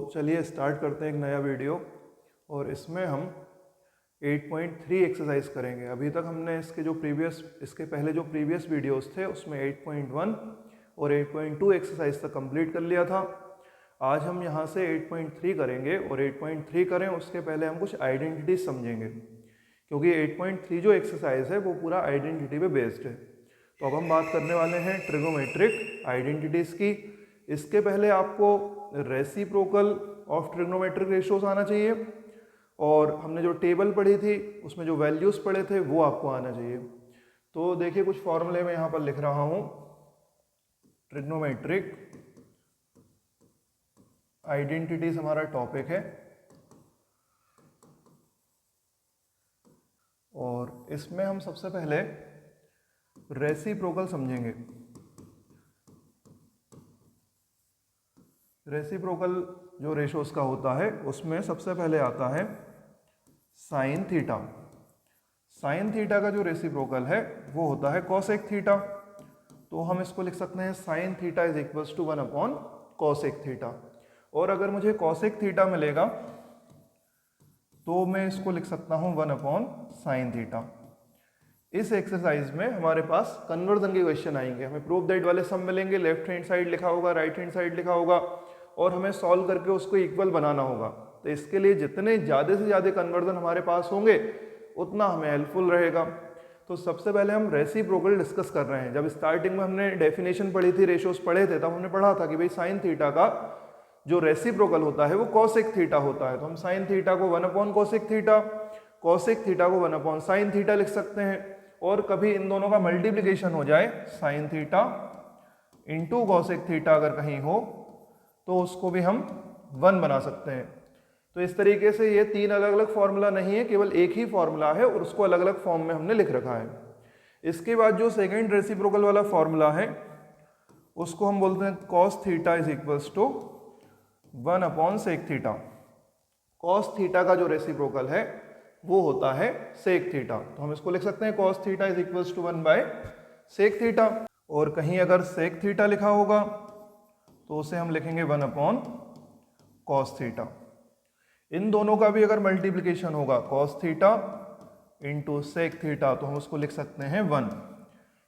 चलिए स्टार्ट करते हैं एक नया वीडियो। और इसमें हम 8.3 एक्सरसाइज करेंगे। अभी तक हमने इसके पहले जो प्रीवियस वीडियोस थे उसमें 8.1 और 8.2 एक्सरसाइज तक कंप्लीट कर लिया था। आज हम यहाँ से 8.3 करेंगे और 8.3 करें उसके पहले हम कुछ आइडेंटिटीज समझेंगे, क्योंकि 8.3 जो एक्सरसाइज है वो पूरा आइडेंटिटी पे बेस्ड है। तो अब हम बात करने वाले हैं ट्रिग्नोमेट्रिक आइडेंटिटीज़ की। इसके पहले आपको रेसिप्रोकल ऑफ ट्रिग्नोमेट्रिक रेशियोज आना चाहिए, और हमने जो टेबल पढ़ी थी उसमें जो वैल्यूज़ पढ़े थे वो आपको आना चाहिए। तो देखिए कुछ फॉर्मूले मैं यहाँ पर लिख रहा हूँ। ट्रिग्नोमेट्रिक आइडेंटिटीज हमारा टॉपिक है, और इसमें हम सबसे पहले रेसिप्रोकल समझेंगे। रेसिप्रोकल जो रेशोज का होता है उसमें सबसे पहले आता है साइन थीटा। साइन थीटा का जो रेसिप्रोकल है वो होता है कॉसेक थीटा। तो हम इसको लिख सकते हैं sine theta is equals to 1 upon cosec theta. और अगर मुझे कॉसेक थीटा मिलेगा तो मैं इसको लिख सकता हूँ 1 अपॉन साइन थीटा। इस एक्सरसाइज में हमारे पास कन्वर्जन के क्वेश्चन आएंगे। हमें प्रूफ दैट वाले सब मिलेंगे, लेफ्ट हैंड साइड लिखा होगा, राइट हैंड साइड लिखा होगा, और हमें सॉल्व करके उसको इक्वल बनाना होगा। तो इसके लिए जितने ज़्यादा से ज़्यादा कन्वर्जन हमारे पास होंगे उतना हमें हेल्पफुल रहेगा। तो सबसे पहले हम रेसिप्रोकल डिस्कस कर रहे हैं। जब स्टार्टिंग में हमने डेफिनेशन पढ़ी थी, रेशियोज पढ़े थे, तब हमने पढ़ा था कि भाई साइन थीटा का जो रेसिप्रोकल होता है वो कॉसेक थीटा होता है। तो हम साइन थीटा को 1 upon cosec theta, cosec theta को 1 अपॉन साइन थीटा लिख सकते हैं। और कभी इन दोनों का मल्टीप्लिकेशन हो जाए, sign theta into cosec theta अगर कहीं हो तो उसको भी हम 1 बना सकते हैं। तो इस तरीके से ये 3 अलग अलग फॉर्मूला नहीं है, केवल एक ही फॉर्मूला है और उसको अलग अलग फॉर्म में हमने लिख रखा है। इसके बाद जो सेकेंड रेसिप्रोकल वाला फॉर्मूला है उसको हम बोलते हैं cos theta is equals to 1 upon sec theta. Cos theta का जो रेसिप्रोकल है वो होता है सेक थीटा। तो हम इसको लिख सकते हैं cos theta is equals to 1 by sec theta. और कहीं अगर सेक थीटा लिखा होगा तो उसे हम लिखेंगे 1 अपॉन कॉस थीटा। इन दोनों का भी अगर मल्टीप्लिकेशन होगा cos theta into sec theta तो हम उसको लिख सकते हैं 1,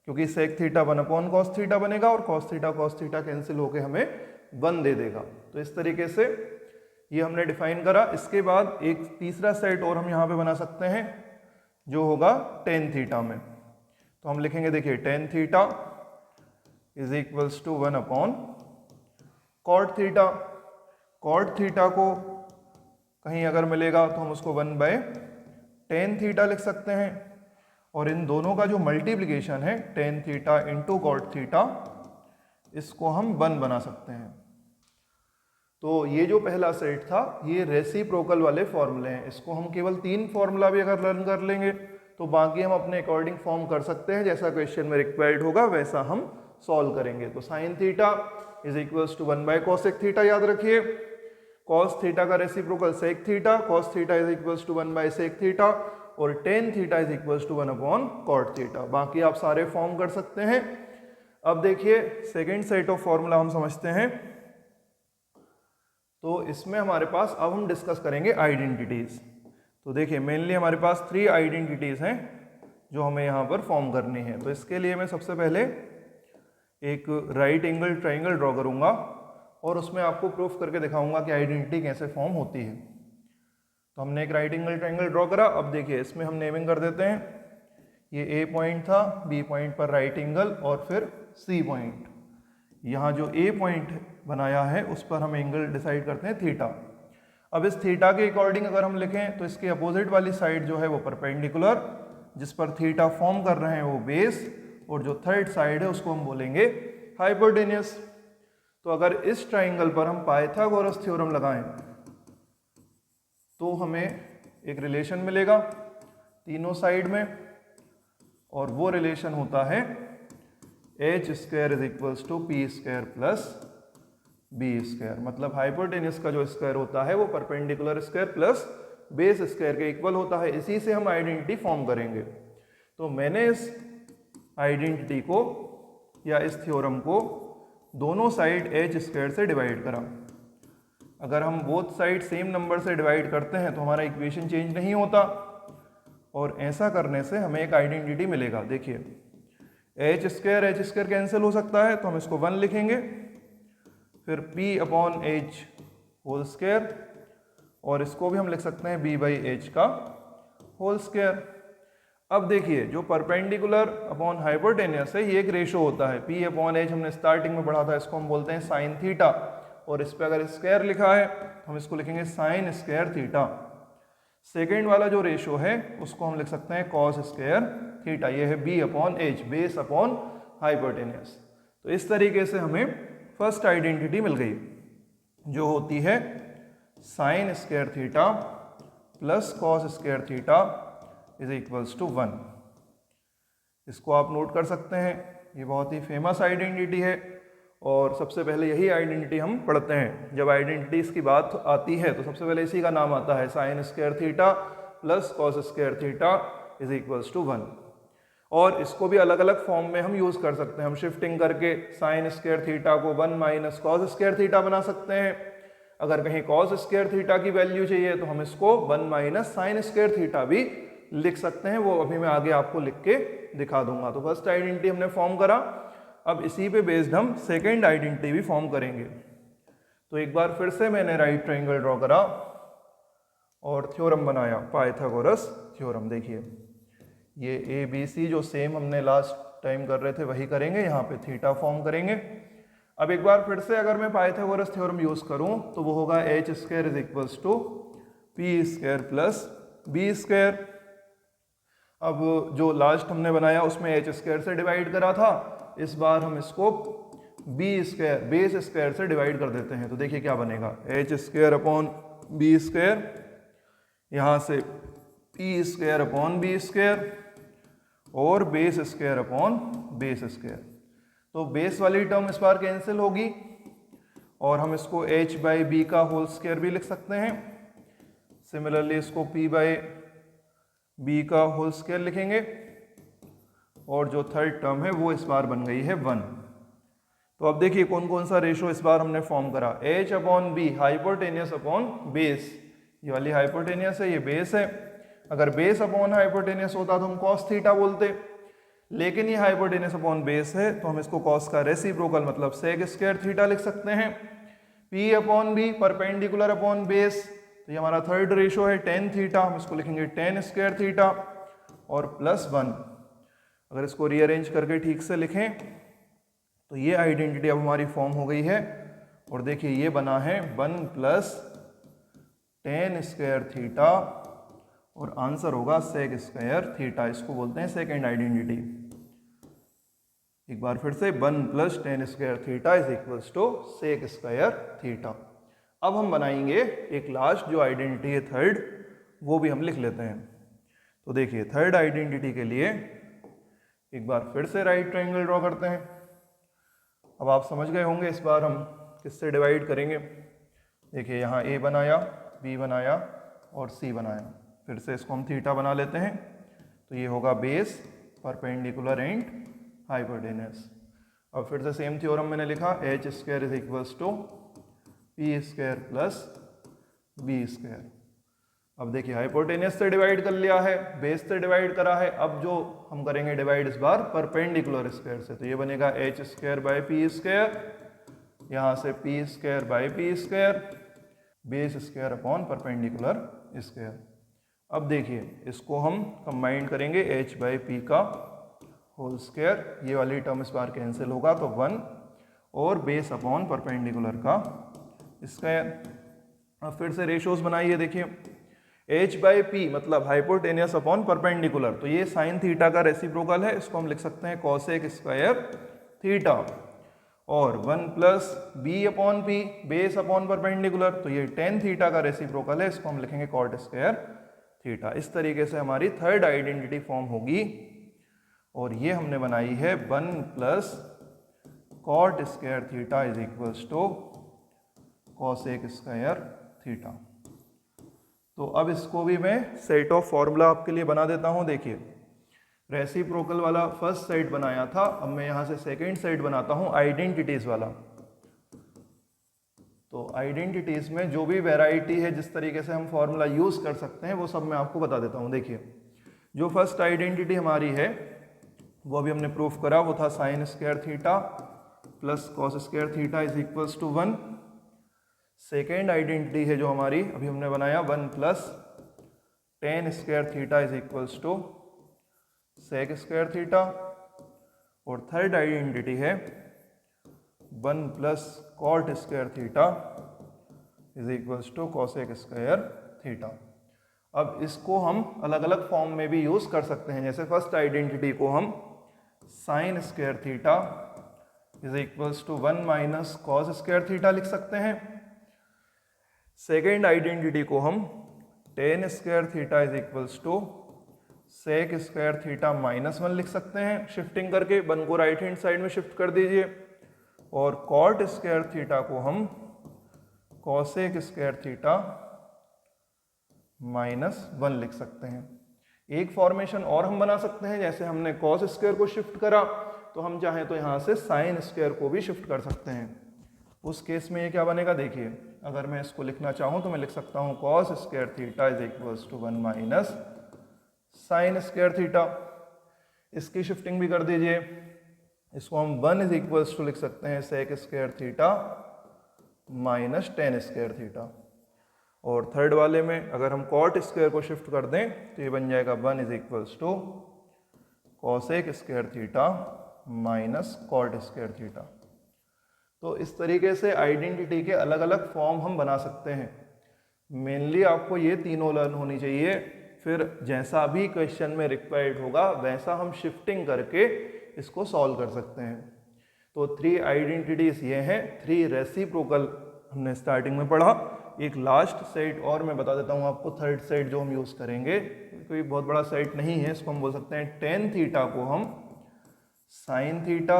क्योंकि sec theta 1 upon cos theta बनेगा और कॉस थीटा कैंसिल होकर हमें 1 दे देगा। तो इस तरीके से ये हमने डिफाइन करा। इसके बाद एक तीसरा सेट और हम यहाँ पे बना सकते हैं जो होगा टेन थीटा में। तो हम लिखेंगे, देखिए tan theta is equals to 1 upon cot theta. Cot theta को कहीं अगर मिलेगा तो हम उसको 1 बाय टेन थीटा लिख सकते हैं। और इन दोनों का जो मल्टीप्लिकेशन है tan theta into cot theta, इसको हम 1 बना सकते हैं। तो ये जो पहला सेट था ये रेसिप्रोकल वाले फॉर्मूले हैं। इसको हम केवल 3 फॉर्मूला भी अगर लर्न कर लेंगे तो बाकी हम अपने अकॉर्डिंग फॉर्म कर सकते हैं। जैसा क्वेश्चन में रिक्वायर्ड होगा वैसा हम सॉल्व करेंगे। तो sine theta is equals to 1 by cosec theta याद रखिए। कॉस थीटा का reciprocal sec theta, cos theta is equals to 1 by sec theta, और tan theta is equals to 1 upon cot theta. बाकी आप सारे फॉर्म कर सकते हैं। अब देखिए सेकेंड सेट ऑफ फॉर्मूला हम समझते हैं। तो इसमें हमारे पास अब हम डिस्कस करेंगे आइडेंटिटीज। तो देखिए मेनली हमारे पास 3 आइडेंटिटीज हैं जो हमें यहाँ पर फॉर्म करनी है। तो इसके लिए मैं सबसे पहले एक राइट एंगल ट्राइंगल ड्रॉ करूँगा और उसमें आपको प्रूफ करके दिखाऊंगा कि आइडेंटिटी कैसे फॉर्म होती है। तो हमने एक राइट एंगल ट्राइंगल ड्रॉ करा। अब देखिए इसमें हम नेमिंग कर देते हैं। ये ए पॉइंट था, बी पॉइंट पर राइट एंगल, और फिर सी पॉइंट। यहाँ जो ए पॉइंट बनाया है उस पर हम एंगल डिसाइड करते हैं थीटा। अब इस थीटा के अकॉर्डिंग अगर हम लिखें तो इसके अपोजिट वाली साइड जो है वो परपेंडिकुलर, जिस पर थीटा फॉर्म कर रहे हैं वो बेस, और जो थर्ड साइड है उसको हम बोलेंगे हाइपोटेन्यूस। तो अगर इस ट्राइंगल पर हम पाइथागोरस थ्योरम लगाएं तो हमें एक रिलेशन मिलेगा तीनों साइड में, और वो रिलेशन होता है h square is equals to p square plus B square. मतलब हाइपोटेन्यूस का जो स्क्वायर होता है वो perpendicular square plus base square के इक्वल होता है। इसी से हम आइडेंटिटी फॉर्म करेंगे। तो मैंने इस आइडेंटिटी को या इस थ्योरम को दोनों साइड एच स्क्वायर से डिवाइड करा। अगर हम बोथ साइड सेम नंबर से डिवाइड करते हैं तो हमारा इक्वेशन चेंज नहीं होता, और ऐसा करने से हमें एक आइडेंटिटी मिलेगा। देखिए एच स्क्वायर कैंसिल हो सकता है, तो हम इसको 1 लिखेंगे, फिर p upon h whole square, और इसको भी हम लिख सकते हैं b बाई एच का होल स्क्वायर। अब देखिए जो परपेंडिकुलर अपॉन हाइपोटेनियस है ये एक रेशो होता है। p अपॉन एच हमने स्टार्टिंग में पढ़ा था, इसको हम बोलते हैं साइन थीटा, और इस पर अगर स्क्वायर लिखा है तो हम इसको लिखेंगे साइन स्क्वायर थीटा। सेकेंड वाला जो रेशो है उसको हम लिख सकते हैं कॉस स्क्वायर थीटा। ये है b upon H, base upon hypotenuse. तो इस तरीके से हमें फर्स्ट आइडेंटिटी मिल गई, जो होती है sine square theta plus cos square theta is equals to 1। इसको आप नोट कर सकते हैं, ये बहुत ही फेमस आइडेंटिटी है, और सबसे पहले यही आइडेंटिटी हम पढ़ते हैं। जब आइडेंटिटीज की बात आती है तो सबसे पहले इसी का नाम आता है, sine square theta plus cos square theta is equals to 1। और इसको भी अलग अलग फॉर्म में हम यूज़ कर सकते हैं। हम शिफ्टिंग करके साइन स्क्वायर थीटा को 1 माइनस कॉस स्क्वायर थीटा बना सकते हैं। अगर कहीं कॉस स्क्वायर थीटा की वैल्यू चाहिए तो हम इसको 1 माइनस साइन स्क्वायर थीटा भी लिख सकते हैं, वो अभी मैं आगे आपको लिख के दिखा दूंगा। तो फर्स्ट आइडेंटिटी हमने फॉर्म करा, अब इसी पे बेस्ड हम सेकेंड आइडेंटिटी भी फॉर्म करेंगे। तो एक बार फिर से मैंने राइट ट्रायंगल ड्रॉ करा और थ्योरम बनाया, पाइथागोरस थ्योरम। देखिए ये ए बी सी जो सेम हमने लास्ट टाइम कर रहे थे वही करेंगे, यहाँ पे थीटा फॉर्म करेंगे। अब एक बार फिर से अगर मैं पाइथागोरस थ्योरम यूज करूं तो वो होगा h square is equals to p square plus B square. अब जो लास्ट हमने बनाया उसमें एच स्क्वायर से डिवाइड करा था, इस बार हम इसको बी स्क्वायर बेस स्क्वायर से डिवाइड कर देते हैं। तो देखिए क्या बनेगा, H square upon B square, यहाँ से P square upon B square, और base square upon base square. तो बेस वाली टर्म इस बार कैंसिल होगी, और हम इसको h बाई बी का होल स्क्वायर भी लिख सकते हैं। सिमिलरली इसको p बाई बी का होल स्क्वायर लिखेंगे, और जो थर्ड टर्म है वो इस बार बन गई है 1। तो अब देखिए कौन कौन सा रेशो इस बार हमने फॉर्म करा, h upon b hypotenuse upon base. ये वाली हाइपोटेनियस है, ये बेस है। अगर बेस अपॉन हाइपोटेनियस होता तो हम कॉस थीटा बोलते, लेकिन ये हाइपोटेनियस अपॉन बेस है तो हम इसको कॉस का रेसिप्रोकल मतलब सेक स्क्वायर थीटा लिख सकते हैं। p upon b perpendicular upon base, तो ये हमारा थर्ड रेशो है टेन थीटा, हम इसको लिखेंगे टेन स्क्वायर थीटा, और प्लस 1। अगर इसको रीअरेंज करके ठीक से लिखें तो ये आइडेंटिटी अब हमारी फॉर्म हो गई है। और देखिए ये बना है 1 प्लस टेन स्क्वायर थीटा, और आंसर होगा सेक स्क्वायर थीटा। इसको बोलते हैं सेकेंड आइडेंटिटी। एक बार फिर से 1 plus tan square theta is equals to sec square theta. अब हम बनाएंगे एक लास्ट जो आइडेंटिटी है थर्ड, वो भी हम लिख लेते हैं। तो देखिए थर्ड आइडेंटिटी के लिए एक बार फिर से राइट ट्रायंगल ड्रॉ करते हैं। अब आप समझ गए होंगे इस बार हम किससे डिवाइड करेंगे। देखिए यहाँ ए बनाया, बी बनाया और सी बनाया, फिर से इसको हम थीटा बना लेते हैं। तो ये होगा बेस, परपेंडिकुलर एंड हाइपोटेनियस। अब फिर से सेम थ्योरम मैंने लिखा, h square is equals to p square plus B square. अब देखिए हाइपोटेनियस से डिवाइड कर लिया है, बेस से डिवाइड करा है, अब जो हम करेंगे डिवाइड इस बार परपेंडिकुलर स्क्वायर से। तो ये बनेगा H square by P square, यहाँ से P square by P square, base square upon perpendicular square. अब देखिए इसको हम कंबाइन करेंगे h बाई पी का होल स्क्वायर, ये वाली टर्म इस बार कैंसिल होगा तो 1, और बेस अपॉन परपेंडिकुलर का स्क्वायर। अब फिर से रेशोज बनाइए। देखिए h बाई पी मतलब हाइपोटेनियस अपॉन परपेंडिकुलर, तो ये साइन थीटा का रेसिप्रोकल है, इसको हम लिख सकते हैं कॉसेक स्क्वायर थीटा। और 1 plus b upon p base upon perpendicular, तो ये टेन थीटा का रेसिप्रोकल है, इसको हम लिखेंगे कॉट स्क्वायर थीटा। इस तरीके से हमारी थर्ड आइडेंटिटी फॉर्म होगी, और ये हमने बनाई है 1 plus cot square theta is equals to cosec square theta. तो अब इसको भी मैं सेट ऑफ फॉर्मूला आपके लिए बना देता हूँ। देखिए रेसिप्रोकल वाला फर्स्ट सेट बनाया था, अब मैं यहाँ से सेकेंड सेट बनाता हूँ आइडेंटिटीज वाला। तो आइडेंटिटीज़ में जो भी वैरायटी है, जिस तरीके से हम फॉर्मूला यूज़ कर सकते हैं, वो सब मैं आपको बता देता हूँ। देखिए, जो फर्स्ट आइडेंटिटी हमारी है वो अभी हमने प्रूफ करा, वो था sine square theta plus cos square theta is equals to 1। Second identity है जो हमारी अभी हमने बनाया 1 plus tan square theta is equals to sec square theta. और थर्ड आइडेंटिटी है 1 plus cot square theta is equals to cosec square theta. अब इसको हम अलग अलग फॉर्म में भी यूज़ कर सकते हैं। जैसे फर्स्ट आइडेंटिटी को हम sine square theta is equals to 1 minus cos square theta लिख सकते हैं। सेकेंड आइडेंटिटी को हम tan square theta is equals to sec square theta minus 1 लिख सकते हैं। शिफ्टिंग करके 1 को राइट हैंड साइड में शिफ्ट कर दीजिए। और कॉट स्क्वायर थीटा को हम कॉसेक स्क्वायर थीटा -1 लिख सकते हैं। एक फॉर्मेशन और हम बना सकते हैं, जैसे हमने कॉस स्क्वायर को शिफ्ट करा तो हम चाहें तो यहाँ से साइन स्क्वायर को भी शिफ्ट कर सकते हैं। उस केस में ये क्या बनेगा, देखिए, अगर मैं इसको लिखना चाहूँ तो मैं लिख सकता हूँ cos square theta is equals to 1 minus sine square theta. इसकी शिफ्टिंग भी कर दीजिए। इसको हम 1 इज इक्वल्स टू लिख सकते हैं sec square theta minus tan square theta. और थर्ड वाले में अगर हम कॉट स्क्वायर को शिफ्ट कर दें तो ये बन जाएगा 1 is equals to cosec square theta minus cot square theta. तो इस तरीके से आइडेंटिटी के अलग अलग फॉर्म हम बना सकते हैं। मेनली आपको ये तीनों लर्न होनी चाहिए, फिर जैसा भी क्वेश्चन में रिक्वायर्ड होगा वैसा हम शिफ्टिंग करके इसको सॉल्व कर सकते हैं। तो 3 आइडेंटिटीज ये हैं। 3 रेसिप्रोकल हमने स्टार्टिंग में पढ़ा। एक लास्ट सेट और मैं बता देता हूँ आपको, थर्ड सेट जो हम यूज़ करेंगे कोई बहुत बड़ा सेट नहीं है, इसको हम बोल सकते हैं टेन थीटा को हम sign theta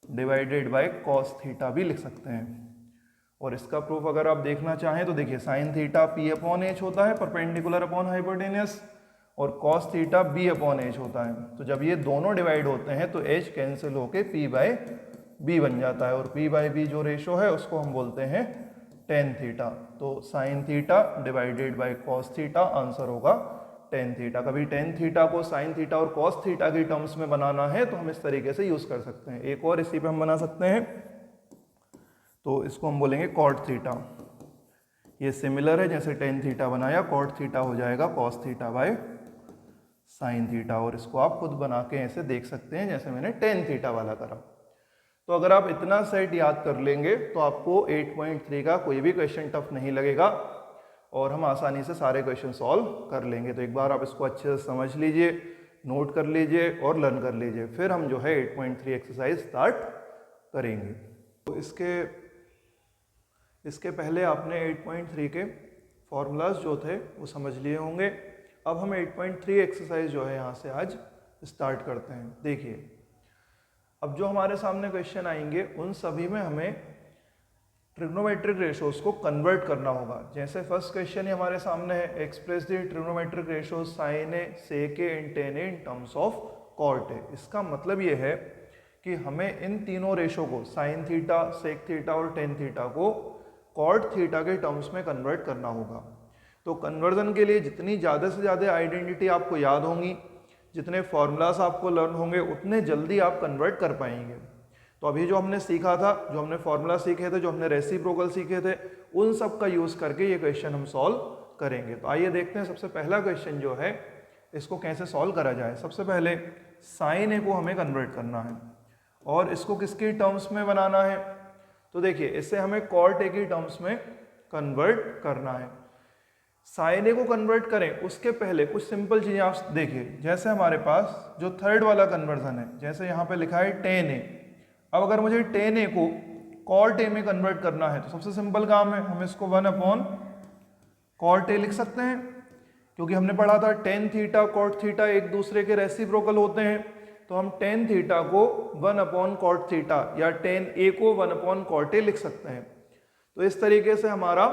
divided by cos theta भी लिख सकते हैं। और इसका प्रूफ अगर आप देखना चाहें तो देखिए, sine theta P upon H होता है परपेंडिकुलर अपॉन हाइपोटेनियस, और cos theta B upon H होता है। तो जब ये दोनों डिवाइड होते हैं तो एच कैंसिल होके पी बाय बी बन जाता है, और पी बाय बी जो रेशो है उसको हम बोलते हैं टेन थीटा। तो sine theta divided by cos theta answer होगा टेन थीटा। कभी टेन थीटा को साइन थीटा और कॉस थीटा के टर्म्स में बनाना है तो हम इस तरीके से यूज़ कर सकते हैं। एक और इसी पे हम बना सकते हैं, तो इसको हम बोलेंगे कॉट थीटा। ये सिमिलर है, जैसे टेन थीटा बनाया, कॉट थीटा हो जाएगा cos theta by sine theta. और इसको आप खुद बना के ऐसे देख सकते हैं जैसे मैंने टेन थीटा वाला करा। तो अगर आप इतना सेट याद कर लेंगे तो आपको 8.3 का कोई भी क्वेश्चन टफ नहीं लगेगा और हम आसानी से सारे क्वेश्चन सॉल्व कर लेंगे। तो एक बार आप इसको अच्छे से समझ लीजिए, नोट कर लीजिए और लर्न कर लीजिए, फिर हम जो है 8.3 एक्सरसाइज स्टार्ट करेंगे। तो इसके पहले आपने 8.3 के फॉर्मूलाज जो थे वो समझ लिए होंगे। अब हम 8.3 एक्सरसाइज जो है यहाँ से आज स्टार्ट करते हैं। देखिए, अब जो हमारे सामने क्वेश्चन आएंगे उन सभी में हमें ट्रिग्नोमेट्रिक रेशोज को कन्वर्ट करना होगा। जैसे फर्स्ट क्वेश्चन ही हमारे सामने है, express the trigonometric ratios sine a, sec a and tan a in terms of cot a. इसका मतलब ये है कि हमें इन तीनों रेशो को, साइन थीटा, सेक थीटा और टेन थीटा को कॉट थीटा के टर्म्स में कन्वर्ट करना होगा। तो कन्वर्जन के लिए जितनी ज़्यादा से ज़्यादा आइडेंटिटी आपको याद होंगी, जितने फॉर्मूलाज आपको लर्न होंगे, उतने जल्दी आप कन्वर्ट कर पाएंगे। तो अभी जो हमने सीखा था, जो हमने फॉर्मूला सीखे थे, जो हमने रेसिप्रोकल सीखे थे, उन सब का यूज़ करके ये क्वेश्चन हम सॉल्व करेंगे। तो आइए देखते हैं सबसे पहला क्वेश्चन जो है इसको कैसे सॉल्व करा जाए। सबसे पहले साइन ए को हमें कन्वर्ट करना है और इसको किसके टर्म्स में बनाना है, तो देखिए इससे हमें कॉट ए की टर्म्स में कन्वर्ट करना है। साइन ए को कन्वर्ट करें उसके पहले कुछ सिंपल चीज़ें आप देखिए। जैसे हमारे पास जो थर्ड वाला कन्वर्जन है, जैसे यहाँ पे लिखा है टेन ए। अब अगर मुझे टेन ए को कॉट ए में कन्वर्ट करना है तो सबसे सिंपल काम है, हम इसको 1 अपॉन कॉट ए लिख सकते हैं, क्योंकि हमने पढ़ा था टेन थीटा कॉट थीटा एक दूसरे के रेसिप्रोकल होते हैं। तो हम टेन थीटा को 1 अपॉन कॉट थीटा या टेन ए को 1 अपॉन कॉट ए लिख सकते हैं। तो इस तरीके से हमारा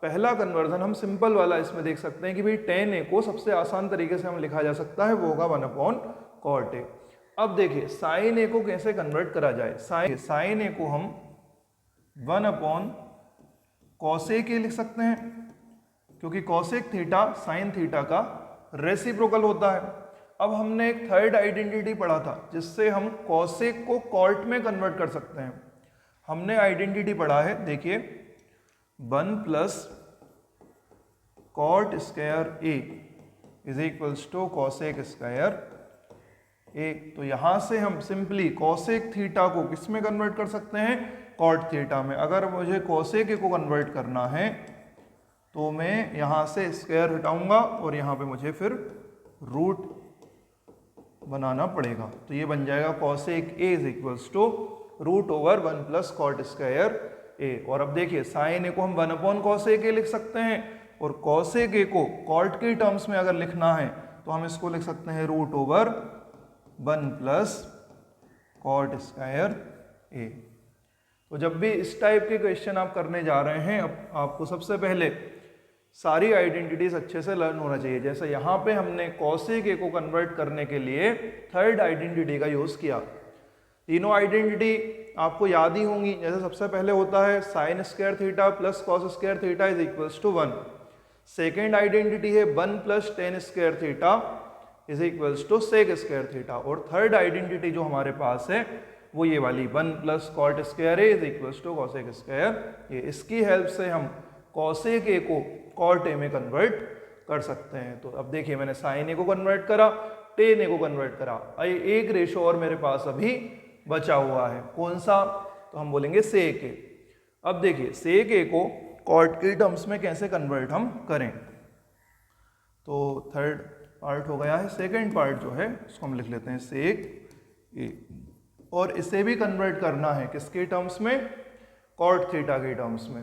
पहला कन्वर्जन हम सिंपल वाला इसमें देख सकते हैं कि भाई टेन ए को सबसे आसान तरीके से हम लिखा जा सकता है, वो होगा 1 अपॉन कॉट ए। अब देखिए साइन ए को कैसे कन्वर्ट करा जाए। साइन ए को हम 1 अपॉन कॉसेक ए लिख सकते हैं, क्योंकि कॉसेक थीटा साइन थीटा का रेसिप्रोकल होता है। अब हमने एक थर्ड आइडेंटिटी पढ़ा था जिससे हम कॉसेक को कॉट में कन्वर्ट कर सकते हैं। हमने आइडेंटिटी पढ़ा है, देखिए 1 plus cot square A is equals to cosec square A. तो यहां से हम सिंपली कॉसेक थीटा को किस में कन्वर्ट कर सकते हैं, कॉट थीटा में। अगर मुझे कॉसेक ए को कन्वर्ट करना है तो मैं यहां से स्क्वायर हटाऊंगा और यहां पे मुझे फिर रूट बनाना पड़ेगा। तो ये बन जाएगा cosec A is equals to root over 1 plus cot square A. और अब देखिए साइन ए को हम 1 अपॉन कॉसेक ए लिख सकते हैं, और कॉसेक ए को कॉट के टर्म्स में अगर लिखना है तो हम इसको लिख सकते हैं root over 1 plus cot square A. तो जब भी इस टाइप के क्वेश्चन आप करने जा रहे हैं, अब आपको सबसे पहले सारी आइडेंटिटीज अच्छे से लर्न होना चाहिए। जैसे यहाँ पे हमने कॉसेक ए को कन्वर्ट करने के लिए थर्ड आइडेंटिटी का यूज किया। तीनों आइडेंटिटी आपको याद ही होंगी। जैसे सबसे पहले होता है sine square theta plus cos square theta is equals to 1। Second identity है 1 plus tan square theta is equals to sec square theta. और थर्ड आइडेंटिटी जो हमारे पास है वो ये वाली 1 plus cot square A is equals to cosec square A. इसकी हेल्प से हम कॉसेक ए को कॉट ए में कन्वर्ट कर सकते हैं। तो अब देखिए मैंने साइन ए को कन्वर्ट करा, टेन ए को कन्वर्ट करा, एक रेशो और मेरे पास अभी बचा हुआ है, कौन सा, तो हम बोलेंगे सेक ए। अब देखिए सेक ए को कॉट के टर्म्स में कैसे कन्वर्ट हम करें। तो थर्ड पार्ट हो गया है, सेकेंड पार्ट जो है उसको हम लिख लेते हैं सेक ए। और इसे भी कन्वर्ट करना है किसके टर्म्स में, कॉट थीटा के टर्म्स में।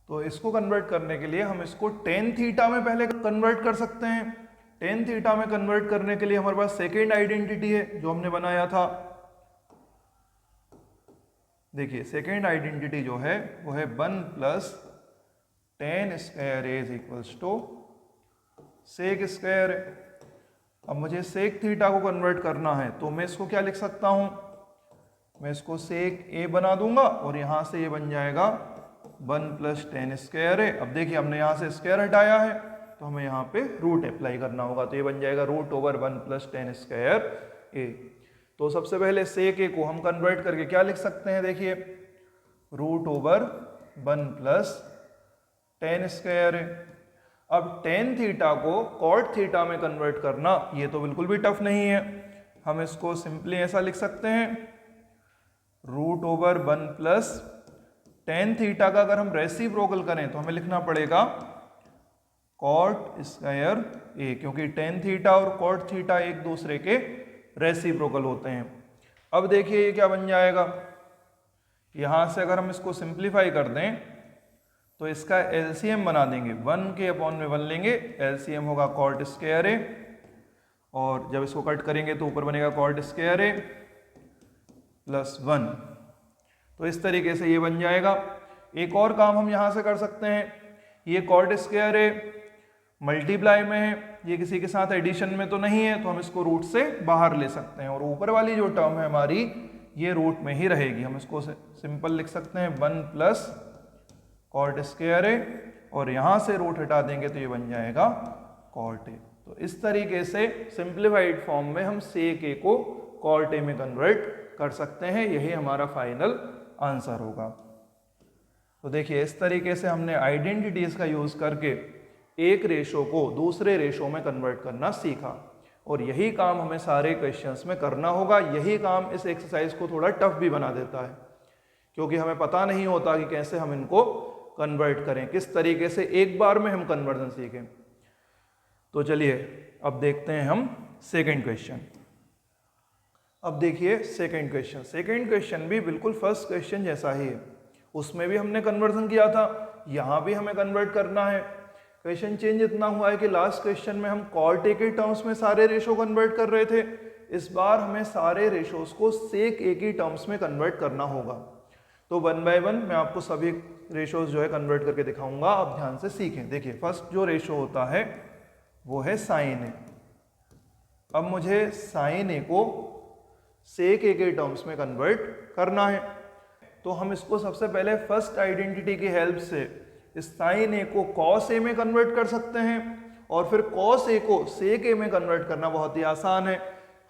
तो इसको कन्वर्ट करने के लिए हम इसको टेन थीटा में पहले कन्वर्ट कर सकते हैं। टेन थीटा में कन्वर्ट करने के लिए हमारे पास सेकेंड आइडेंटिटी है जो हमने बनाया था। देखिए सेकेंड आइडेंटिटी जो है वो है 1 plus tan square A is equals to sec square. अब मुझे सेक थीटा को कन्वर्ट करना है तो मैं इसको क्या लिख सकता हूं, मैं इसको सेक ए बना दूंगा और यहां से ये बन जाएगा 1 प्लस टेन स्क्वायर है। अब देखिए हमने यहाँ से स्क्वायर हटाया है तो हमें यहाँ पे रूट अप्लाई करना होगा, तो ये बन जाएगा root over 1 plus tan square A. तो सबसे पहले सेक ए को हम कन्वर्ट करके क्या लिख सकते हैं, देखिए root over 1 plus tan square है। अब टेन थीटा को कॉट थीटा में कन्वर्ट करना ये तो बिल्कुल भी टफ नहीं है। हम इसको सिंपली ऐसा लिख सकते हैं root over 1 plus tan theta का अगर हम रेसिप्रोकल करें तो हमें लिखना पड़ेगा कॉट स्क्वायर ए, क्योंकि टेन थीटा और कॉट थीटा एक दूसरे के रेसिप्रोकल होते हैं। अब देखिए ये क्या बन जाएगा, यहां से अगर हम इसको सिंप्लीफाई कर दें तो इसका एलसीएम बना देंगे, 1 के अपॉन में 1 लेंगे, एलसीएम होगा कॉट स्क्वायर ए, और जब इसको कट करेंगे तो ऊपर बनेगा कॉट स्क्वायर ए प्लस 1। तो इस तरीके से ये बन जाएगा। एक और काम हम यहां से कर सकते हैं, ये कॉट स्क्वायर ए मल्टीप्लाई में है, ये किसी के साथ एडिशन में तो नहीं है, तो हम इसको रूट से बाहर ले सकते हैं और ऊपर वाली जो टर्म है हमारी ये रूट में ही रहेगी। हम इसको सिंपल लिख सकते हैं 1 प्लस कॉट स्क्वायर ए, और यहां से रूट हटा देंगे तो ये बन जाएगा कॉट ए। तो इस तरीके से सिंप्लीफाइड फॉर्म में हम सेक ए को कॉट ए में कन्वर्ट कर सकते हैं। यही हमारा फाइनल आंसर होगा। तो देखिए इस तरीके से हमने आइडेंटिटीज का यूज करके एक रेशो को दूसरे रेशो में कन्वर्ट करना सीखा, और यही काम हमें सारे क्वेश्चंस में करना होगा। यही काम इस एक्सरसाइज को थोड़ा टफ भी बना देता है, क्योंकि हमें पता नहीं होता कि कैसे हम इनको कन्वर्ट करें, किस तरीके से एक बार में हम कन्वर्जन सीखें। तो चलिए अब देखते हैं हम सेकेंड क्वेश्चन। अब देखिए सेकेंड क्वेश्चन, सेकेंड क्वेश्चन भी बिल्कुल फर्स्ट क्वेश्चन जैसा ही है। उसमें भी हमने कन्वर्जन किया था, यहाँ भी हमें कन्वर्ट करना है। क्वेश्चन चेंज इतना हुआ है कि लास्ट क्वेश्चन में हम कॉट ए के टर्म्स में सारे रेशो कन्वर्ट कर रहे थे, इस बार हमें सारे रेशोज को सेक ए की टर्म्स में कन्वर्ट करना होगा। तो 1 बाय 1 मैं आपको सभी रेशोज जो है कन्वर्ट करके दिखाऊंगा, आप ध्यान से सीखें। देखिए फर्स्ट जो रेशो होता है वो है साइन ए। अब मुझे साइन ए को सेक ए के टर्म्स में कन्वर्ट करना है। तो हम इसको सबसे पहले फर्स्ट आइडेंटिटी की हेल्प से इस साइन ए को कॉस ए में कन्वर्ट कर सकते हैं, और फिर कॉस ए को सेक ए में कन्वर्ट करना बहुत ही आसान है।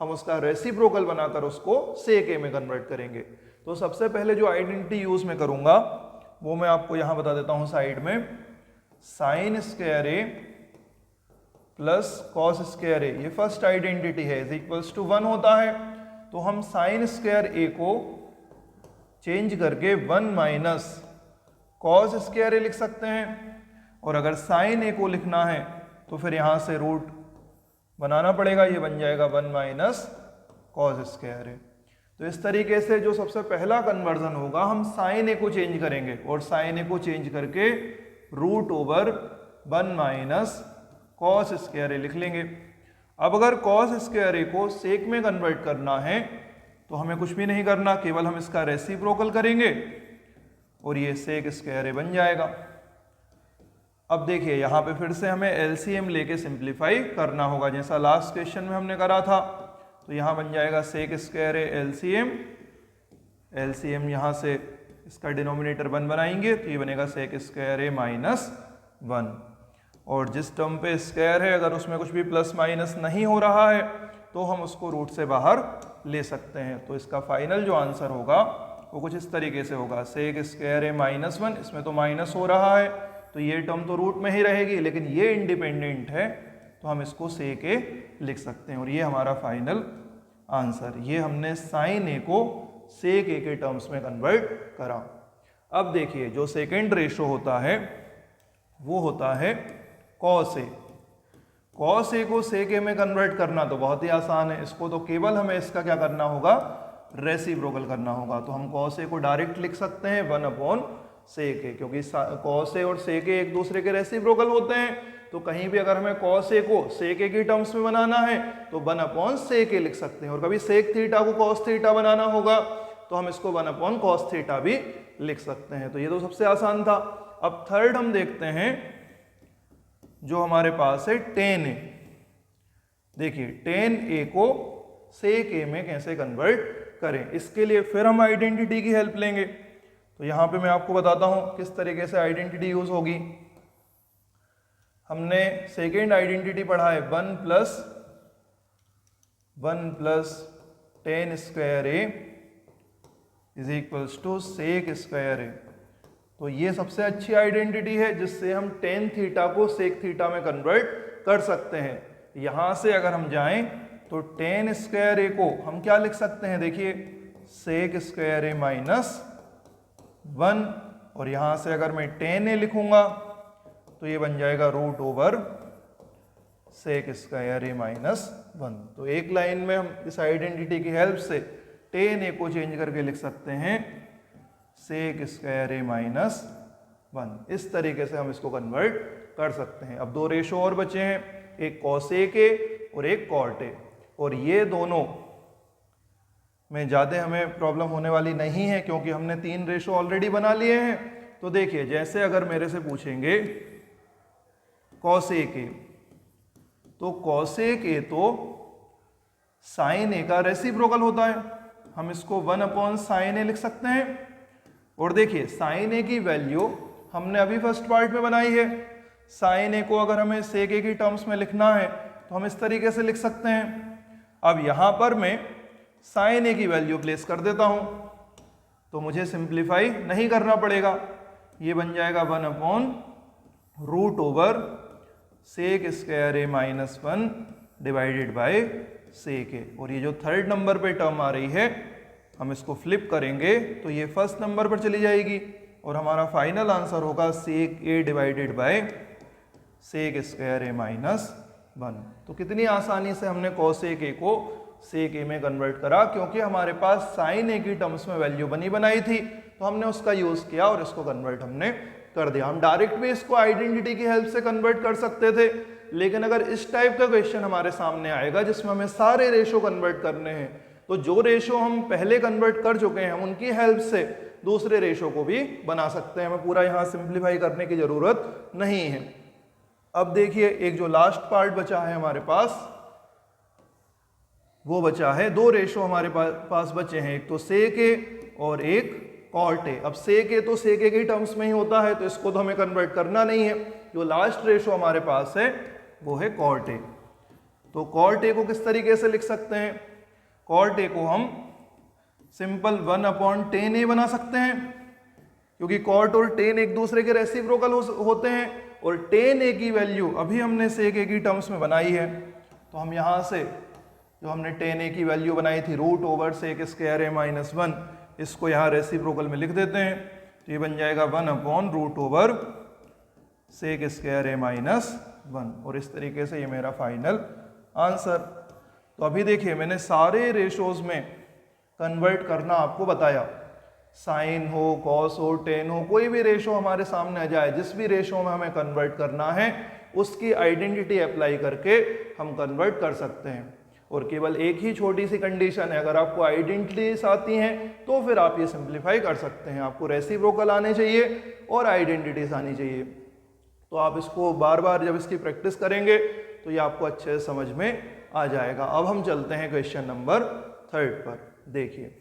हम उसका रेसिप्रोकल बनाकर उसको सेक ए में कन्वर्ट करेंगे। तो सबसे पहले जो आइडेंटिटी यूज में करूंगा वो मैं आपको यहां बता देता हूं साइड में। Sign square a plus cos square A, ये फर्स्ट आइडेंटिटी है, इज इक्वल्स टू 1 होता है। तो हम साइन स्क्वायर ए को चेंज करके 1 माइनस कॉस स्क्वायर ए लिख सकते हैं, और अगर साइन ए को लिखना है तो फिर यहां से रूट बनाना पड़ेगा, ये बन जाएगा 1 माइनस कॉस स्क्वायर ए। तो इस तरीके से जो सबसे पहला कन्वर्जन होगा, हम साइन ए को चेंज करेंगे और साइन ए को चेंज करके root over 1 minus cos square A लिख लेंगे। अब अगर कॉस स्क्वायर ए को सेक में कन्वर्ट करना है तो हमें कुछ भी नहीं करना, केवल हम इसका रेसिप्रोकल करेंगे और ये सेक स्क्वायर ए बन जाएगा। अब देखिए यहाँ पे फिर से हमें एलसीएम लेके सिंप्लीफाई करना होगा, जैसा लास्ट क्वेश्चन में हमने करा था। तो यहाँ बन जाएगा sec square a LCM, LCM यहाँ से इसका डिनोमिनेटर 1 बनाएंगे तो ये बनेगा सेक स्क्वायर ए माइनस 1, और जिस टर्म पे स्क्वायर है अगर उसमें कुछ भी प्लस माइनस नहीं हो रहा है तो हम उसको रूट से बाहर ले सकते हैं। तो इसका फाइनल जो आंसर होगा वो कुछ इस तरीके से होगा, सेक स्क्वायर ए माइनस 1, इसमें तो माइनस हो रहा है तो ये टर्म तो रूट में ही रहेगी, लेकिन ये इंडिपेंडेंट है तो हम इसको सेक ए लिख सकते हैं, और ये हमारा फाइनल आंसर। ये हमने साइन ए को सेक ए के टर्म्स में कन्वर्ट करा। अब देखिए जो सेकेंड रेशो होता है वो होता है कॉस ए। कॉस ए को सेक ए में कन्वर्ट करना तो बहुत ही आसान है, इसको तो केवल हमें इसका क्या करना होगा, रेसिप्रोकल करना होगा। तो हम कॉस ए को डायरेक्ट लिख सकते हैं 1 अपॉन सेक ए, क्योंकि कॉस ए और सेक ए एक दूसरे के रेसिप्रोकल होते हैं। तो कहीं भी अगर हमें कॉस ए को सेक ए की टर्म्स में बनाना है तो 1 अपॉन सेक ए लिख सकते हैं, और कभी सेक थीटा को कॉस थीटा बनाना होगा तो हम इसको 1 अपॉन कॉस थीटा भी लिख सकते हैं। तो ये तो सबसे आसान था। अब थर्ड हम देखते हैं जो हमारे पास है टेन ए। देखिए टेन ए को सेक ए में कैसे कन्वर्ट करें, इसके लिए फिर हम आइडेंटिटी की हेल्प लेंगे। तो यहां पे मैं आपको बताता हूं किस तरीके से आइडेंटिटी यूज होगी। हमने सेकेंड आइडेंटिटी पढ़ा है 1 plus tan square A is equals to sec square A. तो ये सबसे अच्छी आइडेंटिटी है जिससे हम टेन थीटा को सेक थीटा में कन्वर्ट कर सकते हैं। यहां से अगर हम जाएं तो टेन स्क्वायर ए को हम क्या लिख सकते हैं, देखिए सेक स्क्वायर ए माइनस 1, और यहां से अगर मैं टेन ए लिखूंगा तो ये बन जाएगा root over sec square A minus 1। तो एक लाइन में हम इस आइडेंटिटी की हेल्प से टेन ए को चेंज करके लिख सकते हैं सेक स्क्वायर ए माइनस 1। इस तरीके से हम इसको कन्वर्ट कर सकते हैं। अब दो रेशो और बचे हैं, एक कॉसेक ए और एक कॉट ए, और ये दोनों में ज़्यादा हमें प्रॉब्लम होने वाली नहीं है क्योंकि हमने 3 रेशो ऑलरेडी बना लिए हैं। तो देखिए जैसे अगर मेरे से पूछेंगे कॉसेक ए, तो कॉसेक ए तो साइन ए का रेसिप्रोकल होता है, हम इसको 1 अपॉन साइन ए लिख सकते हैं। और देखिए साइन ए की वैल्यू हमने अभी फर्स्ट पार्ट में बनाई है। साइन ए को अगर हमें सेक ए की टर्म्स में लिखना है तो हम इस तरीके से लिख सकते हैं। अब यहां पर मैं साइन ए की वैल्यू प्लेस कर देता हूं तो मुझे सिंप्लीफाई नहीं करना पड़ेगा, ये बन जाएगा 1 upon root over sec square A minus 1 divided by sec A. और ये जो थर्ड नंबर पे टर्म आ रही है हम इसको फ्लिप करेंगे तो ये फर्स्ट नंबर पर चली जाएगी और हमारा फाइनल आंसर होगा sec A divided by sec square A minus 1। तो कितनी आसानी से हमने कॉसेक ए को सेक ए में कन्वर्ट करा, क्योंकि हमारे पास साइन ए की टर्म्स में वैल्यू बनी बनाई थी तो हमने उसका यूज किया और इसको कन्वर्ट हमने कर दिया। हम डायरेक्ट भी इसको आइडेंटिटी की हेल्प से कन्वर्ट कर सकते थे, लेकिन अगर इस टाइप का क्वेश्चन हमारे सामने आएगा जिसमें हमें सारे रेशो कन्वर्ट करने हैं तो जो रेशो हम पहले कन्वर्ट कर चुके हैं उनकी हेल्प से दूसरे रेशो को भी बना सकते हैं। हमें पूरा यहाँ सिंप्लीफाई करने की जरूरत नहीं है। अब देखिए एक जो लास्ट पार्ट बचा है हमारे पास, वो बचा है 2 रेशो हमारे पास बचे हैं, एक तो सेक ए और एक कॉट ए। अब सेक ए तो सेक ए की टर्म्स में ही होता है, तो इसको तो हमें कन्वर्ट करना नहीं है। जो लास्ट रेशो हमारे पास है वो है कॉट ए। तो कॉट ए को किस तरीके से लिख सकते हैं? कॉट ए को हम सिंपल 1/10 ए बना सकते हैं, क्योंकि कॉट और टेन एक दूसरे के रेसिप्रोकल होते हैं, और टेन ए की वैल्यू अभी हमने सेक ए की टर्म्स में बनाई है। तो हम यहाँ से जो हमने टेन ए की वैल्यू बनाई थी रूट सेक स्क्वायर ए -1, इसको यहाँ रेसिप्रोकल में लिख देते हैं। तो ये बन जाएगा 1/रूट सेक स्क्वायर ए -1, और इस तरीके से ये मेरा फाइनल आंसर। तो अभी देखिए मैंने सारे रेशोज में कन्वर्ट करना आपको बताया। साइन हो, कॉस हो, टेन हो, कोई भी रेशो हमारे सामने आ जाए, जिस भी रेशो में हमें कन्वर्ट करना है उसकी आइडेंटिटी अप्लाई करके हम कन्वर्ट कर सकते हैं। और केवल एक ही छोटी सी कंडीशन है, अगर आपको आइडेंटिटीज आती हैं तो फिर आप ये सिंप्लीफाई कर सकते हैं। आपको रेसिप्रोकल आने चाहिए और आइडेंटिटीज आनी चाहिए। तो आप इसको बार बार जब इसकी प्रैक्टिस करेंगे तो ये आपको अच्छे से समझ में आ जाएगा। अब हम चलते हैं क्वेश्चन नंबर 3 पर। देखिए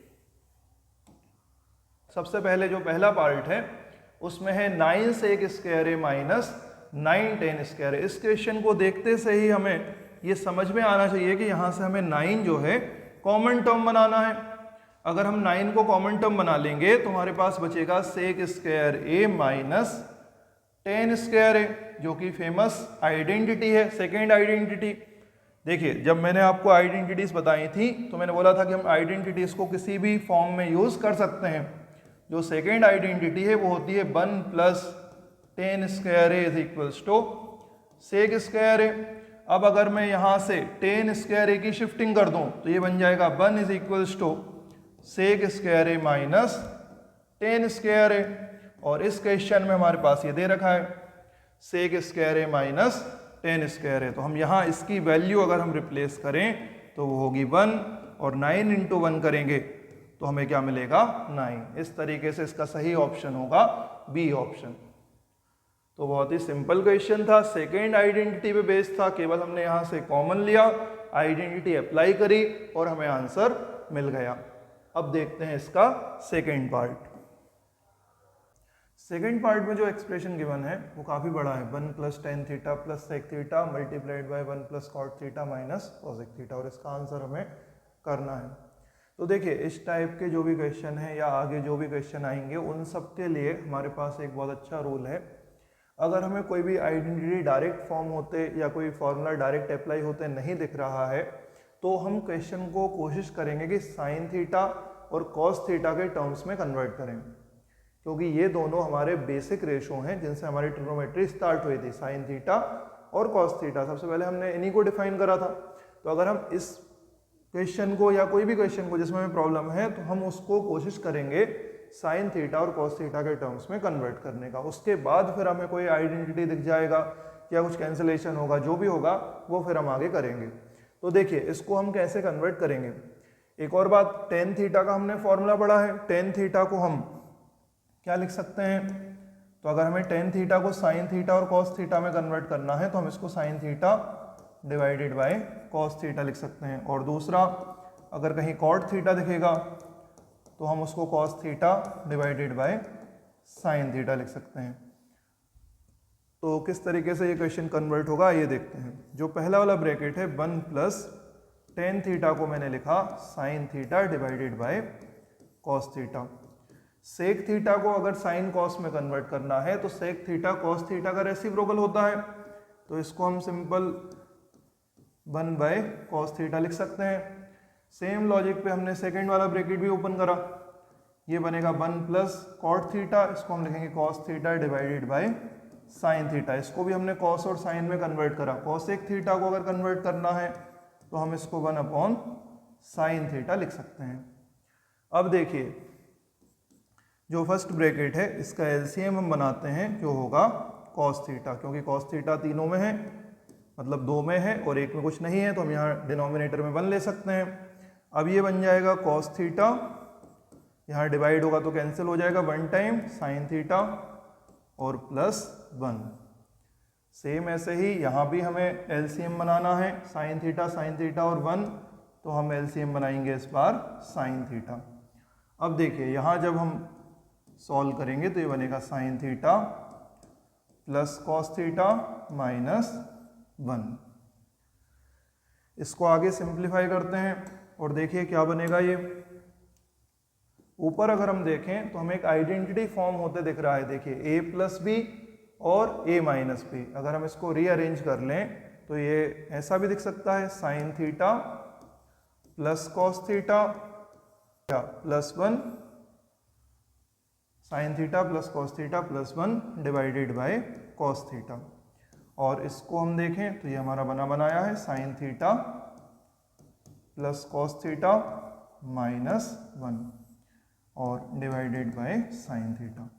सबसे पहले जो पहला पार्ट है उसमें है 9 सेक स्क्वायर ए -9 टेन स्क्वायर ए। इस क्वेश्चन को देखते से ही हमें ये समझ में आना चाहिए कि यहाँ से हमें 9 जो है कॉमन टर्म बनाना है। अगर हम 9 को कॉमन टर्म बना लेंगे तो हमारे पास बचेगा सेक स्क्वायर ए -10 स्क्वायर ए, जो कि फेमस आइडेंटिटी है, सेकेंड आइडेंटिटी। देखिए जब मैंने आपको आइडेंटिटीज बताई थी तो मैंने बोला था कि हम आइडेंटिटीज को किसी भी फॉर्म में यूज कर सकते हैं। जो सेकेंड आइडेंटिटी है वो होती है 1 + 10 स्क्वायर ए = सेक स्क्वायर ए। अब अगर मैं यहाँ से 10 स्क्वायर ए की शिफ्टिंग कर दूं तो ये बन जाएगा 1 = सेक स्क्वायर ए -10 स्क्वायर ए। और इस क्वेश्चन में हमारे पास ये दे रखा है सेक स्क्वायर ए -10 स्क्वायर ए। तो हम यहाँ इसकी वैल्यू अगर हम रिप्लेस करें तो वो होगी 1, और 9 × 1 करेंगे तो हमें क्या मिलेगा 9। इस तरीके से इसका सही ऑप्शन होगा बी ऑप्शन। तो बहुत ही सिंपल क्वेश्चन था, सेकेंड आइडेंटिटी पे बेस्ड था। केवल हमने यहाँ से कॉमन लिया, आइडेंटिटी अप्लाई करी और हमें आंसर मिल गया। अब देखते हैं इसका सेकेंड पार्ट। सेकेंड पार्ट में जो एक्सप्रेशन गिवन है वो काफ़ी बड़ा है, 1 + tan theta + sec theta multiplied by 1 + cot theta - cosec theta, और इसका आंसर हमें करना है। तो देखिए इस टाइप के जो भी क्वेश्चन है या आगे जो भी क्वेश्चन आएंगे उन सब के लिए हमारे पास एक बहुत अच्छा रूल है। अगर हमें कोई भी आइडेंटिटी डायरेक्ट फॉर्म होते या कोई फॉर्मूला डायरेक्ट अप्लाई होते नहीं दिख रहा है तो हम क्वेश्चन को कोशिश करेंगे कि साइन थीटा और कॉस थीटा के टर्म्स में कन्वर्ट करें, क्योंकि ये दोनों हमारे बेसिक रेशो हैं जिनसे हमारी ट्रिग्नोमेट्री स्टार्ट हुई थी, साइन थीटा और कॉस थीटा। सबसे पहले हमने इन्हीं को डिफाइन करा था। तो अगर हम इस क्वेश्चन को या कोई भी क्वेश्चन को जिसमें हमें प्रॉब्लम है तो हम उसको कोशिश करेंगे साइन थीटा और कॉस थीटा के टर्म्स में कन्वर्ट करने का। उसके बाद फिर हमें कोई आइडेंटिटी दिख जाएगा या कुछ कैंसिलेशन होगा, जो भी होगा वो फिर हम आगे करेंगे। तो देखिए इसको हम कैसे कन्वर्ट करेंगे। एक और बात, टेन थीटा का हमने फॉर्मूला पढ़ा है। टेन थीटा को हम क्या लिख सकते हैं? तो अगर हमें टेन थीटा को साइन थीटा और कॉस थीटा में कन्वर्ट करना है तो हम इसको sign theta divided by cos theta लिख सकते हैं। और दूसरा, अगर कहीं कॉट थीटा दिखेगा तो हम उसको cos theta divided by sine theta लिख सकते हैं। तो किस तरीके से ये क्वेश्चन कन्वर्ट होगा ये देखते हैं। जो पहला वाला ब्रैकेट है 1 + tan थीटा को मैंने लिखा sine theta divided by cos theta. Sec theta को अगर साइन कॉस में कन्वर्ट करना है तो सेक थीटा कॉस थीटा का रेसिप्रोकल होता है, तो इसको हम सिंपल 1/cos थीटा लिख सकते हैं। सेम लॉजिक पे हमने सेकंड वाला ब्रैकेट भी ओपन करा, ये बनेगा 1 + cot थीटा, इसको हम लिखेंगे cos theta divided by sine theta. इसको भी हमने cos और साइन में कन्वर्ट करा। cosec थीटा को अगर कन्वर्ट करना है तो हम इसको 1/sin थीटा लिख सकते हैं। अब देखिए जो फर्स्ट ब्रैकेट है इसका एलसीएम हम बनाते हैं जो होगा cos थीटा, क्योंकि cos थीटा तीनों में है, मतलब 2 में है और 1 में कुछ नहीं है, तो हम यहाँ डिनोमिनेटर में 1 ले सकते हैं। अब ये बन जाएगा cos थीटा, यहाँ डिवाइड होगा तो कैंसिल हो जाएगा 1 टाइम sin थीटा और +1। सेम ऐसे ही यहाँ भी हमें एलसीएम बनाना है, sin थीटा और 1, तो हम एलसीएम बनाएंगे इस बार sin थीटा। अब देखिए यहाँ जब हम सॉल्व करेंगे तो ये बनेगा sine theta plus cos theta minus 1। इसको आगे सिंप्लीफाई करते हैं और देखिए क्या बनेगा। ये ऊपर अगर हम देखें तो हमें एक आइडेंटिटी फॉर्म होते दिख रहा है। देखिए a प्लस बी और a माइनस बी। अगर हम इसको रीअरेंज कर लें तो ये ऐसा भी दिख सकता है, sine theta plus cos theta plus 1, sine theta plus cos theta plus 1 divided by cos theta. और इसको हम देखें तो ये हमारा बना बनाया है sine theta plus cos theta minus 1 और डिवाइडेड बाय साइन थीटा।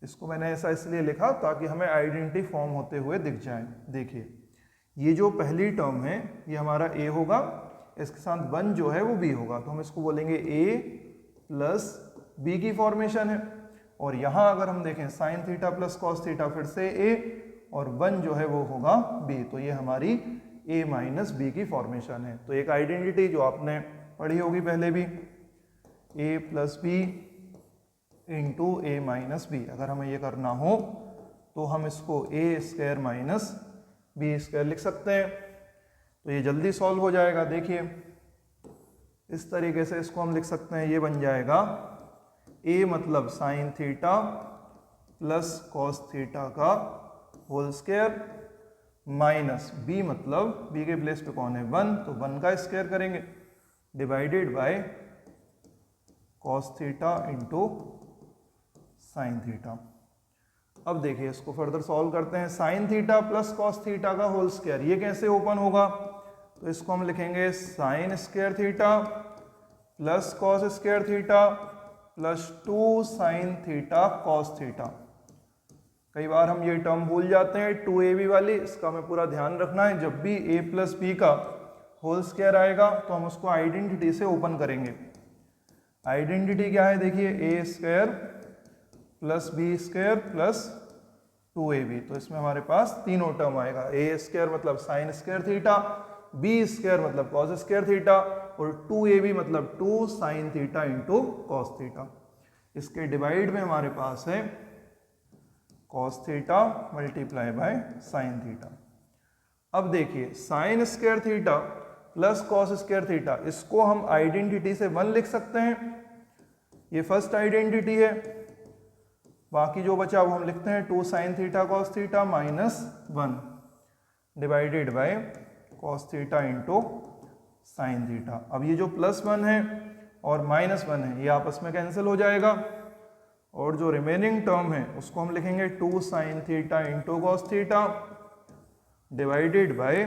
इसको मैंने ऐसा इसलिए लिखा ताकि हमें आइडेंटिटी फॉर्म होते हुए दिख जाए। देखिए ये जो पहली टर्म है ये हमारा a होगा, इसके साथ 1 जो है वो b होगा, तो हम इसको बोलेंगे a प्लस b की फॉर्मेशन है। और यहाँ अगर हम देखें sine theta plus cos theta फिर से a और 1 जो है वो होगा b, तो ये हमारी a माइनस b की फॉर्मेशन है। तो एक आइडेंटिटी जो आपने पढ़ी होगी पहले भी, a plus B into A minus b. अगर हमें ये करना हो तो हम इसको a square minus B square लिख सकते हैं, तो ये जल्दी सॉल्व हो जाएगा। देखिए इस तरीके से इसको हम लिख सकते हैं, ये बन जाएगा a मतलब sine theta plus cos theta का होल स्क्वायर माइनस b मतलब b के प्लेस पे कौन है 1, तो 1 का स्क्वायर करेंगे divided by cos theta into sine theta. अब देखिए इसको फर्दर सॉल्व करते हैं। Sine theta plus cos theta का होल स्क्वायर ये कैसे ओपन होगा, तो इसको हम लिखेंगे sign square theta plus cos square theta plus 2 sine theta cos theta. कई बार हम ये टर्म भूल जाते हैं 2ab वाली, इसका हमें पूरा ध्यान रखना है। जब भी a प्लस बी का होल स्क्वायर आएगा तो हम उसको आइडेंटिटी से ओपन करेंगे। आइडेंटिटी क्या है, देखिए a square plus B square plus 2ab, तो इसमें हमारे पास तीनों टर्म आएगा। a स्क्वायर मतलब sine square theta, b square मतलब कॉस स्क्वायर थीटा और 2ab मतलब 2 sine theta into cos theta. इसके डिवाइड में हमारे पास है cos theta multiply by sine theta. अब देखिए sine square theta plus cos square theta, इसको हम आइडेंटिटी से 1 लिख सकते हैं, ये फर्स्ट आइडेंटिटी है। बाकी जो बचा वो हम लिखते हैं 2 sine theta cos theta minus 1 divided by cos theta into sine theta. अब ये जो प्लस 1 है और माइनस 1 है ये आपस में कैंसिल हो जाएगा, और जो रिमेनिंग टर्म है उसको हम लिखेंगे 2 sine theta into cos theta divided by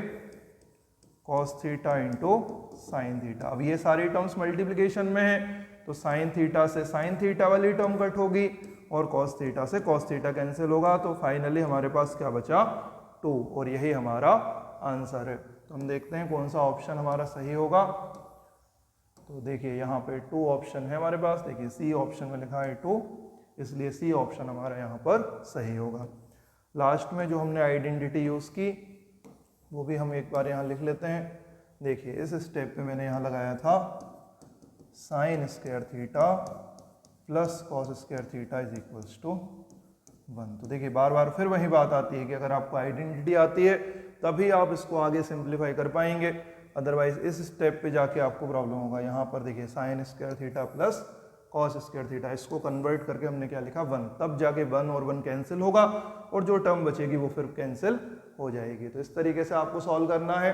cos theta into sine theta. अब ये सारी टर्म्स मल्टीप्लिकेशन में है तो साइन थीटा से साइन थीटा वाली टर्म कट होगी और कॉस थीटा से कॉस थीटा कैंसिल होगा, तो फाइनली हमारे पास क्या बचा 2, और यही हमारा आंसर है। तो हम देखते हैं कौन सा ऑप्शन हमारा सही होगा। तो देखिए यहाँ पे 2 ऑप्शन है हमारे पास, देखिए सी ऑप्शन में लिखा है 2, इसलिए सी ऑप्शन हमारा यहाँ पर सही होगा। लास्ट में जो हमने आइडेंटिटी यूज़ की वो भी हम एक बार यहाँ लिख लेते हैं। देखिए इस स्टेप पे मैंने यहाँ लगाया था sine square theta plus cos square theta is equals to 1। तो देखिए बार बार फिर वही बात आती है कि अगर आपको आइडेंटिटी आती है तभी आप इसको आगे सिंप्लीफाई कर पाएंगे, अदरवाइज इस स्टेप पे जाके आपको प्रॉब्लम होगा। यहाँ पर देखिए sine square theta plus cos square theta, इसको कन्वर्ट करके हमने क्या लिखा 1, तब जाके 1 और 1 कैंसिल होगा और जो टर्म बचेगी वो फिर कैंसिल हो जाएगी। तो इस तरीके से आपको सॉल्व करना है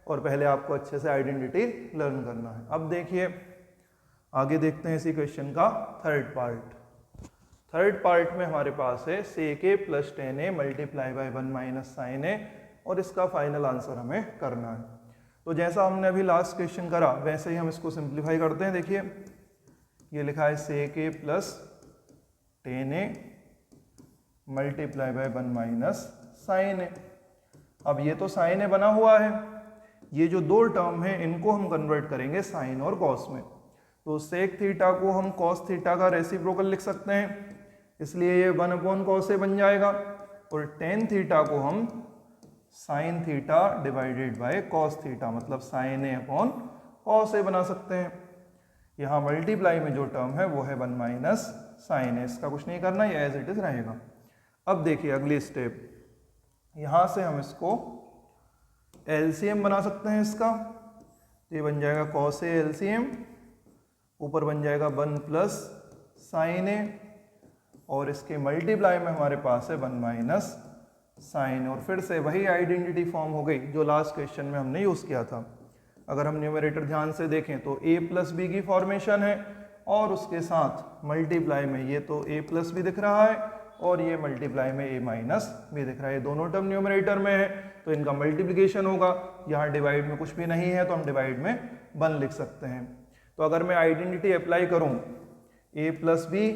और पहले आपको अच्छे से आइडेंटिटी लर्न करना है। अब देखिए आगे देखते हैं इसी क्वेश्चन का थर्ड पार्ट। थर्ड पार्ट में हमारे पास है sec A plus tan A multiply by 1 minus sine A, और इसका फाइनल आंसर हमें करना है। तो जैसा हमने अभी लास्ट क्वेश्चन करा वैसे ही हम इसको सिंप्लीफाई करते हैं। देखिए ये लिखा है sec A plus tan A multiply by 1 minus sine A. अब ये तो साइन ए बना हुआ है, ये जो 2 टर्म है इनको हम कन्वर्ट करेंगे साइन और कॉस में। तो सेक थीटा को हम कॉस थीटा का रेसिप्रोकल लिख सकते हैं, इसलिए ये 1 अपॉन कॉस ए बन जाएगा, और टेन थीटा को हम sign theta divided by cos theta मतलब साइन ए अपॉन कॉस ए बना सकते हैं। यहाँ मल्टीप्लाई में जो टर्म है वो है 1 माइनस साइन है। इसका कुछ नहीं करना, ये एज इट इज रहेगा। अब देखिए अगली स्टेप, यहाँ से हम इसको एलसीएम बना सकते हैं इसका। ये बन जाएगा कॉस ए एलसीएम, ऊपर बन जाएगा 1 प्लस साइन ए, और इसके मल्टीप्लाई में हमारे पास है 1 माइनस साइन, और फिर से वही आइडेंटिटी फॉर्म हो गई जो लास्ट क्वेश्चन में हमने यूज़ किया था। अगर हम न्यूमरेटर ध्यान से देखें तो a प्लस बी की फॉर्मेशन है, और उसके साथ मल्टीप्लाई में ये तो a प्लस बी दिख रहा है, और ये मल्टीप्लाई में a माइनस बी दिख रहा है। ये दोनों टर्म न्यूमरेटर में है तो इनका मल्टीप्लिकेशन होगा। यहाँ डिवाइड में कुछ भी नहीं है तो हम डिवाइड में 1 लिख सकते हैं। तो अगर मैं आइडेंटिटी अप्लाई करूँ a plus B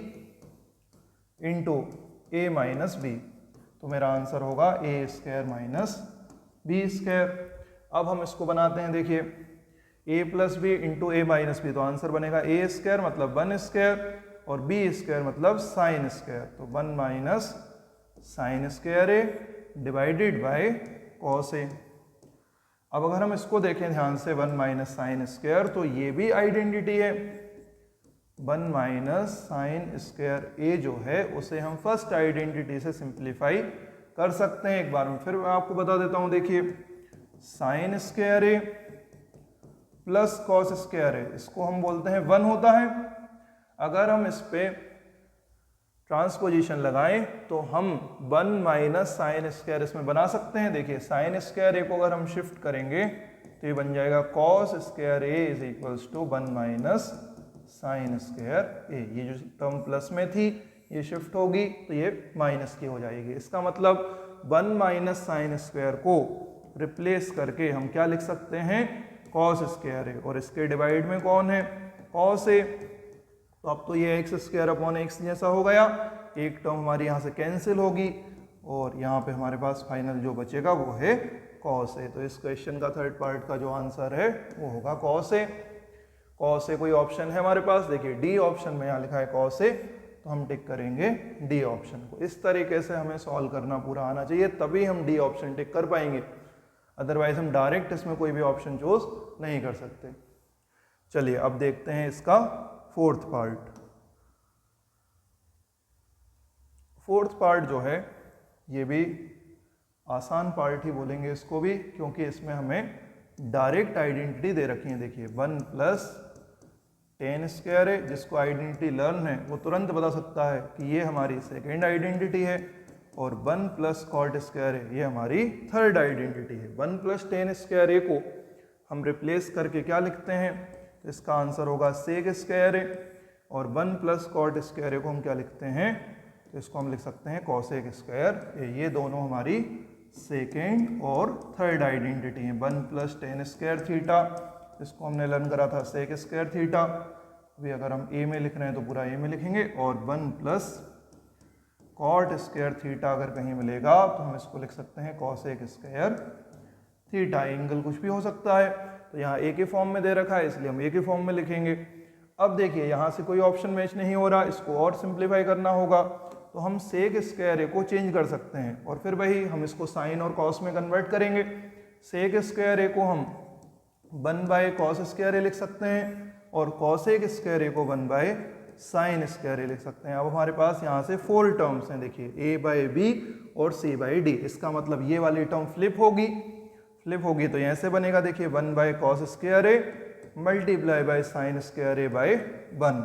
into A minus B, तो मेरा आंसर होगा ए स्क्वायर माइनस बी स्क्वायर। अब हम इसको बनाते हैं, देखिए a plus B into A minus B, तो आंसर बनेगा ए स्क्वायर मतलब 1 स्क्वायर, और बी स्क्वायर मतलब साइन स्क्वायर, तो 1 minus sine square A divided by cos A. अब अगर हम इसको देखें ध्यान से 1 माइनस साइन स्क्वायर, तो ये भी आइडेंटिटी है। 1 माइनस साइन स्क्वायर ए जो है उसे हम फर्स्ट आइडेंटिटी से सिंप्लीफाई कर सकते हैं। एक बार में फिर मैं आपको बता देता हूं, देखिए sine square a plus cos square ए, इसको हम बोलते हैं 1 होता है। अगर हम इस पे ट्रांसपोजिशन लगाएं तो हम 1 माइनस साइन स्क्वायर इसमें बना सकते हैं। देखिए साइन स्क्वायर ए को अगर हम शिफ्ट करेंगे तो ये बन जाएगा cos square A is equals to 1 minus sine square A. ये जो टर्म प्लस में थी ये शिफ्ट होगी तो ये माइनस की हो जाएगी। इसका मतलब 1 माइनस साइन स्क्वायर को रिप्लेस करके हम क्या लिख सकते हैं, कॉस स्क्वायर ए, और इसके डिवाइड में कौन है, कॉस ए। तो अब तो ये एक्स स्क्वायर अपॉन एक्स जैसा हो गया, एक टर्म हमारी यहाँ से कैंसिल होगी, और यहाँ पे हमारे पास फाइनल जो बचेगा वो है कॉस ए। तो इस क्वेश्चन का थर्ड पार्ट का जो आंसर है वो होगा कॉस ए। कॉस ए कोई ऑप्शन है हमारे पास, देखिए डी ऑप्शन में यहाँ लिखा है कॉस ए, तो हम टिक करेंगे डी ऑप्शन को। इस तरीके से हमें सॉल्व करना पूरा आना चाहिए, तभी हम डी ऑप्शन टिक कर पाएंगे, अदरवाइज हम डायरेक्ट इसमें कोई भी ऑप्शन चूज नहीं कर सकते। चलिए अब देखते हैं इसका फोर्थ पार्ट। फोर्थ पार्ट जो है ये भी आसान पार्ट ही बोलेंगे इसको भी, क्योंकि इसमें हमें डायरेक्ट आइडेंटिटी दे रखी है। देखिए 1 प्लस टेन स्क्वायर है, जिसको आइडेंटिटी लर्न है वो तुरंत बता सकता है कि ये हमारी सेकेंड आइडेंटिटी है, और 1 प्लस कॉट स्क्वायर है ये हमारी थर्ड आइडेंटिटी है। 1 प्लस टेन स्क्वायर ए को हम रिप्लेस करके क्या लिखते हैं, तो इसका आंसर होगा सेक स्क्वायर ए, और 1 प्लस कॉट स्क्वायर ए को हम क्या लिखते हैं, तो इसको हम लिख सकते हैं कॉसेक स्क्वायर ए। ये दोनों हमारी सेकेंड और थर्ड आइडेंटिटी है। 1 प्लस टेन स्क्वायर थीटा, इसको हमने लर्न करा था सेक स्क्वायर थीटा, अभी अगर हम ए में लिख रहे हैं तो पूरा ए में लिखेंगे, और 1 प्लस कॉट स्क्वायर थीटा अगर कहीं मिलेगा तो हम इसको लिख सकते हैं कॉसेक स्क्वायर थीटा। एंगल कुछ भी हो सकता है, तो यहाँ ए के फॉर्म में दे रखा है इसलिए हम ए के फॉर्म में लिखेंगे। अब देखिए यहाँ से कोई ऑप्शन मैच नहीं हो रहा, इसको और सिंप्लीफाई करना होगा, तो हम सेक स्क्वायर ए को चेंज कर सकते हैं, और फिर वही हम इसको साइन और कॉस में कन्वर्ट करेंगे। सेक स्क्वायर ए को हम 1 बाय कॉस स्क्वायर ए लिख सकते हैं, और कॉसेक स्क्वायर ए को 1 बाय साइन स्क्वायर ए लिख सकते हैं। अब हमारे पास यहाँ से 4 टर्म्स हैं, देखिए ए बाय बी और सी बाय डी। इसका मतलब ये वाली टर्म फ्लिप होगी, तो ऐसे बनेगा, देखिए 1 by cos square a multiply by sine square a by 1,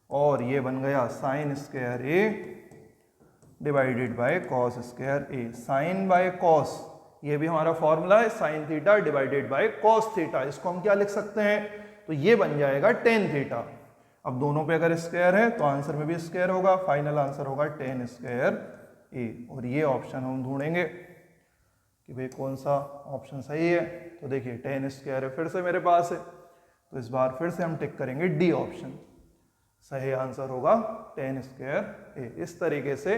और ये बन गया sine square A divided by cos square a. Sine by cos ये भी हमारा फॉर्मूला है, sine theta divided by cos theta. इसको हम क्या लिख सकते हैं, तो ये बन जाएगा टेन थीटा। अब दोनों पे अगर स्क्वायर है तो आंसर में भी स्क्वायर होगा, फाइनल आंसर होगा टेन स्क्वायर ए। और ये ऑप्शन हम ढूंढेंगे कि भाई कौन सा ऑप्शन सही है। तो देखिए 10 स्क्वायर है फिर से मेरे पास है, तो इस बार फिर से हम टिक करेंगे डी ऑप्शन, सही आंसर होगा 10 स्क्वायर ए। इस तरीके से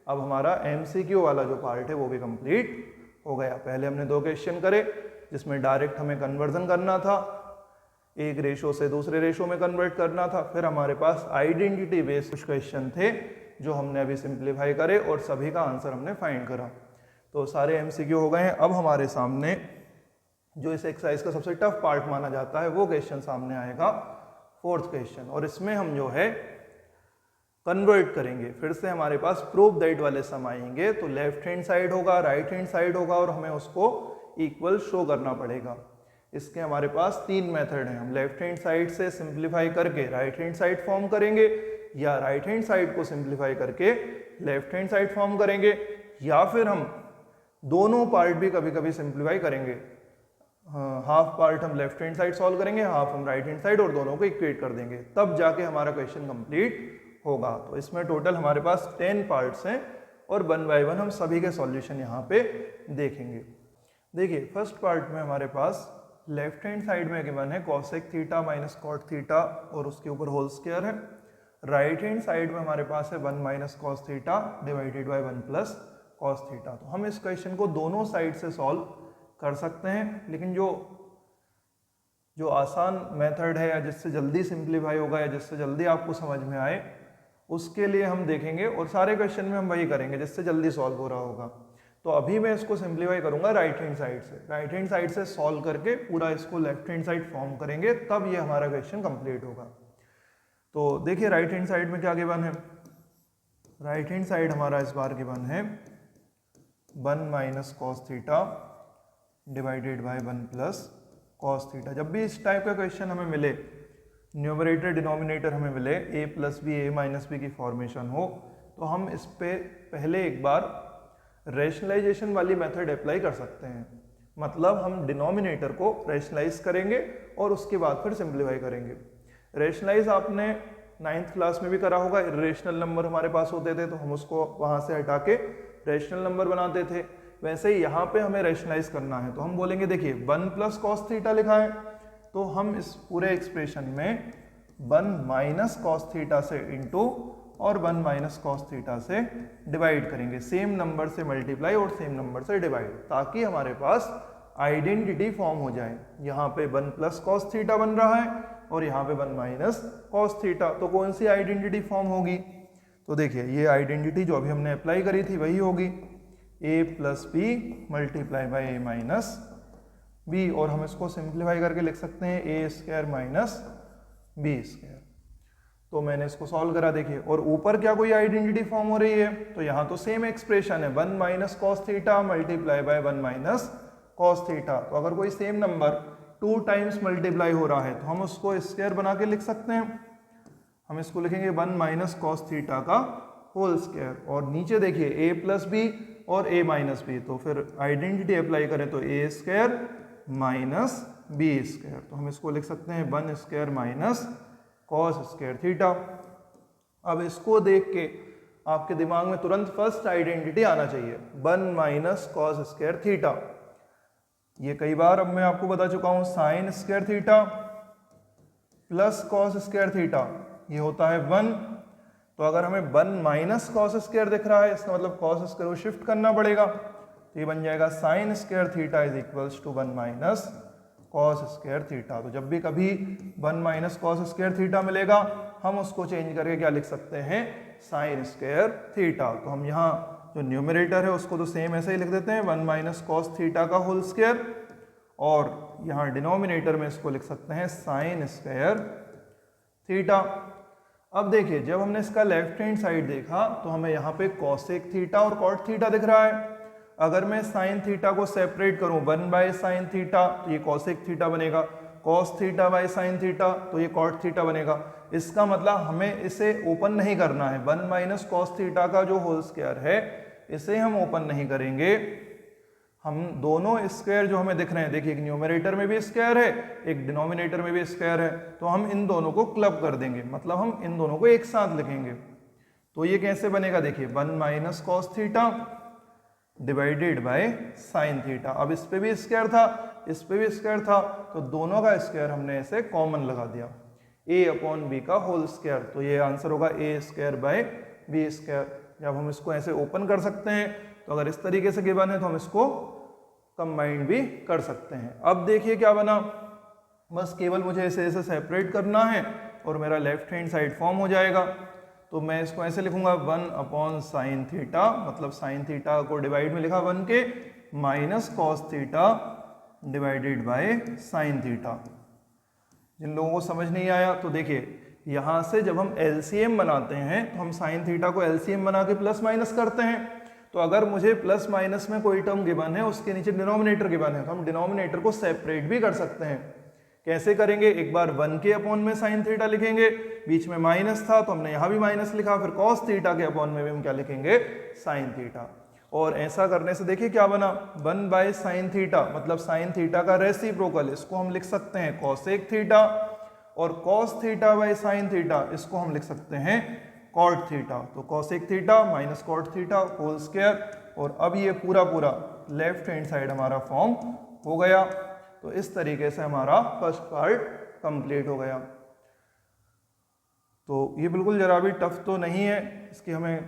अब हमारा MCQ वाला जो पार्ट है वो भी कंप्लीट हो गया। पहले हमने 2 क्वेश्चन करे जिसमें डायरेक्ट हमें कन्वर्जन करना था, एक रेशो से दूसरे रेशो में कन्वर्ट करना था, फिर हमारे पास आइडेंटिटी बेस्ड कुछ क्वेश्चन थे जो हमने अभी सिंप्लीफाई करे और सभी का आंसर हमने फाइंड करा। तो सारे MCQ हो गए हैं। अब हमारे सामने जो इस एक्सरसाइज का सबसे टफ पार्ट माना जाता है वो क्वेश्चन सामने आएगा, फोर्थ क्वेश्चन। और इसमें हम जो है कन्वर्ट करेंगे, फिर से हमारे पास प्रूव दैट वाले सम आएंगे, तो लेफ्ट हैंड साइड होगा, राइट हैंड साइड होगा और हमें उसको इक्वल शो करना पड़ेगा। इसके हमारे पास 3 मेथड हैं। हम लेफ्ट हैंड साइड से सिंप्लीफाई करके राइट हैंड साइड फॉर्म करेंगे, या राइट हैंड साइड को सिंप्लीफाई करके लेफ्ट हैंड साइड फॉर्म करेंगे, या फिर हम दोनों पार्ट भी कभी कभी सिंप्लीफाई करेंगे। हाफ पार्ट हम लेफ्ट हैंड साइड सॉल्व करेंगे, हाफ हम राइट हैंड साइड, और दोनों को इक्वेट कर देंगे, तब जाके हमारा क्वेश्चन कंप्लीट होगा। तो इसमें टोटल हमारे पास 10 पार्ट्स हैं और 1 बाय 1 हम सभी के सॉल्यूशन यहाँ पे देखेंगे। देखिए फर्स्ट पार्ट में हमारे पास लेफ्ट हैंड साइड में गिवन है cosec theta minus cot theta और उसके ऊपर होल स्क्वायर है। राइट हैंड साइड में हमारे पास है 1 minus cos theta divided by 1 plus cos theta. तो हम इस क्वेश्चन को दोनों साइड से सॉल्व कर सकते हैं, लेकिन जो आसान मेथड है या जिससे जल्दी सिंप्लीफाई होगा या जिससे जल्दी आपको समझ में आए उसके लिए हम देखेंगे, और सारे क्वेश्चन में हम वही करेंगे जिससे जल्दी सॉल्व हो रहा होगा। तो अभी मैं इसको सिंप्लीफाई करूंगा राइट हैंड साइड से। राइट हैंड साइड से सॉल्व करके पूरा इसको लेफ्ट हैंड साइड फॉर्म करेंगे, तब ये हमारा क्वेश्चन कंप्लीट होगा। तो देखिए राइट हैंड साइड में क्या गिवन है। राइट हैंड साइड हमारा इस बार गिवन है 1 minus cos theta divided by 1 plus cos theta. जब भी इस टाइप का क्वेश्चन हमें मिले, न्यूमरेटर डिनोमिनेटर हमें मिले, a plus b a minus B की फॉर्मेशन हो, तो हम इस पे पहले एक बार रैशनलाइजेशन वाली मेथड अप्लाई कर सकते हैं। मतलब हम डिनोमिनेटर को रैशनलाइज करेंगे और उसके बाद फिर सिंप्लीफाई करेंगे। रैशनलाइज आपने 9th क्लास में भी करा होगा। इरेशनल नंबर हमारे पास होते थे तो हम उसको वहां से हटा के रैशनल नंबर बनाते थे, वैसे ही यहाँ पे हमें रैशनलाइज करना है। तो हम बोलेंगे देखिए 1 प्लस कॉस थीटा लिखा है, तो हम इस पूरे एक्सप्रेशन में 1 माइनस कॉस थीटा से इंटू और 1 माइनस कॉस थीटा से डिवाइड करेंगे। सेम नंबर से मल्टीप्लाई और सेम नंबर से डिवाइड, ताकि हमारे पास आइडेंटिटी फॉर्म हो जाए। यहाँ पे 1 प्लस कॉस थीटा बन रहा है और यहाँ पे 1 माइनस कॉस थीटा, तो कौन सी आइडेंटिटी फॉर्म होगी? तो देखिए ये आइडेंटिटी जो अभी हमने अप्लाई करी थी वही होगी, a plus b multiply by a minus b, और हम इसको सिंप्लीफाई करके लिख सकते हैं a square minus B square. तो मैंने इसको सॉल्व करा देखिए, और ऊपर क्या कोई आइडेंटिटी फॉर्म हो रही है? तो यहाँ तो सेम एक्सप्रेशन है 1 minus cos theta multiply by 1 minus cos theta. तो अगर कोई सेम नंबर 2 टाइम्स मल्टीप्लाई हो रहा है तो हम उसको स्क्वायर बना के लिख सकते हैं। हम इसको लिखेंगे 1 माइनस कॉस थीटा का होल स्क्वायर, और नीचे देखिए a प्लस बी और a माइनस बी, तो फिर आइडेंटिटी अप्लाई करें तो a square minus B square. तो हम इसको लिख सकते हैं 1 square minus cos square theta. अब इसको देख के आपके दिमाग में तुरंत फर्स्ट आइडेंटिटी आना चाहिए, 1 माइनस कॉस स्क्वायर थीटा। ये कई बार अब मैं आपको बता चुका हूं, sign square theta plus cos square theta ये होता है 1। तो अगर हमें 1 माइनस कॉस स्क्वायर दिख रहा है, इसका मतलब कॉस स्क्वायर को शिफ्ट करना पड़ेगा, तो ये बन जाएगा sine square theta is equals to 1 minus cos square theta. तो जब भी कभी 1 माइनस कॉस स्क्वायर थीटा मिलेगा, हम उसको चेंज करके क्या लिख सकते हैं, साइन स्क्वायर थीटा। तो हम यहाँ जो न्यूमरेटर है उसको तो सेम ऐसे ही लिख देते हैं 1 माइनस कॉस थीटा का होल स्क्वायर, और यहाँ डिनोमिनेटर में इसको लिख सकते हैं साइन स्क्वायर थीटा। अब देखिए जब हमने इसका लेफ्ट हैंड साइड देखा तो हमें यहाँ पे कॉसेक थीटा और कॉट थीटा दिख रहा है। अगर मैं साइन थीटा को सेपरेट करूं 1 बाय साइन थीटा तो ये कॉसेक थीटा बनेगा, cos theta by sine theta तो ये कॉट थीटा बनेगा। इसका मतलब हमें इसे ओपन नहीं करना है, 1 माइनस कॉस थीटा का जो होल स्क्वायर है इसे हम ओपन नहीं करेंगे। हम दोनों स्क्वायर जो हमें दिख रहे हैं, देखिए एक न्यूमरेटर में भी स्क्वायर है, एक डिनोमिनेटर में भी स्क्वायर है, तो हम इन दोनों को क्लब कर देंगे, मतलब हम इन दोनों को एक साथ लिखेंगे। तो ये कैसे बनेगा, देखिए 1 minus cos theta divided by sine theta. अब इस पे भी स्क्वायर था, इस पे भी स्क्वायर था, तो दोनों का स्क्वायर हमने ऐसे कॉमन लगा दिया, a अपॉन बी का होल स्क्वायर। तो ये आंसर होगा a square by b square. जब हम इसको ऐसे ओपन कर सकते हैं, तो अगर इस तरीके से गिवन है तो हम इसको कंबाइंड भी कर सकते हैं। अब देखिए क्या बना, बस केवल मुझे ऐसे ऐसे सेपरेट करना है और मेरा लेफ्ट हैंड साइड फॉर्म हो जाएगा। तो मैं इसको ऐसे लिखूंगा 1 अपॉन साइन थीटा, मतलब साइन थीटा को डिवाइड में लिखा 1 के, minus cos theta divided by sine theta. जिन लोगों को समझ नहीं आया तो देखिए यहाँ से जब हम एलसीएम बनाते हैं तो हम साइन थीटा को एलसीएम बना के प्लस माइनस करते हैं। तो अगर मुझे प्लस माइनस में कोई टर्म गिवन है, उसके नीचे डिनोमिनेटर गिवन है, तो हम डिनोमिनेटर को सेपरेट भी कर सकते हैं। कैसे करेंगे? एक बार 1 के अपॉन में साइन थीटा लिखेंगे, बीच में माइनस था तो हमने यहाँ भी माइनस लिखा, फिर कॉस थीटा के अपॉन में भी हम क्या लिखेंगे? Sine theta. और ऐसा करने से देखिए क्या बना, 1 बाय साइन थीटा, मतलब साइन थीटा का रेसिप्रोकल, इसको हम लिख सकते हैं कॉसेक थीटा, और cos theta by sine theta इसको हम लिख सकते हैं कॉट थीटा। तो cosec theta minus cot theta whole square, और अब ये पूरा पूरा लेफ्ट हैंड साइड हमारा फॉर्म हो गया। तो इस तरीके से हमारा फर्स्ट पार्ट कंप्लीट हो गया। तो ये बिल्कुल जरा भी टफ तो नहीं है, इसकी हमें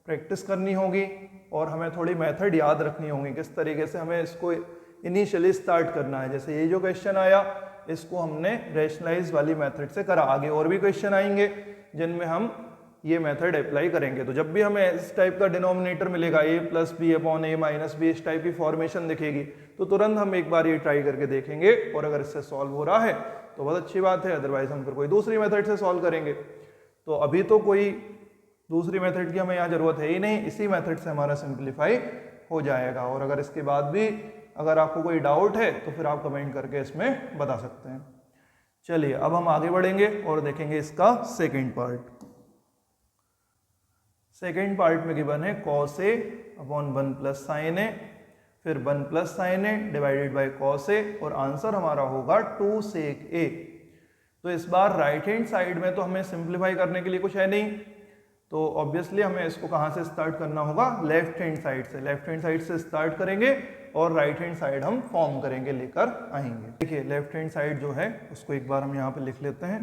प्रैक्टिस करनी होगी और हमें थोड़ी मेथड याद रखनी होगी, किस तरीके से हमें इसको इनिशियली स्टार्ट करना है। जैसे ये जो क्वेश्चन आया, इसको हमने रैशनलाइज वाली मेथड से करा। आगे और भी क्वेश्चन आएंगे जिनमें हम ये मेथड अप्लाई करेंगे। तो जब भी हमें इस टाइप का डिनोमिनेटर मिलेगा, a plus b upon a minus b, इस टाइप की फॉर्मेशन दिखेगी, तो तुरंत हम एक बार ये ट्राई करके देखेंगे, और अगर इससे सॉल्व हो रहा है तो बहुत अच्छी बात है, अदरवाइज हम फिर कोई दूसरी मेथड से सॉल्व करेंगे। तो अभी तो कोई दूसरी मेथड की हमें यहाँ जरूरत है ही नहीं, इसी मेथड से हमारा सिंप्लीफाई हो जाएगा। और अगर इसके बाद भी अगर आपको कोई डाउट है तो फिर आप कमेंट करके इसमें बता सकते हैं। चलिए अब हम आगे बढ़ेंगे और देखेंगे इसका सेकेंड पार्ट। सेकेंड पार्ट में गिवन है cos A upon 1 plus sine A, फिर 1 plus sine A divided by cos A, और आंसर हमारा होगा 2 सेक ए। तो इस बार राइट हैंड साइड में तो हमें सिंप्लीफाई करने के लिए कुछ है नहीं, तो ऑब्वियसली हमें इसको कहाँ से स्टार्ट करना होगा? लेफ्ट हैंड साइड से। लेफ्ट हैंड साइड से स्टार्ट करेंगे और राइट हैंड साइड हम फॉर्म करेंगे, लेकर आएंगे। देखिए लेफ्ट हैंड साइड जो है उसको एक बार हम यहाँ पे लिख लेते हैं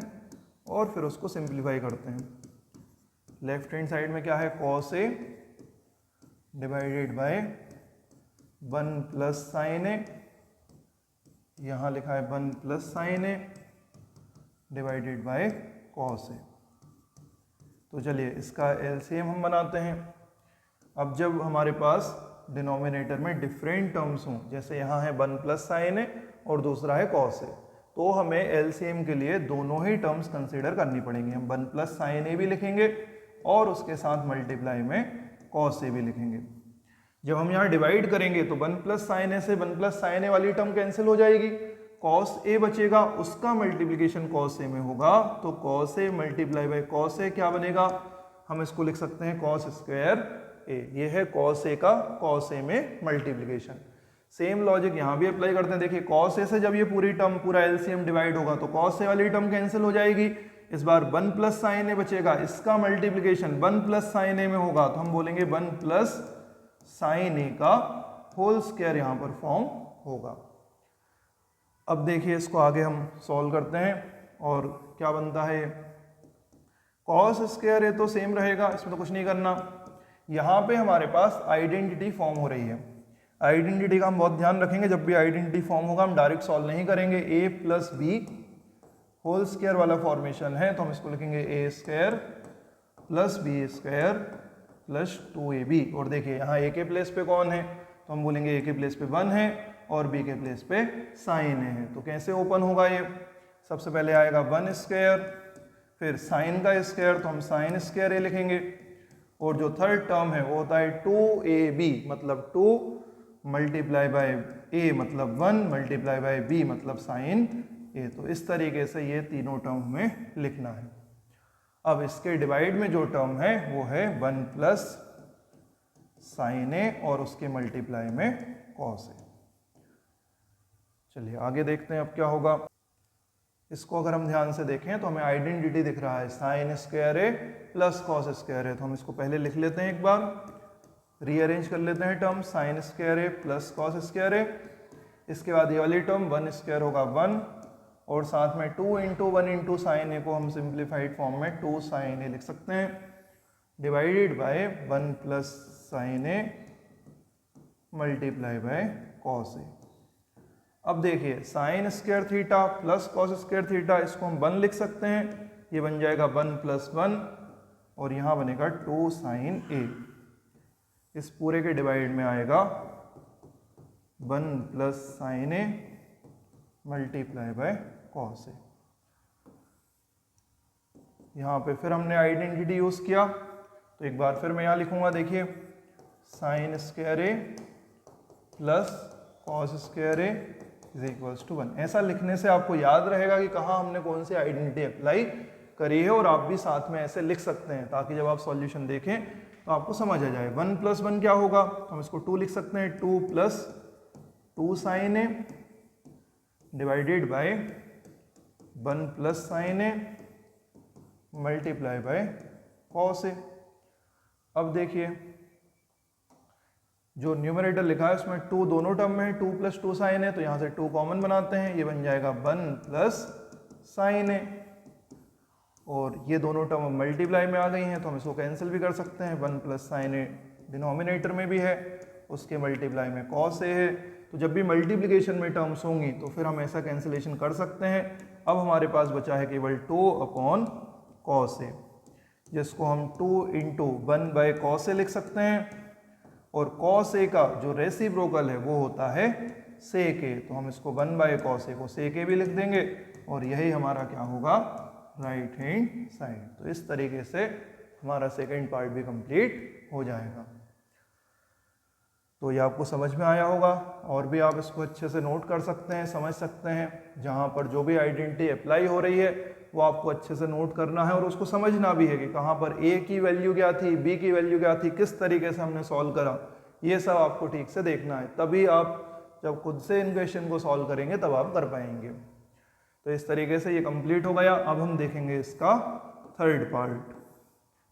और फिर उसको सिंप्लीफाई करते हैं। लेफ्ट हैंड साइड में क्या है? Cos A divided by 1 plus sine A, यहाँ लिखा है 1 plus sine A divided by cos A. तो चलिए इसका एलसीएम हम बनाते हैं। अब जब हमारे पास डिनोमिनेटर में डिफरेंट टर्म्स हों, जैसे यहाँ है 1 प्लस साइन ए और दूसरा है कॉस ए, तो हमें एलसीएम के लिए दोनों ही टर्म्स कंसीडर करनी पड़ेंगी। हम 1 प्लस साइन ए भी लिखेंगे और उसके साथ मल्टीप्लाई में कॉस ए भी लिखेंगे। जब हम यहाँ डिवाइड करेंगे तो 1 प्लस साइन ए से 1 प्लस साइन ए वाली टर्म कैंसिल हो जाएगी, कॉस ए बचेगा, उसका मल्टीप्लिकेशन कॉस ए में होगा, तो cos A multiply by cos A क्या बनेगा? हम इसको लिख सकते हैं कॉस स्क्वायर ए। ये है कॉस ए का कॉस ए में मल्टीप्लिकेशन। सेम लॉजिक यहाँ भी अप्लाई करते हैं। देखिए कॉस ए से जब ये पूरी टर्म पूरा एलसीएम डिवाइड होगा तो कॉस ए वाली टर्म कैंसिल हो जाएगी। इस बार 1 प्लस साइन ए बचेगा, इसका मल्टीप्लिकेशन 1 प्लस साइन ए में होगा, तो हम बोलेंगे 1 प्लस साइन ए का होल स्क्वायर यहाँ पर फॉर्म होगा। अब देखिए इसको आगे हम सॉल्व करते हैं और क्या बनता है। कॉस स्क्वायर ए तो सेम रहेगा, इसमें तो कुछ नहीं करना। यहाँ पे हमारे पास आइडेंटिटी फॉर्म हो रही है। आइडेंटिटी का हम बहुत ध्यान रखेंगे, जब भी आइडेंटिटी फॉर्म होगा हम डायरेक्ट सॉल्व नहीं करेंगे। A plus B whole square वाला फॉर्मेशन है, तो हम इसको लिखेंगे A square plus B square plus 2ab। और देखिए यहाँ ए के प्लेस पे कौन है, तो हम बोलेंगे ए के प्लेस पे 1 है और बी के प्लेस पे साइन है। तो कैसे ओपन होगा ये? सबसे पहले आएगा 1 स्क्वायर, फिर साइन का स्क्वायर, तो हम साइन स्क्वायर ए लिखेंगे, और जो थर्ड टर्म है वो होता है 2ab, मतलब 2 मल्टीप्लाई बाय ए मतलब 1 मल्टीप्लाई बाय बी मतलब साइन ए। तो इस तरीके से ये तीनों टर्म हमें लिखना है। अब इसके डिवाइड में जो टर्म है वो है 1 प्लस साइन ए और उसके मल्टीप्लाई में कॉस ए। चलिए आगे देखते हैं अब क्या होगा। इसको अगर हम ध्यान से देखें तो हमें आइडेंटिटी दिख रहा है sine square a plus cos square A. तो हम इसको पहले लिख लेते हैं, एक बार रीअरेंज कर लेते हैं term sign square a plus cos square ए। इसके बाद ये वाली टर्म 1 स्क्वायर होगा 1 और साथ में 2 इंटू 1 इंटू साइन ए को हम सिंप्लीफाइड फॉर्म में 2 साइन ए लिख सकते हैं, divided by 1 plus sine A multiply by cos A. अब देखिए sine square theta plus cos square theta, इसको हम 1 लिख सकते हैं, ये बन जाएगा 1 प्लस 1 और यहाँ बनेगा 2 साइन ए। इस पूरे के डिवाइड में आएगा 1 plus sine A multiply by cos A. यहाँ पे फिर हमने आइडेंटिटी यूज़ किया, तो एक बार फिर मैं यहाँ लिखूँगा, देखिए sine square a plus cos square A is equals to 1। ऐसा लिखने से आपको याद रहेगा कि कहाँ हमने कौन सी आइडेंटिटी अप्लाई करी है, और आप भी साथ में ऐसे लिख सकते हैं ताकि जब आप सॉल्यूशन देखें तो आपको समझ आ जाए। 1 + 1 क्या होगा, तो हम इसको 2 लिख सकते हैं, 2 + 2 sine A divided by 1 + sine A multiply by cos A. अब देखिए जो न्यूमरेटर लिखा है उसमें 2 दोनों टर्म में है, 2 + 2 साइन है, तो यहाँ से 2 कॉमन बनाते हैं, ये बन जाएगा 1 + साइन ए, और ये दोनों टर्म मल्टीप्लाई में आ गई हैं तो हम इसको कैंसिल भी कर सकते हैं। 1 + साइन ए डिनोमिनेटर में भी है, उसके मल्टीप्लाई में कॉस ए है, तो जब भी मल्टीप्लिकेशन में टर्म्स होंगी तो फिर हम ऐसा कैंसिलेशन कर सकते हैं। अब हमारे पास बचा है केवल 2/cos ए, जिसको हम 2 × 1/cos ए लिख सकते हैं, और cos ए का जो रेसिप्रोकल है वो होता है sec ए, तो हम इसको 1/cos ए को sec ए भी लिख देंगे, और यही हमारा क्या होगा, राइट हैंड साइड। तो इस तरीके से हमारा सेकंड पार्ट भी कंप्लीट हो जाएगा। तो ये आपको समझ में आया होगा, और भी आप इसको अच्छे से नोट कर सकते हैं, समझ सकते हैं। जहाँ पर जो भी आइडेंटिटी अप्लाई हो रही है वो आपको अच्छे से नोट करना है, और उसको समझना भी है कि कहाँ पर ए की वैल्यू क्या थी, बी की वैल्यू क्या थी, किस तरीके से हमने सॉल्व करा, ये सब आपको ठीक से देखना है। तभी आप जब खुद से इन क्वेश्चन को सॉल्व करेंगे तब आप कर पाएंगे। तो इस तरीके से ये कंप्लीट हो गया। अब हम देखेंगे इसका थर्ड पार्ट।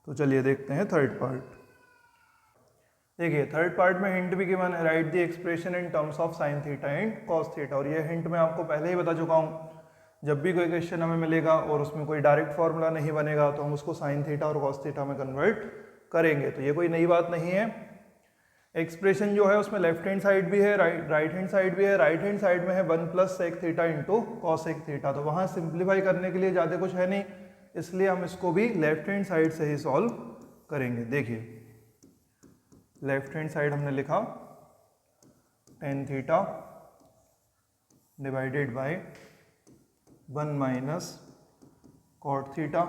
तो चलिए देखते हैं थर्ड पार्ट। देखिए थर्ड पार्ट में हिंट भी गिवन है, right the expression in terms of sine theta and cos theta, और ये हिंट मैं आपको पहले ही बता चुका हूँ। जब भी कोई क्वेश्चन हमें मिलेगा और उसमें कोई डायरेक्ट फॉर्मूला नहीं बनेगा तो हम उसको साइन थीटा और कॉस थीटा में कन्वर्ट करेंगे, तो ये कोई नई बात नहीं है। एक्सप्रेशन जो है उसमें लेफ्ट हैंड साइड भी है, राइट हैंड साइड भी है। राइट हैंड साइड में है 1 + sec theta × cos sec theta, तो वहाँ सिंप्लीफाई करने के लिए ज़्यादा कुछ है नहीं, इसलिए हम इसको भी लेफ्ट हैंड साइड से ही सॉल्व करेंगे। देखिए लेफ्ट हैंड साइड हमने लिखा tan theta divided by 1 - cot theta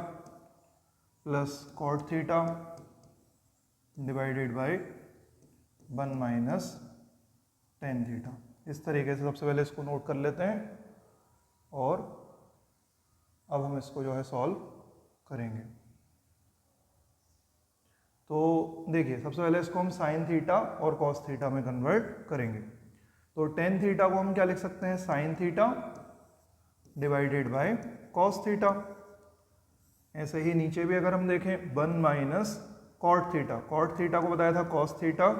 plus cot theta divided by 1 - tan theta. इस तरीके से सबसे पहले इसको नोट कर लेते हैं, और अब हम इसको जो है सॉल्व करेंगे। तो देखिए सबसे पहले इसको हम साइन थीटा और कॉस थीटा में कन्वर्ट करेंगे। तो tan थीटा को हम क्या लिख सकते हैं, sine theta divided by cos theta. ऐसे ही नीचे भी अगर हम देखें 1 - cot थीटा, cot थीटा को बताया था cos theta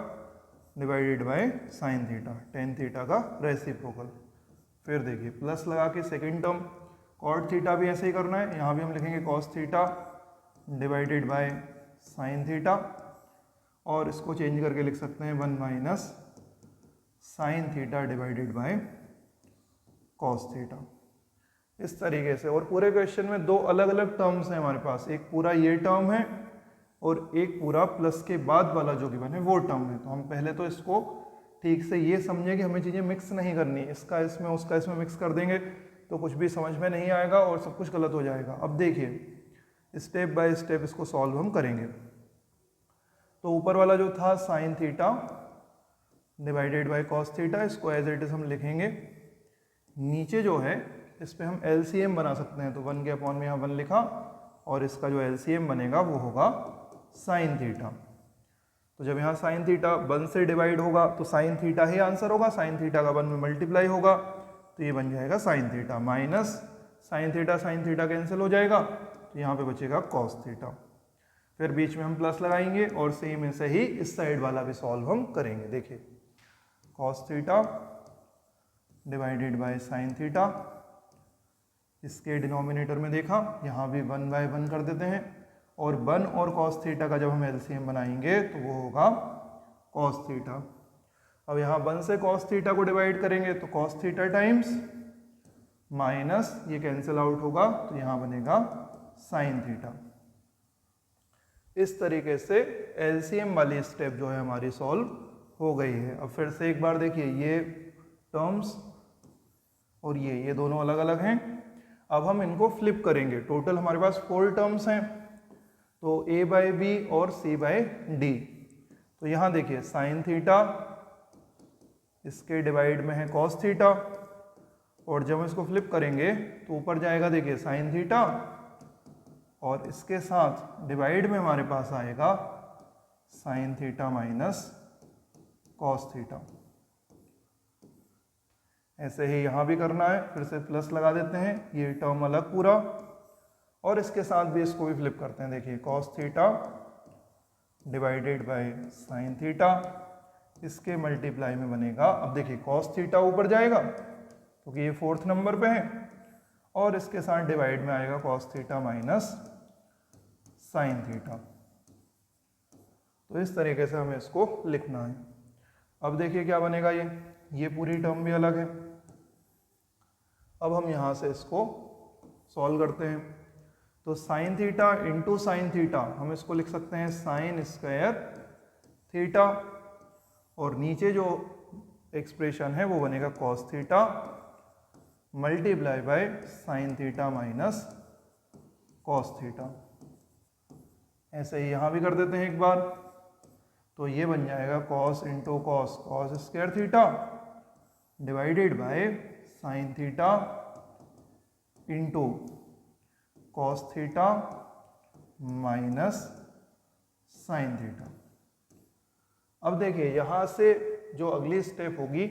divided by sine theta, tan theta का रेसिप्रोकल। फिर देखिए प्लस लगा के सेकेंड टर्म cot थीटा भी ऐसे ही करना है, यहाँ भी हम लिखेंगे cos theta divided by sine theta, और इसको चेंज करके लिख सकते हैं 1 - sign theta divided by cos theta. इस तरीके से, और पूरे क्वेश्चन में दो अलग अलग टर्म्स हैं हमारे पास, एक पूरा ये टर्म है और एक पूरा प्लस के बाद वाला जो गिवन है वो टर्म है। तो हम पहले तो इसको ठीक से ये समझें कि हमें चीज़ें मिक्स नहीं करनी, इसका इसमें उसका इसमें मिक्स कर देंगे तो कुछ भी समझ में नहीं आएगा और सब कुछ गलत हो जाएगा। अब देखिए स्टेप बाय स्टेप इसको सॉल्व हम करेंगे। तो ऊपर वाला जो था sign theta divided by cos theta, इसको एज इट इज हम लिखेंगे। नीचे जो है इस पे हम एलसीएम बना सकते हैं, तो 1 के अपॉन में यहाँ 1 लिखा, और इसका जो एलसीएम बनेगा वो होगा साइन थीटा। तो जब यहाँ साइन थीटा 1 से डिवाइड होगा तो साइन थीटा ही आंसर होगा, साइन थीटा का 1 में मल्टीप्लाई होगा, तो ये बन जाएगा sign theta minus sine theta cancel हो जाएगा, तो यहाँ पे बचेगा कॉस थीटा। फिर बीच में हम प्लस लगाएंगे और सेम ऐसे ही इस साइड वाला भी सॉल्व हम करेंगे। देखिए cos theta divided by sine theta, इसके डिनोमिनेटर में देखा यहाँ भी 1/1 कर देते हैं, और 1 और कॉस थीटा का जब हम एलसीएम बनाएंगे तो वो होगा कॉस थीटा। अब यहाँ 1 से कॉस थीटा को डिवाइड करेंगे तो कॉस थीटा टाइम्स माइनस ये कैंसिल आउट होगा, तो यहाँ बनेगा साइन थीटा। इस तरीके से एलसीएम वाली स्टेप जो है हमारी सॉल्व हो गई है। अब फिर से एक बार देखिए ये टर्म्स और ये दोनों अलग अलग हैं। अब हम इनको फ्लिप करेंगे। टोटल हमारे पास 4 टर्म्स हैं, तो a बाई बी और c बाई डी। तो यहाँ देखिए साइन थीटा, इसके डिवाइड में है कॉस थीटा, और जब हम इसको फ्लिप करेंगे तो ऊपर जाएगा देखिए साइन थीटा, और इसके साथ डिवाइड में हमारे पास आएगा sign theta minus cos theta. ऐसे ही यहाँ भी करना है, फिर से प्लस लगा देते हैं, ये टर्म अलग पूरा, और इसके साथ भी इसको भी फ्लिप करते हैं। देखिए cos theta divided by sine theta, इसके मल्टीप्लाई में बनेगा, अब देखिए कॉस थीटा ऊपर जाएगा क्योंकि ये 4th नंबर पे है, और इसके साथ डिवाइड में आएगा cos theta minus sine theta. तो इस तरीके से हमें इसको लिखना है। अब देखिए क्या बनेगा, ये पूरी टर्म भी अलग है। अब हम यहाँ से इसको सॉल्व करते हैं। तो sine theta into sine theta, हम इसको लिख सकते हैं साइन स्क्वायर थीटा, और नीचे जो एक्सप्रेशन है वो बनेगा cos theta multiply by sine theta minus cos theta. ऐसे ही यहाँ भी कर देते हैं एक बार, तो ये बन जाएगा cos into cos, cos square theta divided by sine theta into cos theta minus sine theta. अब देखिए यहाँ से जो अगली स्टेप होगी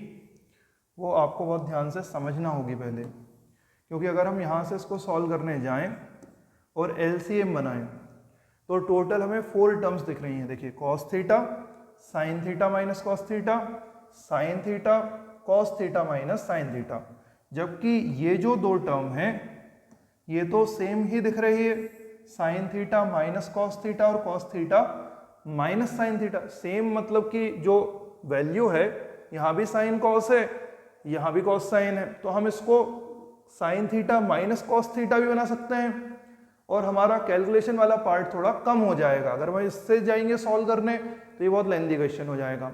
वो आपको बहुत ध्यान से समझना होगी पहले, क्योंकि अगर हम यहाँ से इसको सॉल्व करने जाएं और एलसीएम बनाएं तो टोटल हमें 4 टर्म्स दिख रही हैं। देखिए cos theta, sign theta minus cos theta, sine theta, cos theta minus sine theta, जबकि ये जो 2 टर्म हैं ये तो सेम ही दिख रही है, sine theta minus cos theta और cos theta minus sine theta. Same मतलब कि जो वैल्यू है यहाँ भी साइन कॉस है, यहाँ भी कॉस साइन है, तो हम इसको sign theta minus cos theta भी बना सकते हैं, और हमारा कैलकुलेशन वाला पार्ट थोड़ा कम हो जाएगा। अगर हम इससे जाएंगे सॉल्व करने तो ये बहुत लेंथी क्वेश्चन हो जाएगा।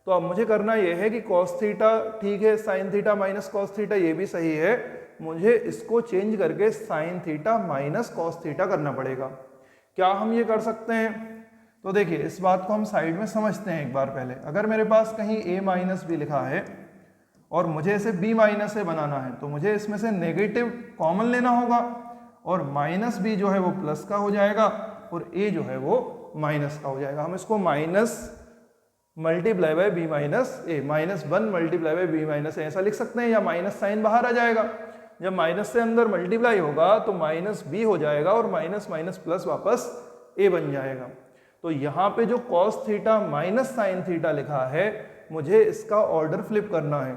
तो अब मुझे करना ये है कि कॉस थीटा ठीक है, sine theta minus cos theta ये भी सही है, मुझे इसको चेंज करके sign theta minus cos theta करना पड़ेगा। क्या हम ये कर सकते हैं? तो देखिए इस बात को हम साइड में समझते हैं एक बार पहले। अगर मेरे पास कहीं a माइनस भी लिखा है और मुझे इसे b माइनस ए बनाना है तो मुझे इसमें से नेगेटिव कॉमन लेना होगा, और माइनस b जो है वो प्लस का हो जाएगा और a जो है वो माइनस का हो जाएगा। हम इसको minus multiply by b minus A, -1 multiply by b minus A ऐसा लिख सकते हैं, या माइनस साइन बाहर आ जाएगा। जब माइनस से अंदर मल्टीप्लाई होगा तो माइनस b हो जाएगा और माइनस माइनस प्लस वापस a बन जाएगा। तो यहाँ पे जो cos theta minus sine theta लिखा है, मुझे इसका ऑर्डर फ्लिप करना है।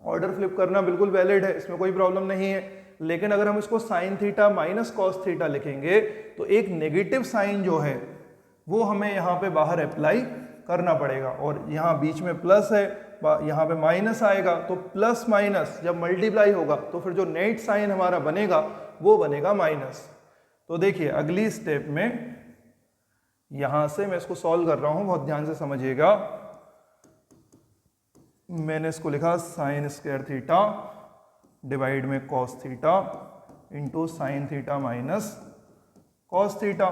ऑर्डर फ्लिप करना बिल्कुल वैलिड है, इसमें कोई प्रॉब्लम नहीं है। लेकिन अगर हम इसको sign theta minus cos theta लिखेंगे तो एक नेगेटिव साइन जो है वो हमें यहाँ पे बाहर अप्लाई करना पड़ेगा, और यहाँ बीच में प्लस है, यहाँ पे माइनस आएगा, तो प्लस माइनस जब मल्टीप्लाई होगा तो फिर जो नेट साइन हमारा बनेगा वो बनेगा माइनस। तो देखिए अगली स्टेप में यहाँ से मैं इसको सॉल्व कर रहा हूँ, बहुत ध्यान से समझिएगा। मैंने इसको लिखा साइन स्क्वायर थीटा डिवाइड में cos theta into sine theta minus cos theta,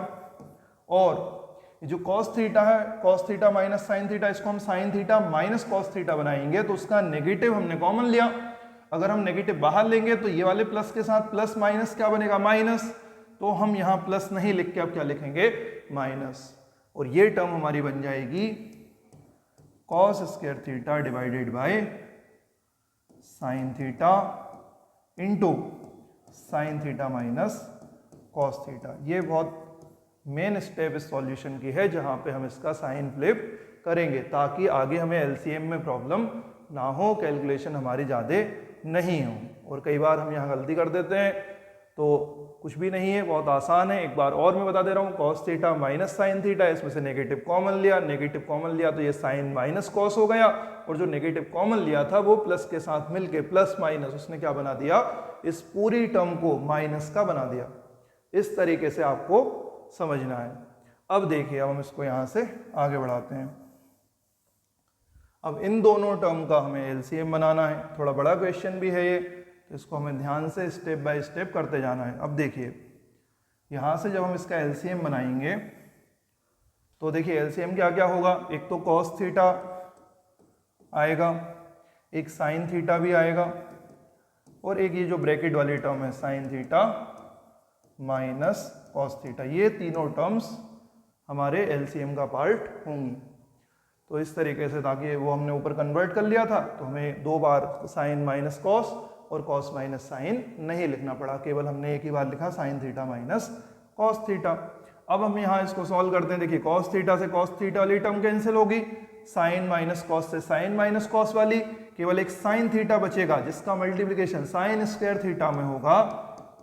और जो कॉस थीटा है, cos theta minus sine theta, इसको हम sign theta minus cos theta बनाएंगे तो उसका नेगेटिव हमने कॉमन लिया। अगर हम नेगेटिव बाहर लेंगे तो ये वाले प्लस के साथ प्लस माइनस क्या बनेगा, माइनस। तो हम यहाँ प्लस नहीं लिख के अब क्या लिखेंगे, माइनस, और ये टर्म हमारी बन जाएगी cos square theta divided by sine theta into sine theta minus cos theta. ये बहुत मेन स्टेप इस सॉल्यूशन की है जहाँ पे हम इसका साइन फ्लिप करेंगे, ताकि आगे हमें एलसीएम में प्रॉब्लम ना हो, कैलकुलेशन हमारी ज़्यादा नहीं हो। और कई बार हम यहाँ गलती कर देते हैं, तो कुछ भी नहीं है, बहुत आसान है। एक बार और मैं बता दे रहा हूँ, cos theta minus sine theta, इसमें से नेगेटिव कॉमन लिया, नेगेटिव कॉमन लिया तो ये साइन माइनस कॉस हो गया, और जो नेगेटिव कॉमन लिया था वो प्लस के साथ मिलके प्लस माइनस उसने क्या बना दिया, इस पूरी टर्म को माइनस का बना दिया। इस तरीके से आपको समझना है। अब देखिए, अब हम इसको यहाँ से आगे बढ़ाते हैं। अब इन दोनों टर्म का हमें एलसीएम बनाना है, थोड़ा बड़ा क्वेश्चन भी है ये, इसको हमें ध्यान से स्टेप बाय स्टेप करते जाना है। अब देखिए यहाँ से जब हम इसका एलसीएम बनाएंगे तो देखिए एलसीएम क्या क्या होगा, एक तो कॉस थीटा आएगा, एक साइन थीटा भी आएगा, और एक ये जो ब्रैकेट वाली टर्म है sine theta minus cos theta, ये तीनों टर्म्स हमारे एलसीएम का पार्ट होंगी। तो इस तरीके से, ताकि वो हमने ऊपर कन्वर्ट कर लिया था तो हमें 2 बार साइन माइनस कॉस और कॉस माइनस साइन नहीं लिखना पड़ा, केवल हमने एक ही बार लिखा sine theta minus cos theta. अब हम यहाँ इसको सॉल्व करते हैं। देखिए कॉस थीटा से कॉस थीटा वाली टर्म कैंसिल होगी, साइन माइनस कॉस से साइन माइनस कॉस वाली, केवल एक साइन थीटा बचेगा जिसका मल्टीप्लिकेशन साइन स्क्वायर थीटा में होगा,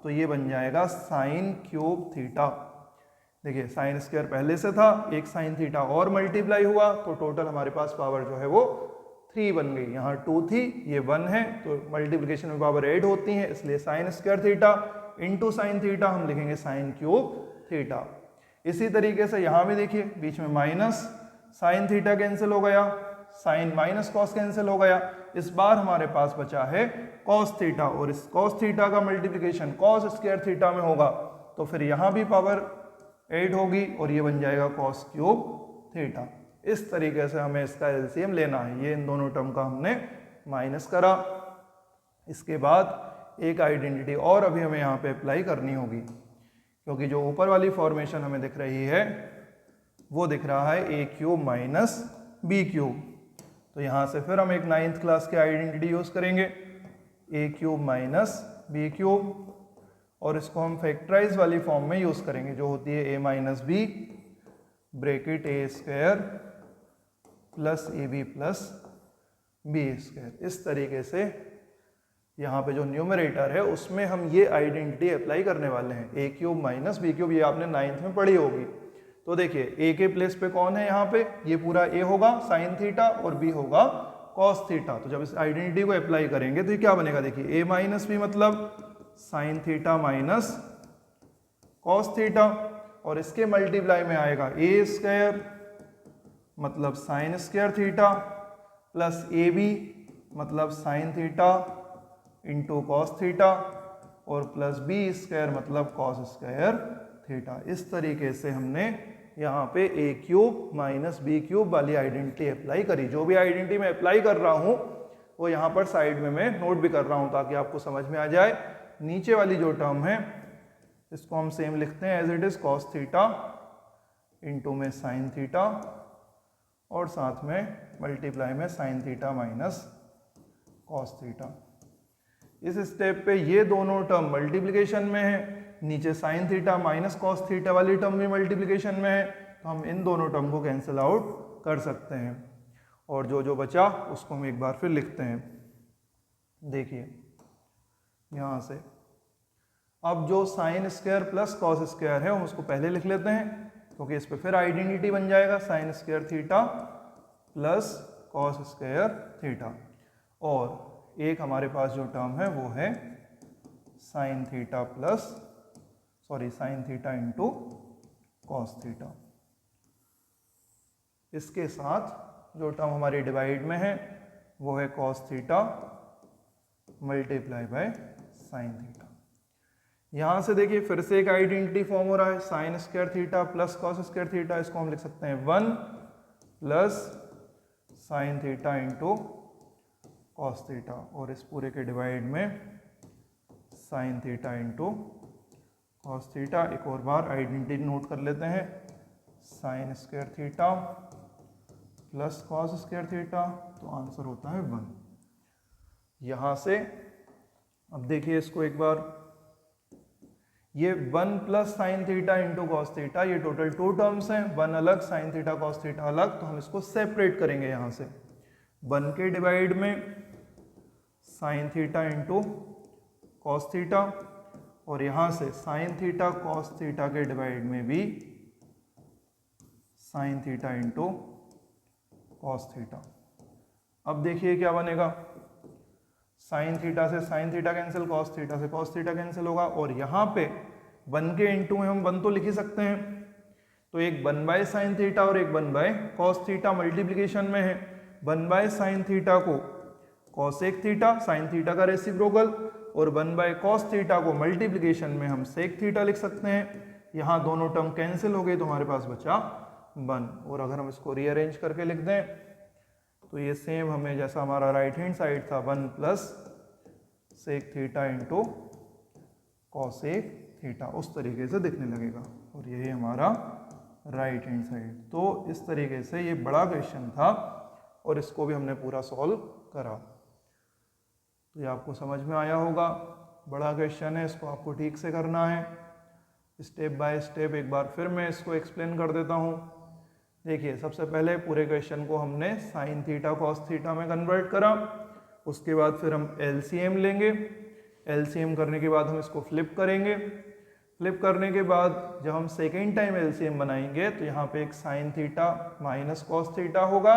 तो ये बन जाएगा साइन क्यूब थीटा। देखिए साइन स्क्वायर पहले से था, एक साइन थीटा और मल्टीप्लाई हुआ तो टोटल हमारे पास पावर जो है वो 3 बन गई। यहाँ 2 थी, ये 1 है, तो मल्टीप्लिकेशन में पावर ऐड होती है, इसलिए sign square theta into sine theta हम लिखेंगे साइन क्यूब थीटा। इसी तरीके से यहाँ भी देखिए बीच में माइनस, साइन थीटा कैंसिल हो गया, साइन माइनस कॉस कैंसिल हो गया, इस बार हमारे पास बचा है कॉस थीटा, और इस कॉस थीटा का मल्टीप्लिकेशन कॉस स्क्वायर थीटा में होगा, तो फिर यहाँ भी पावर 8 होगी और ये बन जाएगा कॉस क्यूब थीटा। इस तरीके से हमें इसका एलसीएम लेना है। ये इन दोनों टर्म का हमने माइनस करा। इसके बाद एक आइडेंटिटी और अभी हमें यहाँ पे अप्लाई करनी होगी, क्योंकि जो ऊपर वाली फॉर्मेशन हमें दिख रही है वो दिख रहा है ए क्यूब माइनस बी क्यूब। तो यहाँ से फिर हम एक 9th क्लास की आइडेंटिटी यूज़ करेंगे, ए क्यूब माइनस बी क्यूब, और इसको हम फैक्टराइज वाली फॉर्म में यूज़ करेंगे जो होती है A minus B bracket A square plus A B plus B square. इस तरीके से यहाँ पे जो न्यूमरेटर है उसमें हम ये आइडेंटिटी अप्लाई करने वाले हैं, ए क्यूब माइनस बी क्यूब। ये आपने 9th में पढ़ी होगी। तो देखिए ए के प्लेस पे कौन है, यहाँ पे ये पूरा ए होगा साइन थीटा और बी होगा कॉस थीटा। तो जब इस आइडेंटिटी को अप्लाई करेंगे तो ये क्या बनेगा, देखिए ए माइनस बी मतलब sine theta minus cos theta, और इसके मल्टीप्लाई में आएगा ए स्क्वायर मतलब sine square theta plus A B मतलब sine theta into cos theta और प्लस बी स्क्वायर मतलब कॉस स्क्वायर थीटा। इस तरीके से हमने यहाँ पे A cube minus B cube वाली आइडेंटिटी अप्लाई करी। जो भी आइडेंटिटी मैं अप्लाई कर रहा हूँ वो यहाँ पर साइड में मैं नोट भी कर रहा हूँ ताकि आपको समझ में आ जाए। नीचे वाली जो टर्म है इसको हम सेम लिखते हैं as it is cos theta into में साइन थीटा और साथ में मल्टीप्लाई में sine theta minus cos theta. इस स्टेप पे ये दोनों टर्म मल्टीप्लिकेशन में है, नीचे sine theta minus cos theta वाली टर्म भी मल्टीप्लिकेशन में है, तो हम इन दोनों टर्म को कैंसिल आउट कर सकते हैं और जो जो बचा उसको हम एक बार फिर लिखते हैं। देखिए यहाँ से अब जो sign square plus cos square है हम उसको पहले लिख लेते हैं क्योंकि इस पर फिर आइडेंटिटी बन जाएगा sine square theta plus cos square theta, और एक हमारे पास जो टर्म है वो है sine theta plus sign theta into cos theta. इसके साथ जो टर्म हमारी डिवाइड में है वो है cos theta multiply by sine theta. यहाँ से देखिए फिर से एक आइडेंटिटी फॉर्म हो रहा है sine square theta plus cos square theta. इसको हम लिख सकते हैं 1 plus sign theta into cos theta, और इस पूरे के डिवाइड में sine theta into cos theta. एक और बार आइडेंटिटी नोट कर लेते हैं, sine square theta plus cos square theta, तो आंसर होता है 1। यहाँ से अब देखिए इसको एक बार, ये 1 plus sign theta into cos theta, ये टोटल 2 टर्म्स हैं, 1 अलग साइन थीटा कॉस थीटा अलग, तो हम इसको सेपरेट करेंगे। यहाँ से 1 के डिवाइड में sine theta into cos theta, और यहाँ से साइन थीटा कॉस थीटा के डिवाइड में भी sign theta into cos theta. अब देखिए क्या बनेगा, साइन थीटा से sine theta cancel, cos theta से कॉस थीटा कैंसिल होगा, और यहाँ पे 1 के इंटू में हम 1 तो लिख ही सकते हैं, तो एक 1 बाय साइन थीटा और एक 1 बाय कॉस थीटा मल्टीप्लिकेशन में है। 1 बाय साइन थीटा को कॉसेक थीटा, साइन थीटा का रेसिप्रोकल, और 1/cos थीटा को मल्टीप्लिकेशन में हम सेक थीटा लिख सकते हैं। यहाँ दोनों टर्म कैंसिल हो गई तो हमारे पास बचा 1। और अगर हम इसको रीअरेंज करके लिख दें तो ये सेम हमें जैसा हमारा राइट हैंड साइड था 1 plus sec theta into cosec theta उस तरीके से दिखने लगेगा। और यही हमारा राइट हैंड साइड। तो इस तरीके से ये बड़ा क्वेश्चन था और इसको भी हमने पूरा सॉल्व करा। तो ये आपको समझ में आया होगा, बड़ा क्वेश्चन है, इसको आपको ठीक से करना है। स्टेप बाय स्टेप एक बार फिर मैं इसको एक्सप्लेन कर देता हूँ। देखिए, सबसे पहले पूरे क्वेश्चन को हमने साइन थीटा कॉस थीटा में कन्वर्ट करा। उसके बाद फिर हम एलसीएम लेंगे। एलसीएम करने के बाद हम इसको फ्लिप करेंगे। फ्लिप करने के बाद जब हम सेकेंड टाइम एलसीएम बनाएंगे तो यहाँ पे एक sign theta minus cos theta होगा,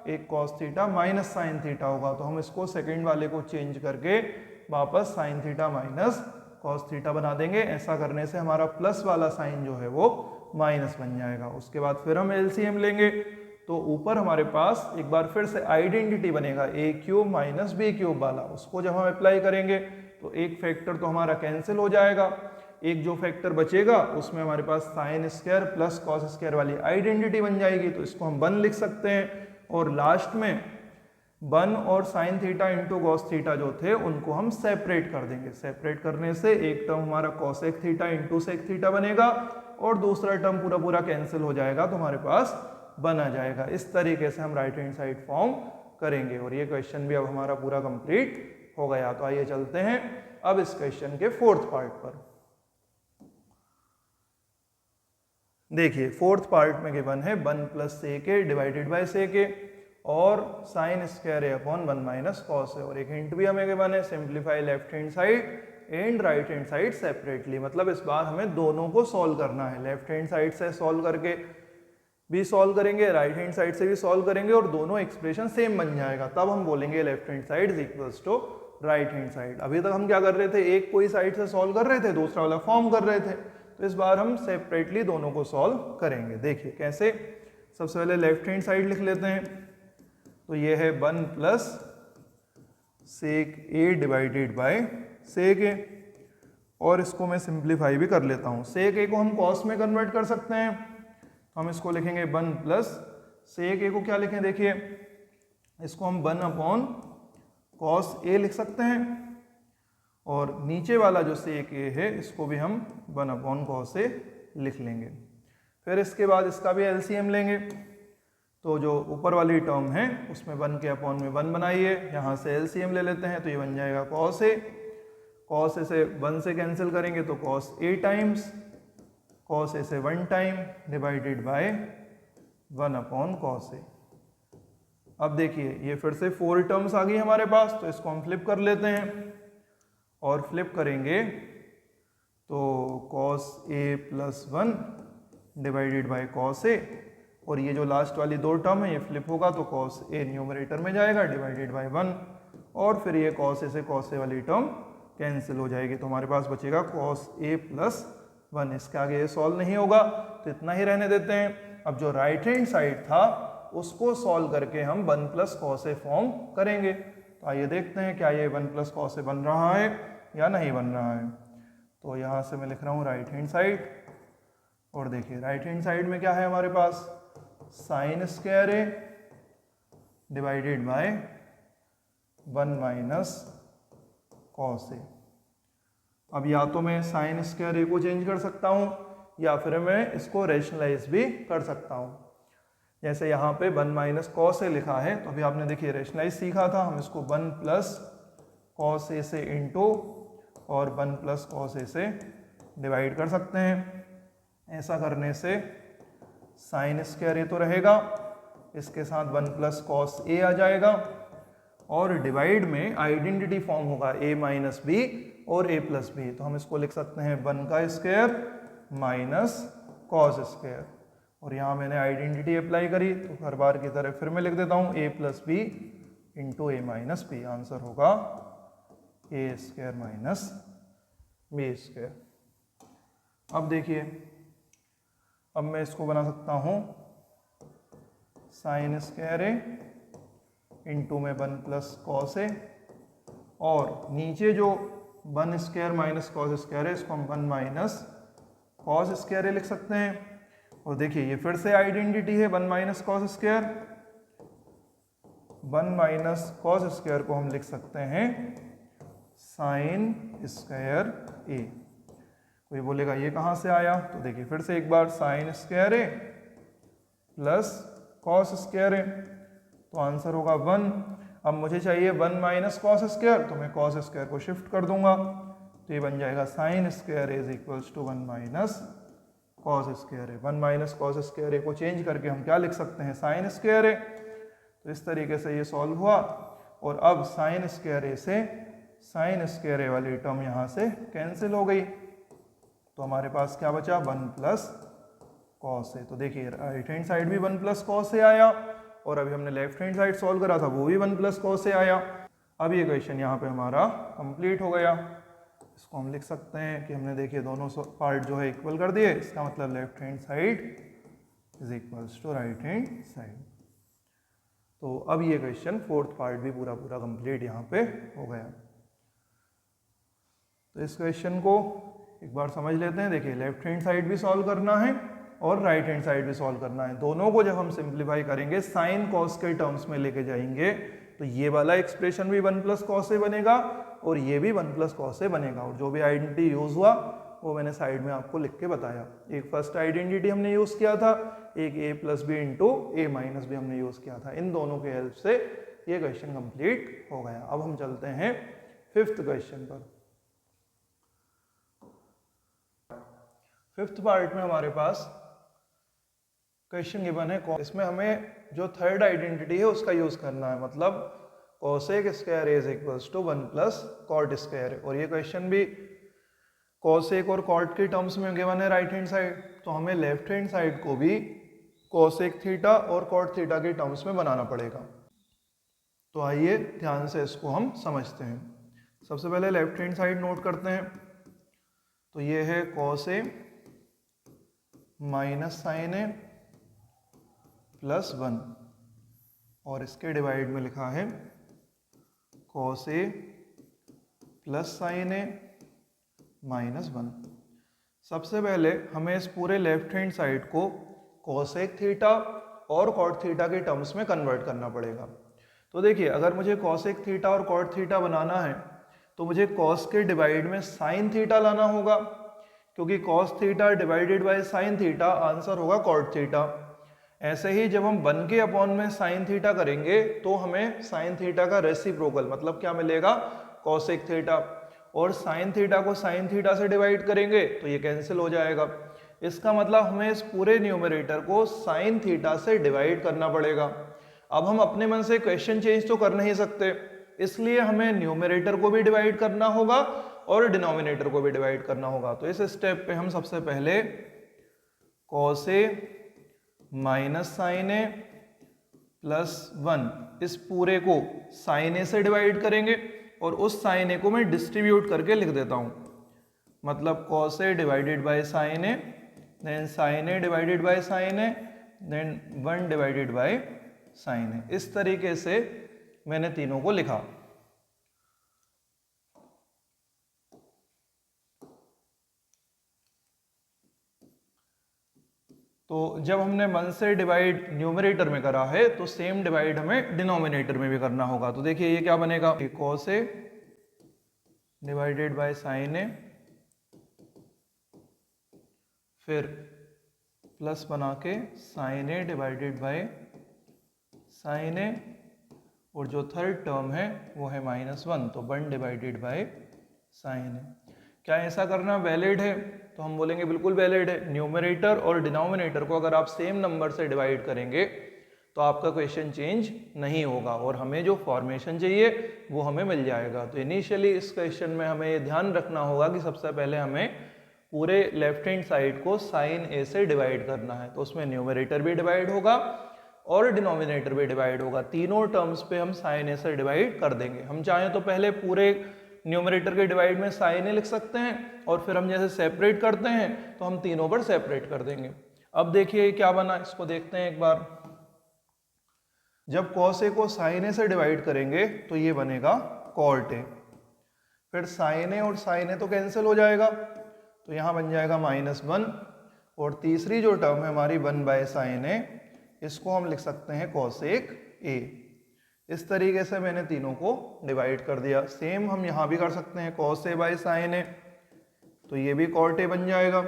एक cos theta minus sine theta होगा। तो हम इसको सेकेंड वाले को चेंज करके वापस sign theta minus cos theta बना देंगे। ऐसा करने से हमारा प्लस वाला साइन जो है वो माइनस बन जाएगा। उसके बाद फिर हम एलसीएम लेंगे तो ऊपर हमारे पास एक बार फिर से आइडेंटिटी बनेगा ए क्यूब माइनस बी क्यूब वाला। उसको जब हम अप्लाई करेंगे तो एक फैक्टर तो हमारा कैंसिल हो जाएगा, एक जो फैक्टर बचेगा उसमें हमारे पास sine square plus cos square वाली आइडेंटिटी बन जाएगी। तो इसको हम 1 लिख सकते हैं। और लास्ट में 1 और sign theta into cos theta जो थे उनको हम सेपरेट कर देंगे। सेपरेट करने से एक टर्म हमारा cosec theta into sec theta बनेगा और दूसरा टर्म पूरा पूरा कैंसिल हो जाएगा तो हमारे पास 1 आ जाएगा। इस तरीके से हम राइट हैंड साइड फॉर्म करेंगे। और ये क्वेश्चन भी अब हमारा पूरा कंप्लीट हो गया। तो आइए चलते हैं अब इस क्वेश्चन के फोर्थ पार्ट पर। देखिए, फोर्थ पार्ट में गिवन है 1 plus sec A divided by sec A और sine square A upon 1 minus cos A. और एक हिंट भी हमें गिवन है, simplify left hand side and right hand side separately. मतलब इस बार हमें दोनों को सॉल्व करना है। लेफ्ट हैंड साइड से सॉल्व करके भी सॉल्व करेंगे, राइट हैंड साइड से भी सॉल्व करेंगे और दोनों एक्सप्रेशन सेम बन जाएगा। तब हम बोलेंगे left hand side is equals to right hand side. अभी तक हम क्या कर रहे थे, एक कोई साइड से सॉल्व कर रहे थे, दूसरा वाला फॉर्म कर रहे थे। तो इस बार हम सेपरेटली दोनों को सॉल्व करेंगे। देखिए कैसे, सबसे पहले लेफ्ट हैंड साइड लिख लेते हैं। तो ये है 1 plus sec A divided by sec A. और इसको मैं सिंप्लीफाई भी कर लेता हूँ। सेक ए को हम कॉस में कन्वर्ट कर सकते हैं। हम इसको लिखेंगे 1 प्लस सेक ए को क्या लिखें, देखिए इसको हम 1 अपॉन कॉस ए लिख सकते हैं। और नीचे वाला जो सेक ए है इसको भी हम 1 अपॉन कॉस ए लिख लेंगे। फिर इसके बाद इसका भी एलसीएम लेंगे। तो जो ऊपर वाली टर्म है उसमें 1 के अपॉन में 1 बनाइए, यहाँ से एलसीएम ले लेते हैं तो ये बन जाएगा कॉस ए। कॉस ए से 1 से कैंसिल करेंगे तो cos A times cos A से 1 time divided by 1 upon cos A. अब देखिए ये फिर से 4 टर्म्स आ गई हमारे पास। तो इसको हम फ्लिप कर लेते हैं और फ्लिप करेंगे तो cos A plus 1 divided by cos A. और ये जो लास्ट वाली 2 टर्म है ये फ्लिप होगा तो कॉस ए न्यूमरेटर में जाएगा डिवाइडेड बाय 1। और फिर ये कॉस ए से कॉस ए वाली टर्म कैंसिल हो जाएगी तो हमारे पास बचेगा कॉस ए प्लस 1। इसके आगे ये सॉल्व नहीं होगा तो इतना ही रहने देते हैं। अब जो राइट हैंड साइड था उसको सॉल्व करके हम 1 प्लस कॉस ए फॉर्म करेंगे। तो आइए देखते हैं क्या ये 1 प्लस कॉस ए बन रहा है या नहीं बन रहा है। तो यहाँ से मैं लिख रहा हूँ राइट हैंड साइड। और देखिए राइट हैंड साइड में क्या है हमारे पास, sine square A divided by 1 minus cos A. अब या तो मैं साइन स्क्वायर ए को चेंज कर सकता हूँ या फिर मैं इसको रेशनलाइज भी कर सकता हूँ। जैसे यहाँ पे 1 माइनस कॉस ए लिखा है तो अभी आपने देखिए रेशनलाइज सीखा था, हम इसको 1 प्लस कॉस ए से इंटू और 1 प्लस कॉस ए से डिवाइड कर सकते हैं। ऐसा करने से साइन स्क्वायर ए तो रहेगा, इसके साथ 1 प्लस कॉस ए आ जाएगा और डिवाइड में आइडेंटिटी फॉर्म होगा a माइनस बी और a प्लस बी। तो हम इसको लिख सकते हैं 1 का स्क्वायर माइनस कॉस स्क्वायर। और यहाँ मैंने आइडेंटिटी अप्लाई करी तो हर बार की तरह फिर मैं लिख देता हूँ a plus B into A minus b. Answer होगा a square minus B square. अब देखिए, अब मैं इसको बना सकता हूँ साइन स्क्वायर ए इंटू में 1 प्लस कॉस ए और नीचे जो 1 स्क्वायर माइनस कॉस स्क्वायर है, इसको हम 1 माइनस कॉस स्क्वायर लिख सकते हैं। और देखिए ये फिर से आइडेंटिटी है 1 minus cos square, 1 minus cos square को हम लिख सकते हैं साइन स्क्वायर ए। कोई बोलेगा ये कहाँ से आया, तो देखिए फिर से एक बार sign square a plus cos square A, तो आंसर होगा 1। अब मुझे चाहिए 1 माइनस कॉस स्क्वायर, तो मैं कॉस स्क्वायर को शिफ्ट कर दूंगा, तो ये बन जाएगा sine square A is equals to 1 minus cos square A. 1 minus cos square A को चेंज करके हम क्या लिख सकते हैं, साइन स्क्वायर ए। तो इस तरीके से ये सॉल्व हुआ। और अब साइन स्क्वायर ए से साइन स्क्वायर ए वाली टर्म यहाँ से कैंसिल हो गई, तो हमारे पास क्या बचा 1 प्लस कॉस ए। तो देखिए राइट हैंड साइड भी 1 प्लस कॉस ए आया, और अभी हमने लेफ्ट हैंड साइड सॉल्व करा था वो भी 1 प्लस कॉस ए आया। अब ये क्वेश्चन यहाँ पे हमारा कंप्लीट हो गया। इसको हम लिख सकते हैं कि हमने देखिए दोनों पार्ट जो है इक्वल कर दिए, इसका मतलब left hand side is equals to right hand side. तो अब ये क्वेश्चन फोर्थ पार्ट भी पूरा कंप्लीट यहाँ पे हो गया। तो इस क्वेश्चन को एक बार समझ लेते हैं। देखिए लेफ्ट हैंड साइड भी सॉल्व करना है और राइट हैंड साइड भी सॉल्व करना है। दोनों को जब हम सिंप्लीफाई करेंगे साइन कॉस के टर्म्स में लेके जाएंगे, तो ये वाला एक्सप्रेशन भी 1 प्लस कॉस ए बनेगा और ये भी 1 प्लस कॉस ए बनेगा। और जो भी आइडेंटिटी यूज हुआ वो मैंने साइड में आपको लिख के बताया। एक फर्स्ट आइडेंटिटी हमने यूज किया था, एक ए प्लस बी इंटू ए माइनस बी हमने यूज किया था। इन दोनों के हेल्प से ये क्वेश्चन कंप्लीट हो गया। अब हम चलते हैं फिफ्थ क्वेश्चन पर। फिफ्थ पार्ट में हमारे पास क्वेश्चन गिवन है, इसमें हमें जो थर्ड आइडेंटिटी है उसका यूज करना है, मतलब cosec square is equals to 1 plus cot square. और ये क्वेश्चन भी कोसेक और कॉट के टर्म्स में गिवन है राइट हैंड साइड, तो हमें लेफ्ट हैंड साइड को भी कोसेक थीटा और कॉट थीटा के टर्म्स में बनाना पड़ेगा। तो आइए ध्यान से इसको हम समझते हैं। सबसे पहले लेफ्ट हैंड साइड नोट करते हैं। तो ये है cos A minus sine a plus 1, और इसके डिवाइड में लिखा है cos A plus sine A minus 1। सबसे पहले हमें इस पूरे लेफ्ट हैंड साइड को कोसेक थीटा और कॉट थीटा के टर्म्स में कन्वर्ट करना पड़ेगा। तो देखिए अगर मुझे कोसेक थीटा और कॉट थीटा बनाना है तो मुझे कॉस के डिवाइड में साइन थीटा लाना होगा, क्योंकि cos theta divided by sine theta answer होगा कॉट थीटा। ऐसे ही जब हम 1 के अपॉन में साइन थीटा करेंगे तो हमें साइन थीटा का रेसिप्रोकल मतलब क्या मिलेगा, कोसेक थीटा। और साइन थीटा को साइन थीटा से डिवाइड करेंगे तो ये कैंसिल हो जाएगा। इसका मतलब हमें इस पूरे न्यूमरेटर को साइन थीटा से डिवाइड करना पड़ेगा। अब हम अपने मन से क्वेश्चन चेंज तो कर नहीं सकते, इसलिए हमें न्यूमरेटर को भी डिवाइड करना होगा और डिनोमिनेटर को भी डिवाइड करना होगा। तो इस स्टेप पे हम सबसे पहले cos A minus sine a plus 1 इस पूरे को साइन ए से डिवाइड करेंगे, और उस साइन ए को मैं डिस्ट्रीब्यूट करके लिख देता हूं, मतलब cos A divided by sine A, then sine A divided by sine A, then 1 divided by sine A. इस तरीके से मैंने तीनों को लिखा। तो जब हमने 1 से डिवाइड न्यूमरेटर में करा है तो सेम डिवाइड हमें डिनोमिनेटर में भी करना होगा। तो देखिए ये क्या बनेगा, cos A divided by sine A, फिर प्लस बना के sine A divided by sine A, और जो थर्ड टर्म है वो है -1, तो 1 डिवाइडेड बाय साइन ए। क्या ऐसा करना वैलिड है, तो हम बोलेंगे बिल्कुल वैलिड है। न्यूमरेटर और डिनोमिनेटर को अगर आप सेम नंबर से डिवाइड करेंगे तो आपका क्वेश्चन चेंज नहीं होगा और हमें जो फॉर्मेशन चाहिए वो हमें मिल जाएगा। तो इनिशियली इस क्वेश्चन में हमें ये ध्यान रखना होगा कि सबसे पहले हमें पूरे लेफ्ट हैंड साइड को साइन ए से डिवाइड करना है, तो उसमें न्यूमरेटर भी डिवाइड होगा और डिनोमिनेटर भी डिवाइड होगा। तीनों टर्म्स पे हम साइन ए से डिवाइड कर देंगे। हम चाहें तो पहले पूरे न्यूमरेटर के डिवाइड में साइन ए लिख सकते हैं, और फिर हम जैसे सेपरेट करते हैं तो हम तीनों पर सेपरेट कर देंगे। अब देखिए क्या बना, इसको देखते हैं एक बार। जब कॉस ए को साइन ए से डिवाइड करेंगे तो ये बनेगा कॉट ए, फिर साइन ए और साइन ए तो कैंसिल हो जाएगा, तो यहाँ बन जाएगा -1, और तीसरी जो टर्म है हमारी 1/sin ए, इसको हम लिख सकते हैं cosec ए। इस तरीके से मैंने तीनों को डिवाइड कर दिया। सेम हम यहाँ भी कर सकते हैं, cos a/sin ए, तो ये भी cot a बन जाएगा,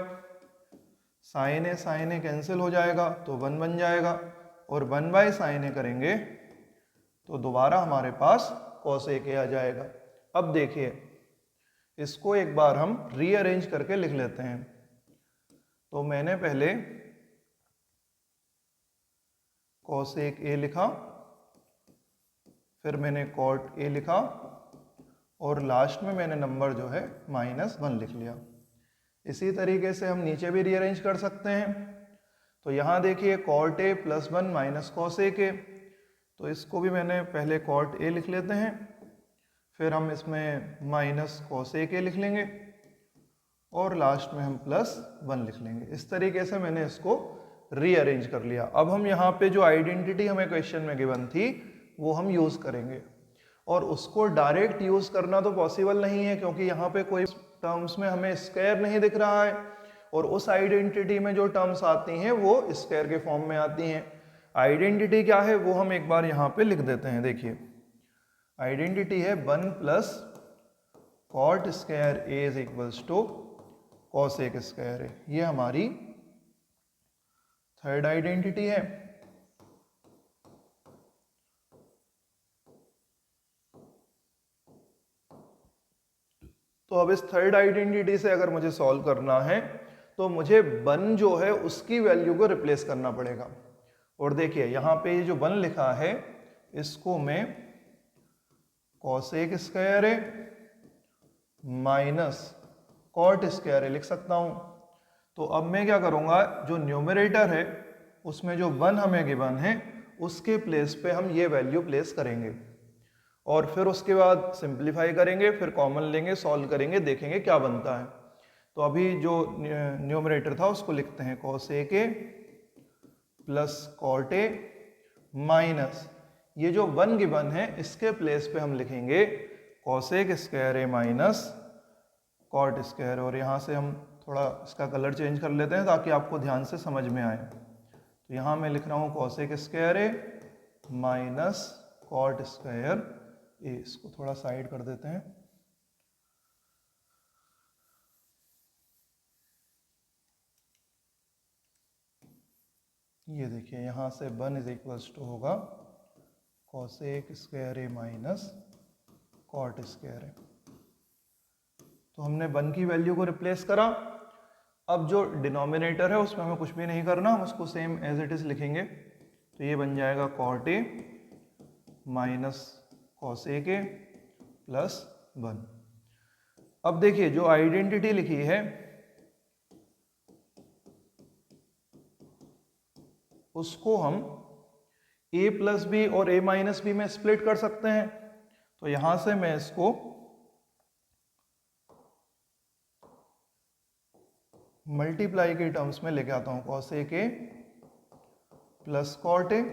sin ए कैंसिल हो जाएगा तो 1 बन जाएगा, और 1/sin ए करेंगे तो दोबारा हमारे पास cosec a आ जाएगा। अब देखिए इसको एक बार हम रीअरेंज करके लिख लेते हैं। तो मैंने पहले cosec a लिखा, फिर मैंने cot a लिखा, और लास्ट में मैंने नंबर जो है -1 लिख लिया। इसी तरीके से हम नीचे भी रीअरेंज कर सकते हैं। तो यहाँ देखिए cot a + 1 - cosec a, तो इसको भी मैंने पहले cot a लिख लेते हैं, फिर हम इसमें -cosec a लिख लेंगे, और लास्ट में हम +1 लिख लेंगे। इस तरीके से मैंने इसको रीअरेंज कर लिया। अब हम यहाँ पे जो आइडेंटिटी हमें क्वेश्चन में गिवन थी वो हम यूज़ करेंगे, और उसको डायरेक्ट यूज़ करना तो पॉसिबल नहीं है क्योंकि यहाँ पे कोई टर्म्स में हमें स्क्वायर नहीं दिख रहा है, और उस आइडेंटिटी में जो टर्म्स आती हैं वो स्क्वायर के फॉर्म में आती हैं। आइडेंटिटी क्या है वो हम एक बार यहाँ पे लिख देते हैं। देखिए आइडेंटिटी है 1 + cot square a = cosec square a। ये हमारी थर्ड आइडेंटिटी है। तो अब इस थर्ड आइडेंटिटी से अगर मुझे सॉल्व करना है तो मुझे 1 जो है उसकी वैल्यू को रिप्लेस करना पड़ेगा। और देखिए यहाँ पे ये जो 1 लिखा है इसको मैं cosec square a - cot square a लिख सकता हूँ। तो अब मैं क्या करूँगा, जो न्यूमरेटर है उसमें जो 1 हमें गिवन है उसके प्लेस पे हम ये वैल्यू प्लेस करेंगे, और फिर उसके बाद सिंप्लीफाई करेंगे, फिर कॉमन लेंगे, सॉल्व करेंगे, देखेंगे क्या बनता है। तो अभी जो न्यूमरेटर था उसको लिखते हैं cosec a + cot a minus ये जो 1 गिवन है इसके प्लेस पे हम लिखेंगे cosec square a - cot square. और यहाँ से हम थोड़ा इसका कलर चेंज कर लेते हैं ताकि आपको ध्यान से समझ में आए। तो यहाँ मैं लिख रहा हूँ cosec square a - cot square a। इसको थोड़ा साइड कर देते हैं। ये देखिए यहाँ से 1 = होगा cosec square a - cot square a। तो हमने 1 की वैल्यू को रिप्लेस करा। अब जो डिनोमिनेटर है उसमें हमें कुछ भी नहीं करना, हम उसको सेम एज इट इज लिखेंगे। तो ये बन जाएगा cot a - cosec a + 1। अब देखिए जो आइडेंटिटी लिखी है उसको हम a + b और a - b में स्प्लिट कर सकते हैं। तो यहां से मैं इसको मल्टीप्लाई के टर्म्स में लेके आता हूं, cosec a + cot a,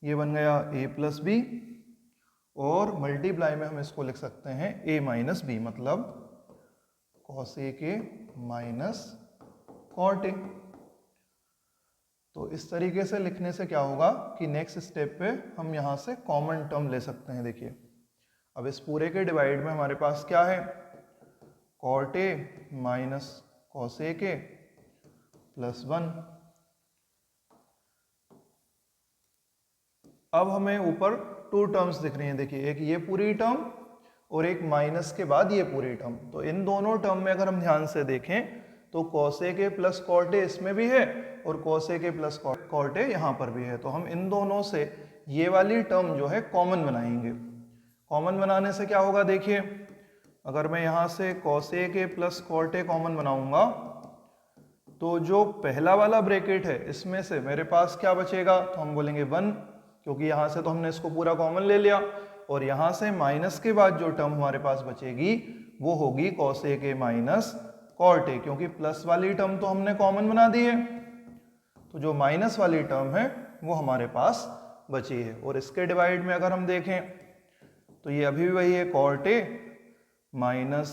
ये बन गया a + b, और मल्टीप्लाई में हम इसको लिख सकते हैं a - b, मतलब cosec a - cot a। तो इस तरीके से लिखने से क्या होगा कि नेक्स्ट स्टेप पे हम यहाँ से कॉमन टर्म ले सकते हैं। देखिए अब इस पूरे के डिवाइड में हमारे पास क्या है, cot a - cosec a + 1। अब हमें ऊपर 2 टर्म्स दिख रही हैं। देखिए एक ये पूरी टर्म और एक माइनस के बाद ये पूरी टर्म। तो इन दोनों टर्म में अगर हम ध्यान से देखें तो cosec a + cot a इसमें भी है और cosec a + cot a यहाँ पर भी है। तो हम इन दोनों से ये वाली टर्म जो है कॉमन बनाएंगे। कॉमन बनाने से क्या होगा, देखिए अगर मैं यहाँ से cosec a + cot a common बनाऊंगा तो जो पहला वाला ब्रैकेट है इसमें से मेरे पास क्या बचेगा, तो हम बोलेंगे 1, क्योंकि यहाँ से तो हमने इसको पूरा कॉमन ले लिया। और यहाँ से माइनस के बाद जो टर्म हमारे पास बचेगी वो होगी cosec a - cot a, क्योंकि प्लस वाली टर्म तो हमने कॉमन बना दी है। तो जो माइनस वाली टर्म है वो हमारे पास बची है। और इसके डिवाइड में अगर हम देखें तो ये अभी भी वही है cot a minus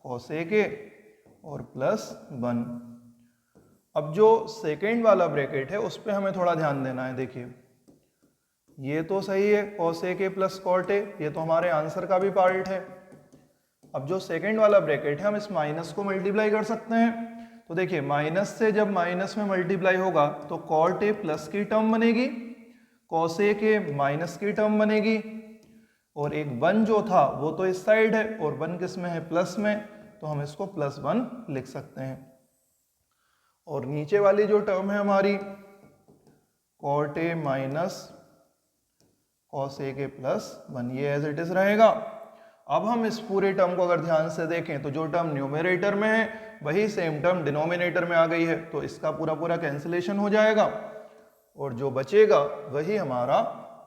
cosec a और प्लस 1। अब जो सेकेंड वाला ब्रैकेट है उस पर हमें थोड़ा ध्यान देना है। देखिए ये तो सही है, cosec A plus cot a, ये तो हमारे आंसर का भी पार्ट है। अब जो सेकेंड वाला ब्रैकेट है हम इस माइनस को मल्टीप्लाई कर सकते हैं। तो देखिए माइनस से जब माइनस में मल्टीप्लाई होगा तो कॉट ए प्लस की टर्म बनेगी, कॉसेक ए माइनस की टर्म बनेगी, और एक 1 जो था वो तो इस साइड है और 1 किस में है, प्लस में, तो हम इसको +1 लिख सकते हैं। और नीचे वाली जो टर्म है हमारी cot a minus cosec A plus 1, ये एज इट इज रहेगा। अब हम इस पूरे टर्म को अगर ध्यान से देखें तो जो टर्म न्यूमरेटर में है वही सेम टर्म डिनोमिनेटर में आ गई है, तो इसका पूरा पूरा कैंसिलेशन हो जाएगा और जो बचेगा वही हमारा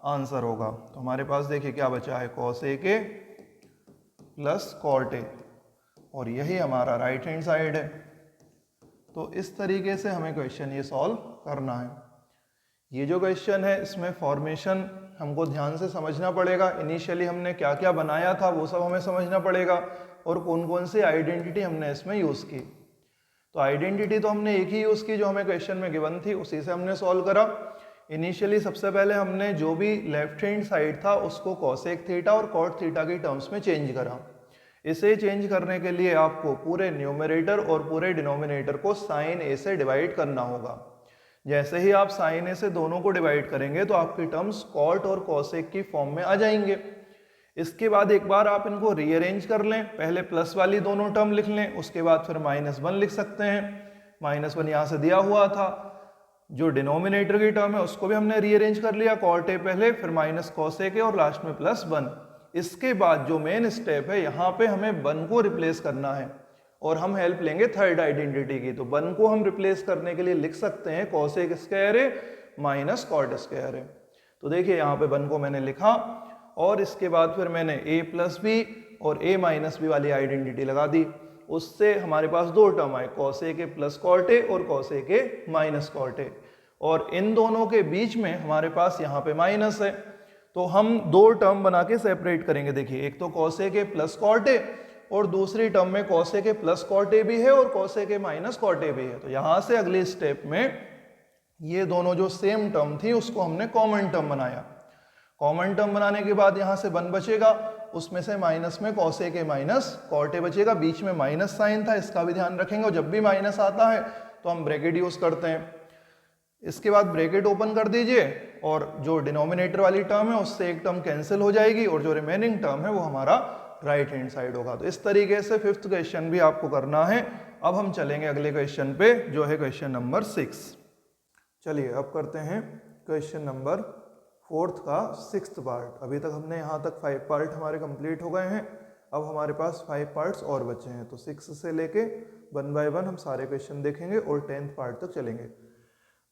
आंसर होगा। तो हमारे पास देखिए क्या बचा है, कॉसेक ए प्लस कॉट ए, और यही हमारा राइट हैंड साइड है। तो इस तरीके से हमें क्वेश्चन ये सॉल्व करना है। ये जो क्वेश्चन है इसमें फॉर्मेशन हमको ध्यान से समझना पड़ेगा। इनिशियली हमने क्या क्या बनाया था वो सब हमें समझना पड़ेगा, और कौन कौन सी आइडेंटिटी हमने इसमें यूज़ की। तो आइडेंटिटी तो हमने एक ही यूज़ की जो हमें क्वेश्चन में गिवन थी, उसी से हमने सॉल्व करा। इनिशियली सबसे पहले हमने जो भी लेफ्ट हैंड साइड था उसको कॉसेक थीटा और कॉट थीटा की टर्म्स में चेंज करा। इसे चेंज करने के लिए आपको पूरे न्यूमरेटर और पूरे डिनोमिनेटर को साइन ए से डिवाइड करना होगा। जैसे ही आप साइन ए से दोनों को डिवाइड करेंगे तो आपकी टर्म्स कॉट और कॉसेक की फॉर्म में आ जाएंगे। इसके बाद एक बार आप इनको रीअरेंज कर लें, पहले प्लस वाली दोनों टर्म लिख लें, उसके बाद फिर -1 लिख सकते हैं। -1 यहाँ से दिया हुआ था। जो डिनोमिनेटर की टर्म है उसको भी हमने रीअरेंज कर लिया, कॉट ए पहले, फिर माइनस कॉसेक ए और लास्ट में +1। इसके बाद जो मेन स्टेप है यहाँ पे हमें 1 को रिप्लेस करना है और हम हेल्प लेंगे थर्ड आइडेंटिटी की। तो 1 को हम रिप्लेस करने के लिए लिख सकते हैं cosec square A minus cot square A. तो देखिए यहाँ पे 1 को मैंने लिखा और इसके बाद फिर मैंने a प्लस बी और a माइनस बी वाली आइडेंटिटी लगा दी। उससे हमारे पास दो टर्म आए, कॉसेक ए प्लस कॉट ए और कॉसेक ए माइनस कॉट ए, और इन दोनों के बीच में हमारे पास यहाँ पे माइनस है। तो हम दो टर्म बना के सेपरेट करेंगे। देखिए एक तो कॉसेक ए प्लस कॉट ए और दूसरी टर्म में cosec A plus cot a भी है और cosec A minus cot a भी है। तो यहाँ से अगले स्टेप में ये दोनों जो सेम टर्म थी उसको हमने कॉमन टर्म बनाया। कॉमन टर्म बनाने के बाद यहाँ से 1 बचेगा, उसमें से माइनस में cosec A minus cot a बचेगा। बीच में माइनस साइन था, इसका भी ध्यान रखेंगे, और जब भी माइनस आता है तो हम ब्रैकेट यूज करते हैं। इसके बाद ब्रैकेट ओपन कर दीजिए और जो डिनोमिनेटर वाली टर्म है उससे एक टर्म कैंसिल हो जाएगी और जो रिमेनिंग टर्म है वो हमारा राइट हैंड साइड होगा। तो इस तरीके से 5th क्वेश्चन भी आपको करना है। अब हम चलेंगे अगले क्वेश्चन पे जो है क्वेश्चन नंबर 6। चलिए अब करते हैं क्वेश्चन नंबर 4th का 6th पार्ट। अभी तक हमने यहाँ तक 5 पार्ट हमारे कंप्लीट हो गए हैं, अब हमारे पास 5 पार्ट्स और बचे हैं। तो 6 से लेके 1 बाय 1 हम सारे क्वेश्चन देखेंगे और 10th पार्ट तक चलेंगे।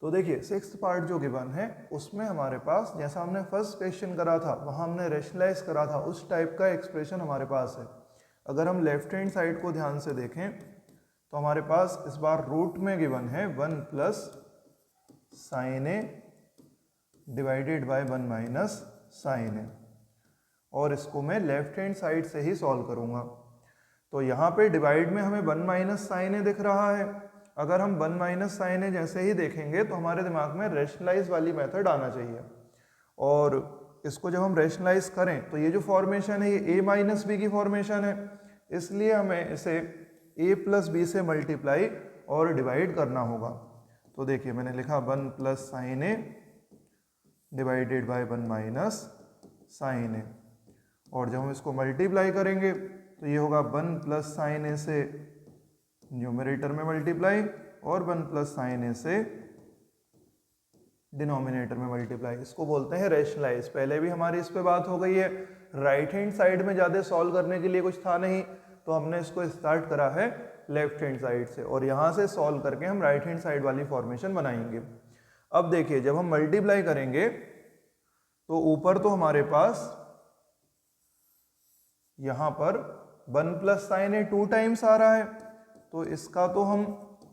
तो देखिए 6th पार्ट जो गिवन है उसमें हमारे पास जैसा हमने फर्स्ट क्वेश्चन करा था वहाँ हमने रेशनलाइज करा था, उस टाइप का एक्सप्रेशन हमारे पास है। अगर हम लेफ्ट हैंड साइड को ध्यान से देखें तो हमारे पास इस बार रूट में गिवन है 1 plus sine A divided by 1 minus sine A, और इसको मैं लेफ्ट हैंड साइड से ही सॉल्व करूँगा। तो यहाँ पे डिवाइड में हमें 1 माइनस साइन ए दिख रहा है। अगर हम 1 माइनस साइन ए जैसे ही देखेंगे तो हमारे दिमाग में रेशनलाइज वाली मेथड आना चाहिए, और इसको जब हम रेशनलाइज करें तो ये जो फॉर्मेशन है ये a माइनस बी की फॉर्मेशन है, इसलिए हमें इसे a प्लस बी से मल्टीप्लाई और डिवाइड करना होगा। तो देखिए मैंने लिखा 1 plus sine A divided by 1 minus sine A, और जब हम इसको मल्टीप्लाई करेंगे तो ये होगा 1 प्लस साइन ए से न्यूमरेटर में मल्टीप्लाई और 1 प्लस साइन ए से डिनोमिनेटर में मल्टीप्लाई। इसको बोलते हैं रेशनलाइज। पहले भी हमारी इस पे बात हो गई है। राइट हैंड साइड में ज़्यादा सॉल्व करने के लिए कुछ था नहीं, तो हमने इसको स्टार्ट करा है लेफ्ट हैंड साइड से, और यहाँ से सॉल्व करके हम राइट हैंड साइड वाली फॉर्मेशन बनाएंगे। अब देखिए जब हम मल्टीप्लाई करेंगे तो ऊपर तो हमारे पास यहाँ पर 1 प्लस साइन ए 2 टाइम्स आ रहा है, तो इसका तो हम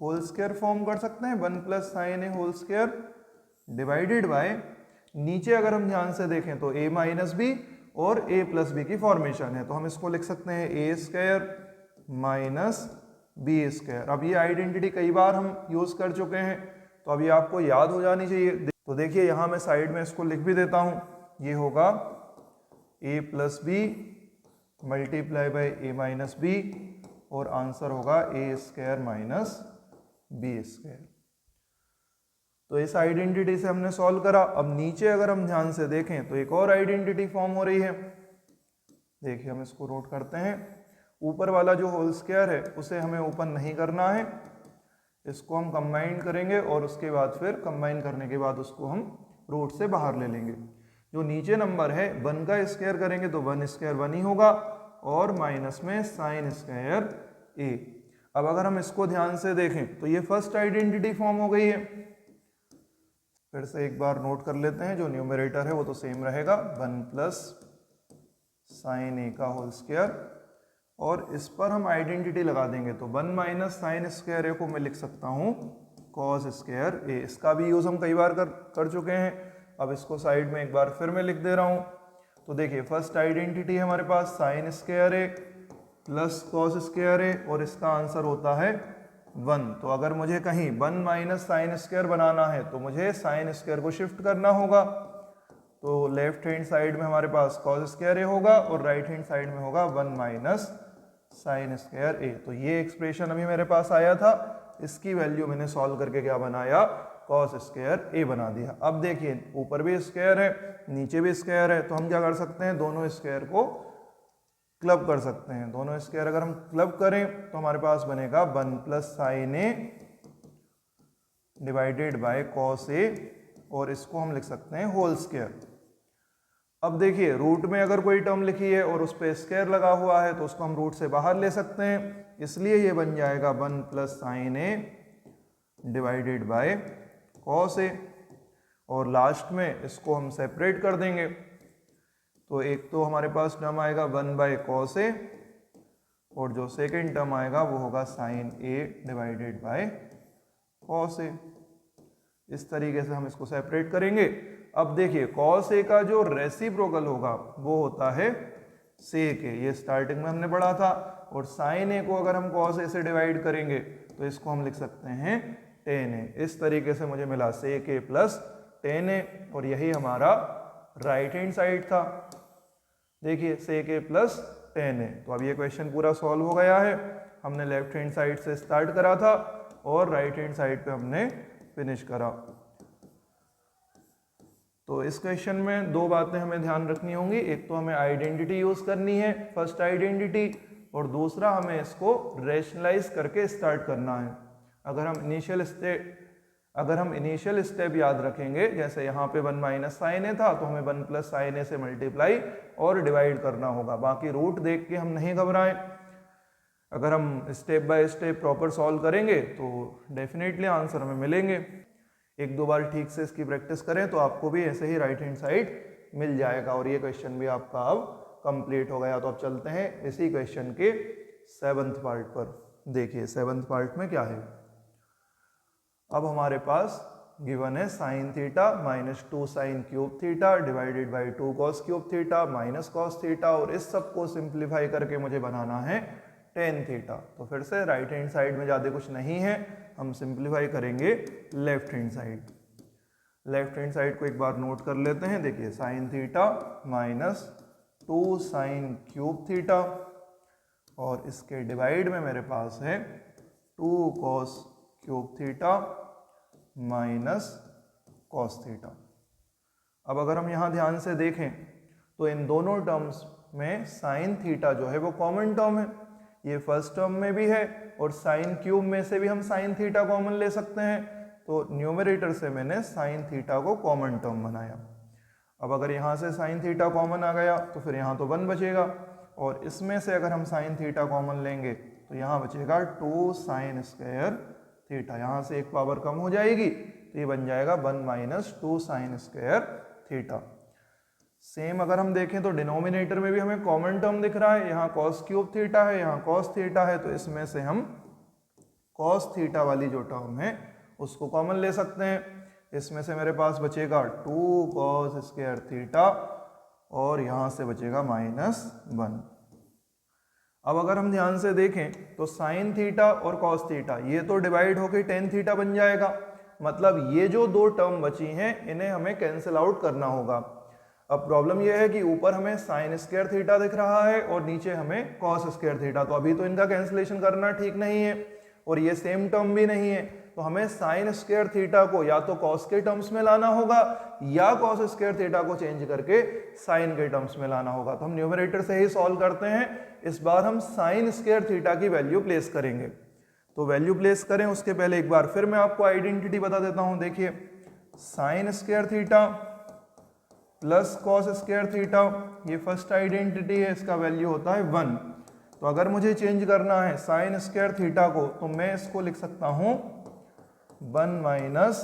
होल स्क्वायर फॉर्म कर सकते हैं, 1 plus sine a whole square divided by, नीचे अगर हम ध्यान से देखें तो a माइनस बी और a प्लस बी की फॉर्मेशन है, तो हम इसको लिख सकते हैं a square minus B square. अब ये आइडेंटिटी कई बार हम यूज़ कर चुके हैं, तो अभी आपको याद हो जानी चाहिए। तो देखिए यहाँ मैं साइड में इसको लिख भी देता हूँ, ये होगा a plus b multiply by a minus b और आंसर होगा ए स्क्वायर माइनस बी स्क्वायर। तो इस आइडेंटिटी से हमने सॉल्व करा। अब नीचे अगर हम ध्यान से देखें तो एक और आइडेंटिटी फॉर्म हो रही है। देखिए हम इसको नोट करते हैं। ऊपर वाला जो होल स्क्वायर है उसे हमें ओपन नहीं करना है, इसको हम कंबाइन करेंगे और उसके बाद फिर कंबाइन करने के बाद उसको हम रूट से बाहर ले लेंगे। जो नीचे नंबर है 1 का स्क्वायर करेंगे तो 1 स्क्वायर 1 ही होगा और माइनस में साइन स्क्वायर ए। अब अगर हम इसको ध्यान से देखें तो ये फर्स्ट आइडेंटिटी फॉर्म हो गई है। फिर से एक बार नोट कर लेते हैं, जो न्यूमरेटर है वो तो सेम रहेगा 1 प्लस साइन ए का होल स्क्वायर और इस पर हम आइडेंटिटी लगा देंगे तो 1 माइनस साइन स्क्वायर ए को मैं लिख सकता हूँ कॉस स्क्वायर ए। इसका भी यूज़ हम कई बार कर चुके हैं। अब इसको साइड में एक बार फिर मैं लिख दे रहा हूँ। तो देखिए फर्स्ट आइडेंटिटी है हमारे पास sine square a plus cos square A और इसका आंसर होता है 1। तो अगर मुझे कहीं 1 माइनस साइन स्क्वायर बनाना है तो मुझे साइन स्क्वायर को शिफ्ट करना होगा। तो लेफ्ट हैंड साइड में हमारे पास कॉस स्क्वायर ए होगा और राइट हैंड साइड में होगा 1 माइनस साइन स्क्वायर ए। तो ये एक्सप्रेशन अभी मेरे पास आया था, इसकी वैल्यू मैंने सॉल्व करके क्या बनाया, कॉस स्क्वायर ए बना दिया। अब देखिए ऊपर भी स्क्वायर है नीचे भी स्क्वायर है, तो हम क्या कर सकते हैं, दोनों स्क्वायर को क्लब कर सकते हैं। दोनों स्क्वायर अगर हम क्लब करें तो हमारे पास बनेगा 1 plus sine A divided by cos A और इसको हम लिख सकते हैं होल स्क्वायर। अब देखिए रूट में अगर कोई टर्म लिखी है और उस पर स्क्वायर लगा हुआ है तो उसको हम रूट से बाहर ले सकते हैं, इसलिए ये बन जाएगा 1 plus sine A divided by cos A और लास्ट में इसको हम सेपरेट कर देंगे। तो एक तो हमारे पास टर्म आएगा 1 बाय कॉस ए और जो सेकेंड टर्म आएगा वो होगा sine A divided by cos A. इस तरीके से हम इसको सेपरेट करेंगे। अब देखिए कॉस ए का जो रेसिप्रोकल होगा वो होता है सेक ए, ये स्टार्टिंग में हमने पढ़ा था। और साइन ए को अगर हम कॉस ए से डिवाइड करेंगे तो इसको हम लिख सकते हैं टेन ए। इस तरीके से मुझे मिला सेक ए प्लस टेन ए और यही हमारा राइट हैंड साइड था। देखिए सेक ए प्लस टेन ए। तो अब ये क्वेश्चन पूरा सॉल्व हो गया है। हमने लेफ्ट हैंड साइड से स्टार्ट करा था और राइट हैंड साइड पे हमने फिनिश करा। तो इस क्वेश्चन में दो बातें हमें ध्यान रखनी होंगी, एक तो हमें आइडेंटिटी यूज करनी है फर्स्ट आइडेंटिटी और दूसरा हमें इसको रेशनलाइज करके स्टार्ट करना है। अगर हम इनिशियल स्टेप याद रखेंगे, जैसे यहाँ पे 1 माइनस साइन ए था तो हमें 1 प्लस साइन ए से मल्टीप्लाई और डिवाइड करना होगा। बाकी रूट देख के हम नहीं घबराएं। अगर हम step by step proper solve करेंगे तो डेफिनेटली आंसर हमें मिलेंगे। एक दो बार ठीक से इसकी प्रैक्टिस करें तो आपको भी ऐसे ही राइट हैंड साइड मिल जाएगा और ये क्वेश्चन भी आपका अब कंप्लीट हो गया। तो अब चलते हैं इसी क्वेश्चन के 7th पार्ट पर। देखिए 7th पार्ट में क्या है। अब हमारे पास गिवन है sine theta minus 2 sine cube theta divided by 2 cos cube theta minus cos theta और इस सब को सिंप्लीफाई करके मुझे बनाना है टेन थीटा। तो फिर से राइट हैंड साइड में ज़्यादा कुछ नहीं है, हम सिंप्लीफाई करेंगे left hand side. Left hand side को एक बार नोट कर लेते हैं। देखिए sine theta minus 2 sine cube theta और इसके डिवाइड में मेरे पास है 2 cos cube theta minus cos theta. अब अगर हम यहाँ ध्यान से देखें तो इन दोनों टर्म्स में साइन थीटा जो है वो कॉमन टर्म है। ये फर्स्ट टर्म में भी है और साइन क्यूब में से भी हम साइन थीटा कॉमन ले सकते हैं। तो न्यूमरेटर से मैंने साइन थीटा को कॉमन टर्म बनाया। अब अगर यहाँ से साइन थीटा कॉमन आ गया तो फिर यहाँ तो 1 बचेगा और इसमें से अगर हम साइन थीटा कॉमन लेंगे तो यहाँ बचेगा 2 साइन स्क्वायर थीटा। यहाँ से एक पावर कम हो जाएगी तो ये बन जाएगा 1 minus 2 sign square theta. Same अगर हम देखें तो डिनोमिनेटर में भी हमें कॉमन टर्म दिख रहा है। यहाँ कॉस क्यूब थीटा है, यहाँ कॉस थीटा है, तो इसमें से हम कॉस थीटा वाली जो टर्म है उसको कॉमन ले सकते हैं। इसमें से मेरे पास बचेगा 2 कॉस स्क्वायर थीटा और यहाँ से बचेगा -1। अब अगर हम ध्यान से देखें तो साइन थीटा और कॉस थीटा ये तो डिवाइड होकर टेन थीटा बन जाएगा, मतलब ये जो दो टर्म बची हैं इन्हें हमें कैंसिल आउट करना होगा। अब प्रॉब्लम यह है कि ऊपर हमें साइन स्क्वायर थीटा दिख रहा है और नीचे हमें कॉस स्क्वायर थीटा, तो अभी तो इनका कैंसिलेशन करना ठीक नहीं है और ये सेम टर्म भी नहीं है, तो हमें साइन स्क्वायर थीटा को या तो कॉस के टर्म्स में लाना होगा या कॉस स्क्वायर थीटा को चेंज करके साइन के टर्म्स में लाना होगा। तो हम न्यूमरेटर से ही सॉल्व करते हैं। इस बार हम साइन स्क्वायर थीटा की वैल्यू प्लेस करेंगे। तो वैल्यू प्लेस करें उसके पहले एक बार फिर मैं आपको आइडेंटिटी बता देता हूं। देखिए sine square theta plus cos square theta, ये फर्स्ट आइडेंटिटी है, इसका वैल्यू होता है 1। तो अगर मुझे चेंज करना है साइन स्क्वायर थीटा को तो मैं इसको लिख सकता हूं 1 माइनस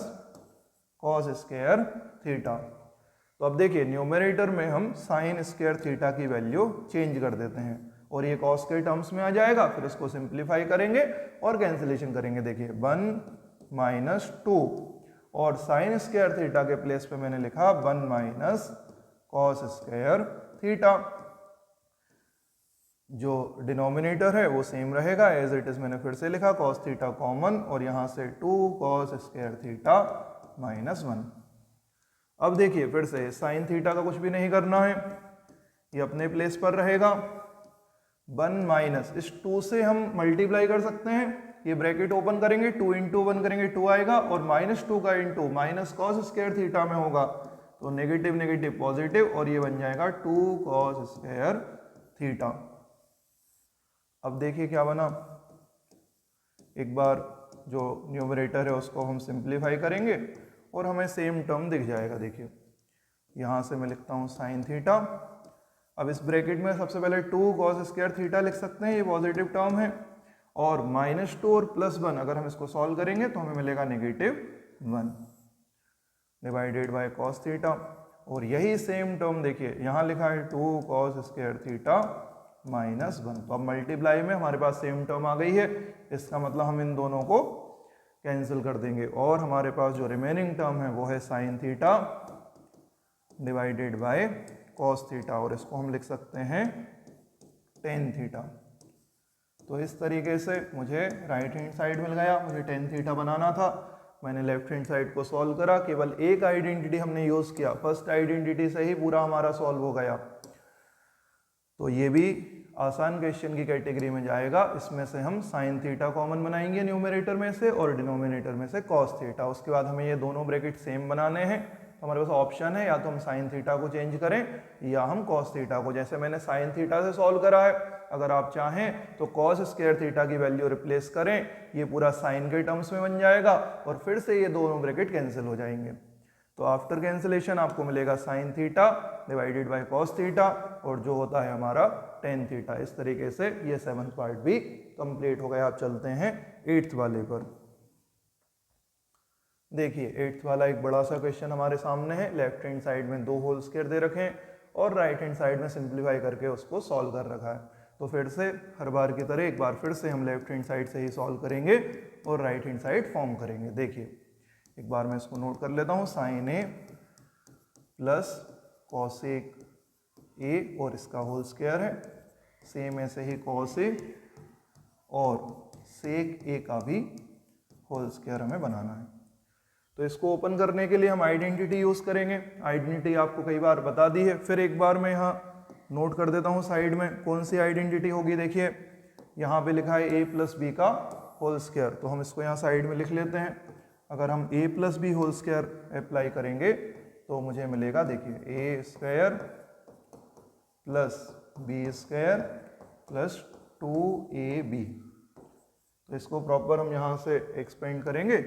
कॉस स्क्वायर थीटा। तो अब देखिए न्यूमरेटर में हम साइन स्क्वायर थीटा की वैल्यू चेंज कर देते हैं और ये कॉस के टर्म्स में आ जाएगा, फिर इसको सिंप्लीफाई करेंगे और कैंसिलेशन करेंगे। देखिए 1 माइनस 2 और साइन स्क्वायर थीटा के प्लेस पे मैंने लिखा 1 माइनस कॉस स्क्वायर थीटा। जो डिनोमिनेटर है वो सेम रहेगा एज इट इज, मैंने फिर से लिखा कॉस थीटा कॉमन और यहाँ से 2 कॉस स्क्वायर थीटा -1। अब देखिए फिर से साइन थीटा का कुछ भी नहीं करना है, ये अपने प्लेस पर रहेगा। 1 माइनस इस 2 से हम मल्टीप्लाई कर सकते हैं, ये ब्रैकेट ओपन करेंगे 2 इंटू 1 करेंगे 2 आएगा और -2 का into minus cos square theta में होगा तो नेगेटिव नेगेटिव पॉजिटिव और ये बन जाएगा 2 कॉस स्क्वायर थीटा। अब देखिए क्या बना, एक बार जो न्यूमरेटर है उसको हम सिंप्लीफाई करेंगे और हमें सेम टर्म दिख जाएगा। देखिए यहाँ से मैं लिखता हूँ साइन थीटा, अब इस ब्रैकेट में सबसे पहले 2 कॉस स्क्वायर थीटा लिख सकते हैं, ये पॉजिटिव टर्म है, और -2 और +1 अगर हम इसको सॉल्व करेंगे तो हमें मिलेगा -1 डिवाइडेड बाय कॉस थीटा। और यही सेम टर्म देखिए यहाँ लिखा है 2 कॉस स्क्वायर थीटा -1। तो अब मल्टीप्लाई में हमारे पास सेम टर्म आ गई है, इसका मतलब हम इन दोनों को कैंसिल कर देंगे और हमारे पास जो रिमेनिंग टर्म है वो है sine theta divided by cos theta और इसको हम लिख सकते हैं टेन थीटा। तो इस तरीके से मुझे राइट हैंड साइड मिल गया, मुझे टेन थीटा बनाना था, मैंने लेफ्ट हैंड साइड को सॉल्व करा, केवल एक आइडेंटिटी हमने यूज़ किया, फर्स्ट आइडेंटिटी से ही पूरा हमारा सॉल्व हो गया। तो ये भी आसान क्वेश्चन की कैटेगरी में जाएगा। इसमें से हम साइन थीटा कॉमन बनाएंगे न्यूमरेटर में से और डिनोमिनेटर में से कॉस थीटा। उसके बाद हमें ये दोनों ब्रैकेट सेम बनाने हैं, तो हमारे पास ऑप्शन है या तो हम साइन थीटा को चेंज करें या हम कॉस थीटा को। जैसे मैंने साइन थीटा से सॉल्व करा है, अगर आप चाहें तो कॉस स्क्वायर थीटा की वैल्यू रिप्लेस करें, ये पूरा साइन के टर्म्स में बन जाएगा और फिर से ये दोनों ब्रैकेट कैंसिल हो जाएंगे। तो आफ्टर कैंसिलेशन आपको मिलेगा sign theta divided by cos theta और जो होता है हमारा टेन थीटा। इस तरीके से ये 7th पार्ट भी कंप्लीट हो गया। आप चलते हैं 8th वाले पर। देखिए 8th वाला एक बड़ा सा क्वेश्चन हमारे सामने है। लेफ्ट हैंड साइड में 2 होल स्क्वायर दे रखे हैं और राइट हैंड साइड में सिंप्लीफाई करके उसको सॉल्व कर रखा है। तो फिर से हर बार की तरह एक बार फिर से हम लेफ्ट हैंड साइड से ही सॉल्व करेंगे और राइट हैंड साइड फॉर्म करेंगे। देखिए एक बार मैं इसको नोट कर लेता हूँ, sine a plus cosec a और इसका होल स्क्वायर है, सेम ऐसे ही कॉस ए और सेक ए का भी होल स्क्वायर हमें बनाना है। तो इसको ओपन करने के लिए हम आइडेंटिटी यूज़ करेंगे। आइडेंटिटी आपको कई बार बता दी है, फिर एक बार मैं यहाँ नोट कर देता हूँ साइड में कौन सी आइडेंटिटी होगी। देखिए यहाँ पे लिखा है a प्लस बी का होल स्क्वायर, तो हम इसको यहाँ साइड में लिख लेते हैं। अगर हम a plus B whole square apply करेंगे तो मुझे मिलेगा, देखिए a square plus B square plus 2ab। तो इसको प्रॉपर हम यहाँ से एक्सपेंड करेंगे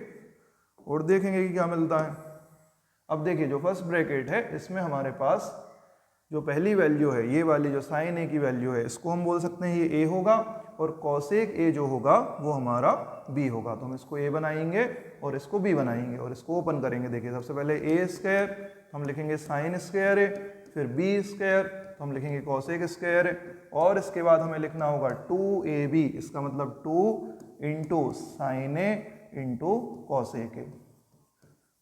और देखेंगे कि क्या मिलता है। अब देखिए जो फर्स्ट ब्रैकेट है इसमें हमारे पास जो पहली वैल्यू है, ये वाली जो साइन ए की वैल्यू है, इसको हम बोल सकते हैं ये a होगा और कॉसेक ए जो होगा वो हमारा b होगा। तो हम इसको a बनाएंगे और इसको b बनाएंगे और इसको ओपन करेंगे। देखिए सबसे पहले a स्क्वायर हम लिखेंगे साइन स्क्वायर है, फिर b स्क्वायर तो हम लिखेंगे कॉसेक स्क्वायर है और इसके बाद हमें लिखना होगा 2ab, इसका मतलब 2 into sine a into cosec a.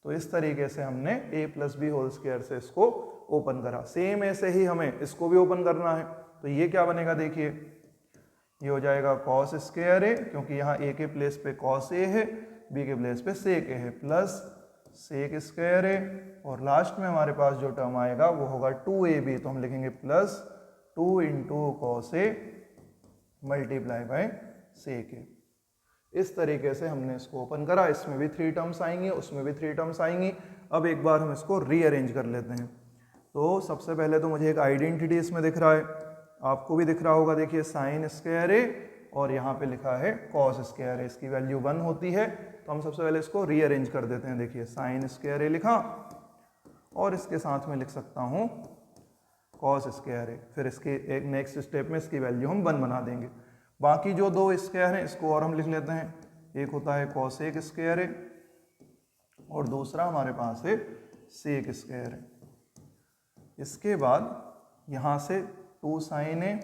तो इस तरीके से हमने a plus B whole square से इसको ओपन करा। सेम ऐसे ही हमें इसको भी ओपन करना है, तो ये क्या बनेगा देखिए, ये हो जाएगा कॉस स्क्वायर ए, क्योंकि यहाँ ए के प्लेस पे कॉस ए है, बी के प्लेस पे सेक ए है, प्लस सेक स्क्वायर ए, और लास्ट में हमारे पास जो टर्म आएगा वो होगा 2ab, तो हम लिखेंगे plus 2 into cos A multiply by sec A. इस तरीके से हमने इसको ओपन करा। इसमें भी 3 टर्म्स आएंगी, उसमें भी 3 टर्म्स आएंगी। अब एक बार हम इसको रीअरेंज कर लेते हैं। तो सबसे पहले तो मुझे एक आइडेंटिटी इसमें दिख रहा है, आपको भी दिख रहा होगा, देखिए साइन स्क्वायर ए और यहाँ पे लिखा है कॉस स्क्वायर ए, इसकी वैल्यू 1 होती है। तो हम सबसे पहले इसको रीअरेंज कर देते हैं। देखिए साइन स्क्वायर ए लिखा और इसके साथ में लिख सकता हूँ कॉस स्क्वायर ए, फिर इसके एक नेक्स्ट स्टेप में इसकी वैल्यू हम 1 बना देंगे। बाकी जो 2 स्क्वायर हैं इसको और हम लिख लेते हैं, एक होता है कॉसेक स्क्वायर है और दूसरा हमारे पास है सेक स्क्वायर है। इसके बाद यहाँ से 2 sine a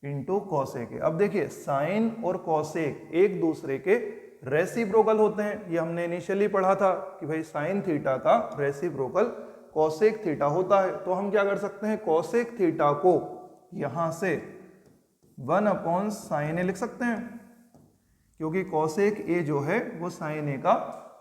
into cosec a. अब देखिए साइन और कॉसेक एक दूसरे के रेसिप्रोकल होते हैं, ये हमने इनिशियली पढ़ा था कि भाई साइन थीटा का रेसिप्रोकल कॉसेक थीटा होता है। तो हम क्या कर सकते हैं, कॉसेक थीटा को यहाँ से 1 साइन ए लिख सकते हैं, क्योंकि कॉसेक ए जो है वो साइन ए का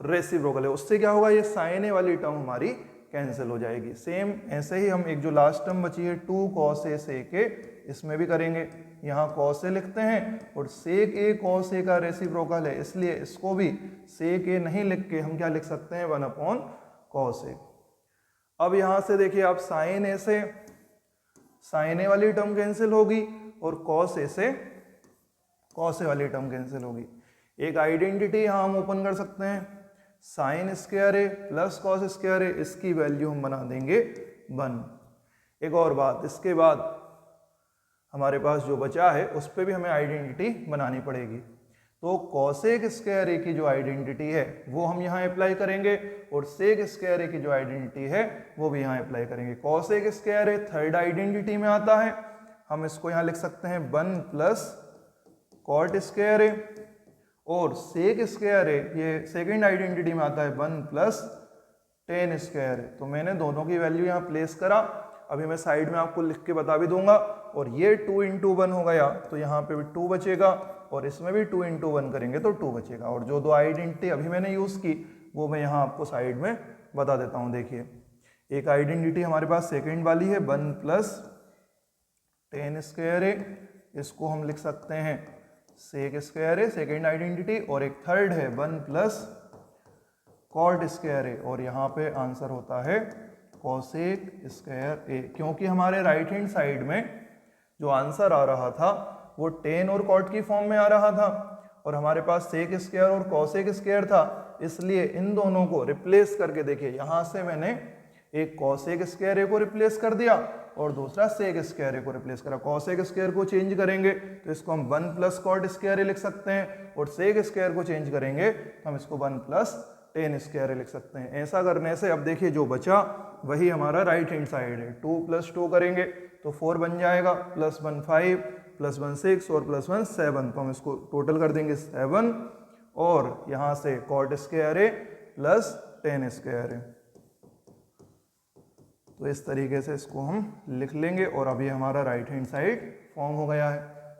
रेसिप्रोकल है। उससे क्या होगा, ये साइन ए वाली टर्म हमारी कैंसिल हो जाएगी। सेम ऐसे ही हम एक जो लास्ट टर्म बची है 2 कॉस ए सेक ए, इसमें भी करेंगे। यहाँ कॉस ए लिखते हैं और सेक ए कॉस ए का रेसिप्रोकल है, इसलिए इसको भी सेक ए नहीं लिख के हम क्या लिख सकते हैं 1 कॉस ए। अब यहाँ से देखिए आप साइन ए से साइन ए वाली टर्म कैंसिल होगी और कॉस ए से कॉस ए वाली टर्म कैंसिल होगी। एक आइडेंटिटी यहाँ हम ओपन कर सकते हैं, sine square a plus cos square A, इसकी वैल्यू हम बना देंगे 1। एक और बात, इसके बाद हमारे पास जो बचा है उस पर भी हमें आइडेंटिटी बनानी पड़ेगी। तो कॉसेक स्क्वायर ए की जो आइडेंटिटी है वो हम यहाँ अप्लाई करेंगे और सेक स्क्वायर ए की जो आइडेंटिटी है वो भी यहाँ अप्लाई करेंगे। कॉसेक स्क्वायर ए थर्ड आइडेंटिटी में आता है, हम इसको यहाँ लिख सकते हैं 1 प्लस कॉट स्क्वायर ए, और सेक स्क्वायर ए ये सेकेंड आइडेंटिटी में आता है 1 प्लस टेन स्क्वायर ए। तो मैंने दोनों की वैल्यू यहाँ प्लेस करा, अभी मैं साइड में आपको लिख के बता भी दूंगा। और ये 2 इंटू 1 हो गया, तो यहाँ पे भी 2 बचेगा और इसमें भी 2 इंटू 1 करेंगे तो 2 बचेगा। और जो 2 आइडेंटिटी अभी मैंने यूज़ की वो मैं यहाँ आपको साइड में बता देता हूँ। देखिए एक आइडेंटिटी हमारे पास सेकेंड वाली है 1 प्लस टेन स्क्वायर ए, इसको हम लिख सकते हैं सेक स्क्वायर ए सेकेंड आइडेंटिटी, और एक थर्ड है 1 प्लस कॉट स्क्वायर ए, और यहाँ पे आंसर होता है कॉसेक स्क्वायर ए, क्योंकि हमारे राइट हैंड साइड में जो आंसर आ रहा था वो टेन और कॉट की फॉर्म में आ रहा था और हमारे पास सेक स्क्वायर और कॉसेक स्क्वायर था, इसलिए इन दोनों को रिप्लेस करके देखिए यहाँ से मैंने एक कॉसेक स्क्वायर ए को रिप्लेस कर दिया और दूसरा सेक स्क्वायर ए को रिप्लेस करा। कॉसेक स्क्वायर को चेंज करेंगे तो इसको हम 1 प्लस कॉट स्क्वायर ए लिख सकते हैं, और सेक स्क्वायर को चेंज करेंगे तो हम इसको 1 प्लस टेन स्क्वायर ए लिख सकते हैं। ऐसा करने से अब देखिए जो बचा वही हमारा राइट हैंड साइड है। 2 प्लस 2 करेंगे तो 4 बन जाएगा, प्लस 1 5, प्लस 1 6 और प्लस 1 7, तो हम इसको टोटल कर देंगे 7, और यहाँ से cot square a plus tan square A. तो इस तरीके से इसको हम लिख लेंगे और अभी हमारा राइट हैंड साइड फॉर्म हो गया है।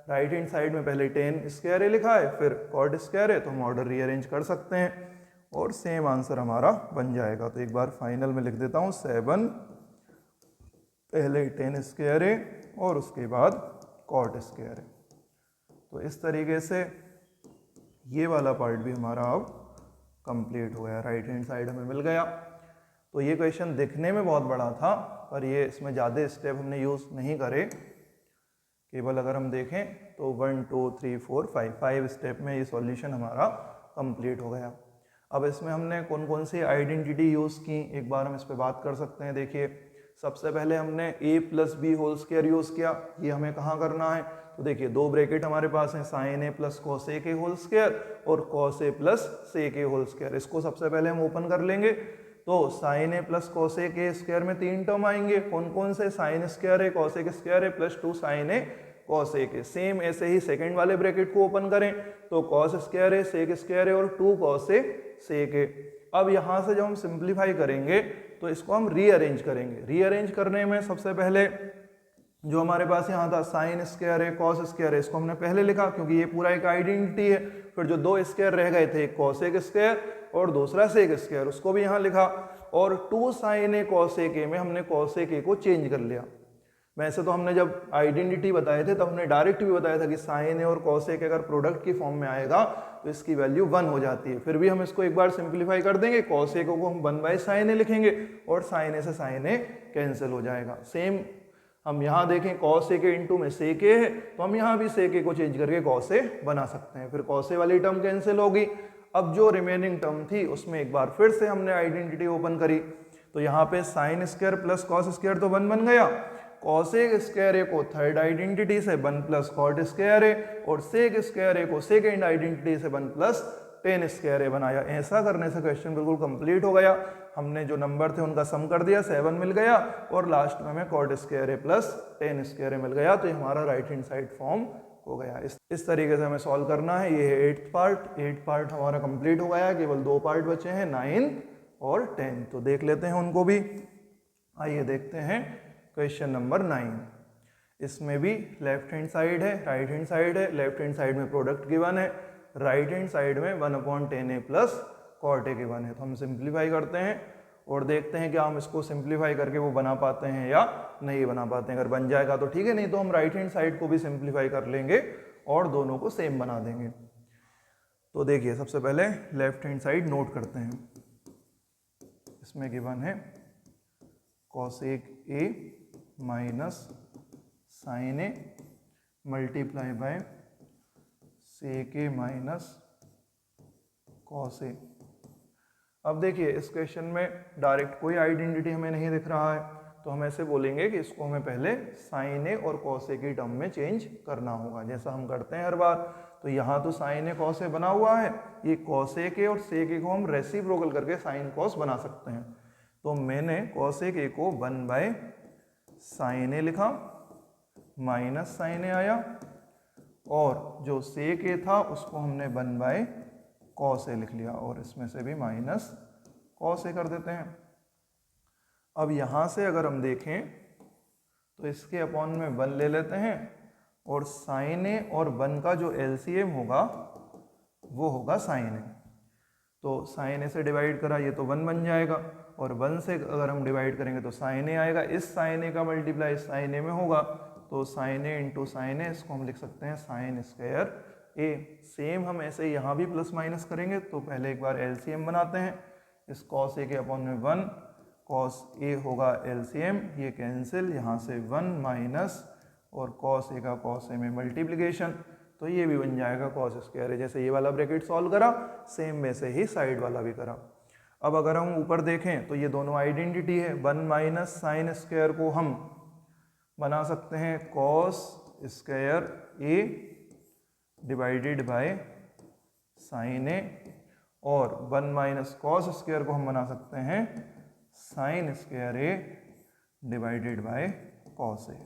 राइट हैंड साइड में पहले टेन स्क्वायर ए लिखा है, फिर कॉट स्क्वायर ए, तो हम ऑर्डर रीअरेंज कर सकते हैं और सेम आंसर हमारा बन जाएगा। तो एक बार फाइनल में लिख देता हूँ 7, पहले टेन स्क्वायर ए और उसके बाद कॉट स्क्वायर ए। तो इस तरीके से ये वाला पार्ट भी हमारा अब कंप्लीट हो गया, राइट हैंड साइड हमें मिल गया। तो ये क्वेश्चन दिखने में बहुत बड़ा था पर ये इसमें ज़्यादा स्टेप हमने यूज़ नहीं करे, केवल अगर हम देखें तो 1 2 3 4 5 स्टेप में ये सॉल्यूशन हमारा कंप्लीट हो गया। अब इसमें हमने कौन कौन सी आइडेंटिटी यूज़ की, एक बार हम इस पर बात कर सकते हैं। देखिए सबसे पहले हमने a plus B whole square use किया, ये हमें कहाँ करना है, तो देखिए 2 ब्रैकेट हमारे पास हैं, sine a plus cos A के होल स्क्वायर और cos A plus sec A whole square. इसको सबसे पहले हम ओपन कर लेंगे। तो sign a plus cos A के स्क्वायर में 3 टर्म आएंगे, कौन कौन से, sign square A cos A के square a plus 2 sine A cos A के। सेम ऐसे ही सेकंड वाले ब्रैकेट को ओपन करें तो cos square A sec square A और 2 कॉस ए सेक ए। अब यहाँ से जब हम सिंप्लीफाई करेंगे तो इसको हम रीअरेंज करेंगे। रीअरेंज करने में सबसे पहले जो हमारे पास यहाँ था साइन स्क्वायर है, कॉस स्क्वायर है, इसको हमने पहले लिखा क्योंकि ये पूरा एक आइडेंटिटी है। फिर जो दो स्क्वायर रह गए थे, एक कॉसेक स्क्वायर और दूसरा सेक स्क्वायर, उसको भी यहाँ लिखा। और 2 साइन ए कॉसेक ए में हमने कॉसेक ए को चेंज कर लिया। वैसे तो हमने जब आइडेंटिटी बताए थे तब हमने डायरेक्ट भी बताया था कि साइन ए और कॉसेक अगर प्रोडक्ट की फॉर्म में आएगा तो इसकी वैल्यू 1 हो जाती है। फिर भी हम इसको एक बार सिंप्लीफाई कर देंगे, कॉसेक को हम 1/sin ए लिखेंगे और साइन ए से साइन ए कैंसिल हो जाएगा। सेम हम यहाँ देखें कॉस ए के इंटू में सेक ए है, तो हम यहाँ भी सेक ए को चेंज करके कॉस ए बना सकते हैं। फिर कॉस ए वाली टर्म कैंसिल होगी। अब जो रिमेनिंग टर्म थी उसमें एक बार फिर से हमने आइडेंटिटी ओपन करी, तो यहाँ पे sign square plus cos square तो 1 बन गया। कॉसेक स्क्वायर ए को थर्ड आइडेंटिटी से 1 प्लस कॉट स्क्वायर ए और सेक स्क्वायर ए को सेकेंड आइडेंटिटी से 1 प्लस टेन स्क्वायर ए बनाया। ऐसा करने से क्वेश्चन बिल्कुल कंप्लीट हो गया। हमने जो नंबर थे उनका सम कर दिया, 7 मिल गया और लास्ट में हमें cot square a plus tan square ए मिल गया। तो ये हमारा राइट हैंड साइड फॉर्म हो गया। इस तरीके से हमें सॉल्व करना है। ये है 8th पार्ट। 8 पार्ट हमारा कंप्लीट हो गया, केवल 2 पार्ट बचे हैं, 9 और 10। तो देख लेते हैं उनको भी। आइए देखते हैं क्वेश्चन नंबर 9। इसमें भी लेफ्ट हैंड साइड है, राइट हैंड साइड है। लेफ्ट हैंड साइड में प्रोडक्ट गिवन है, राइट हैंड साइड में 1/10a प्लस कॉट ए गिवन है। तो हम सिंप्लीफाई करते हैं और देखते हैं कि हम इसको सिंप्लीफाई करके वो बना पाते हैं या नहीं बना पाते हैं। अगर बन जाएगा तो ठीक है, नहीं तो हम राइट हैंड साइड को भी सिंप्लीफाई कर लेंगे और दोनों को सेम बना देंगे। तो देखिए सबसे पहले लेफ्ट हैंड साइड नोट करते हैं। इसमें गिवन है cosec A minus sine A multiply by sec A minus cos A. अब देखिए इस क्वेश्चन में डायरेक्ट कोई आइडेंटिटी हमें नहीं दिख रहा है, तो हम ऐसे बोलेंगे कि इसको हमें पहले साइन ए और कॉस ए की टर्म में चेंज करना होगा, जैसा हम करते हैं हर बार। तो यहाँ तो साइन ए कॉस ए बना हुआ है, ये कॉस ए के और सेक ए को हम रेसिप्रोकल करके साइन कॉस बना सकते हैं। तो मैंने कॉसेक ए को 1/sin ए लिखा, माइनस साइन ए आया, और जो सेक ए था उसको हमने 1/cos ए लिख लिया और इसमें से भी माइनस cos ए कर देते हैं। अब यहाँ से अगर हम देखें तो इसके अपॉन में 1 ले लेते हैं और साइन ए और 1 का जो LCM होगा वो होगा साइन ए। तो साइन ए से डिवाइड करा, ये तो 1 बन जाएगा, और 1 से अगर हम डिवाइड करेंगे तो साइन ए आएगा। इस साइन ए का मल्टीप्लाई साइन ए में होगा, तो साइन ए इंटू साइन ए, इसको हम लिख सकते हैं साइन स्क्वायर ए। सेम हम ऐसे यहाँ भी प्लस माइनस करेंगे। तो पहले एक बार LCM बनाते हैं। इस कॉस ए के अपॉन में 1, कॉस ए होगा LCM, ये कैंसिल, यहाँ से 1 माइनस और कॉस ए का कॉस ए में मल्टीप्लिकेशन, तो ये भी बन जाएगा कॉस स्क्वायर ए। जैसे ये वाला ब्रैकेट सॉल्व करा, सेम वैसे ही साइड वाला भी करा। अब अगर हम ऊपर देखें तो ये दोनों आइडेंटिटी है। 1 माइनस साइन स्क्वायर को हम बना सकते हैं cos square A divided by sine A, और 1 माइनस कॉस स्क्वायर को हम बना सकते हैं sine square A divided by cos A.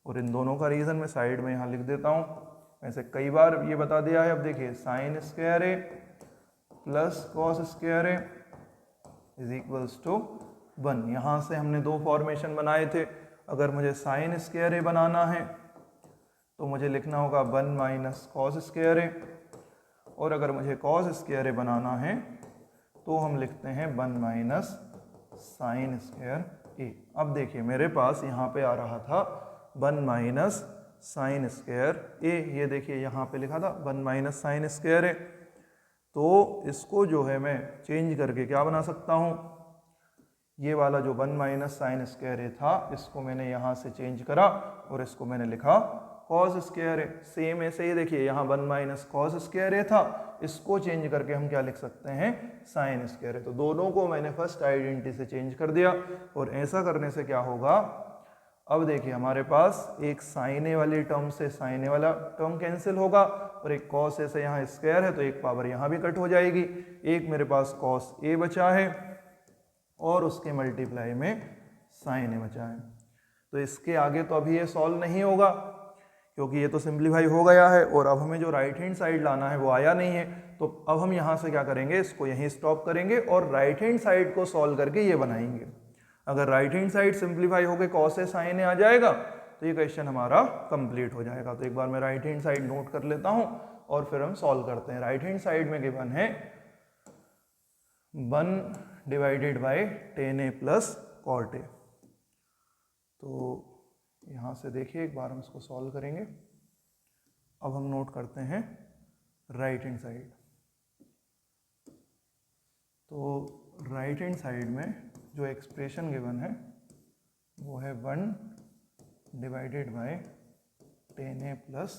और इन दोनों का रीज़न मैं साइड में यहाँ लिख देता हूँ, वैसे कई बार ये बता दिया है। अब देखिए sine square a plus cos square A is equals to 1। यहाँ से हमने 2 फॉर्मेशन बनाए थे। अगर मुझे साइन स्क्वायर ए बनाना है तो मुझे लिखना होगा 1 माइनस कॉस स्क्वायर ए, और अगर मुझे कॉस स्क्वायर ए बनाना है तो हम लिखते हैं 1 माइनस साइन स्क्वायर ए। अब देखिए मेरे पास यहाँ पे आ रहा था 1 माइनस साइन स्क्वायर ए, ये देखिए यहाँ पे लिखा था 1 माइनस साइन स्क्वायर ए। तो इसको जो है मैं चेंज करके क्या बना सकता हूँ, ये वाला जो 1 माइनस साइन स्क्वायर ए था इसको मैंने यहाँ से चेंज करा और इसको मैंने लिखा कॉस स्क्वायर ए। सेम ऐसे ही देखिए यहाँ 1 माइनस कॉस स्क्वायर ए था, इसको चेंज करके हम क्या लिख सकते हैं, साइन स्क्वायर ए। तो दोनों को मैंने फर्स्ट आइडेंटिटी से चेंज कर दिया, और ऐसा करने से क्या होगा, अब देखिए हमारे पास एक साइन ए वाली टर्म से साइन ए वाला टर्म कैंसिल होगा, और एक कॉस ए से यहाँ स्क्वायर है तो एक पावर यहाँ भी कट हो जाएगी। एक मेरे पास कॉस ए बचा है और उसके मल्टीप्लाई में साइन ए बचा है। तो इसके आगे तो अभी ये सॉल्व नहीं होगा क्योंकि ये तो सिंप्लीफाई हो गया है, और अब हमें जो राइट हैंड साइड लाना है वो आया नहीं है। तो अब हम यहाँ से क्या करेंगे, इसको यहीं स्टॉप करेंगे और राइट हैंड साइड को सॉल्व करके ये बनाएंगे। अगर राइट हैंड साइड सिंप्लीफाई होकर कॉस ए साइन ए आ जाएगा तो ये क्वेश्चन हमारा कंप्लीट हो जाएगा। तो एक बार मैं राइट हैंड साइड नोट कर लेता हूँ और फिर हम सॉल्व करते हैं। राइट हैंड साइड में गिवन है 1 divided bye tan a plus cot a। तो यहाँ से देखिए एक बार हम इसको सॉल्व करेंगे। अब हम नोट करते हैं राइट हैंड साइड। तो राइट हैंड साइड में जो एक्सप्रेशन गिवन है वो है 1 divided bye tan a plus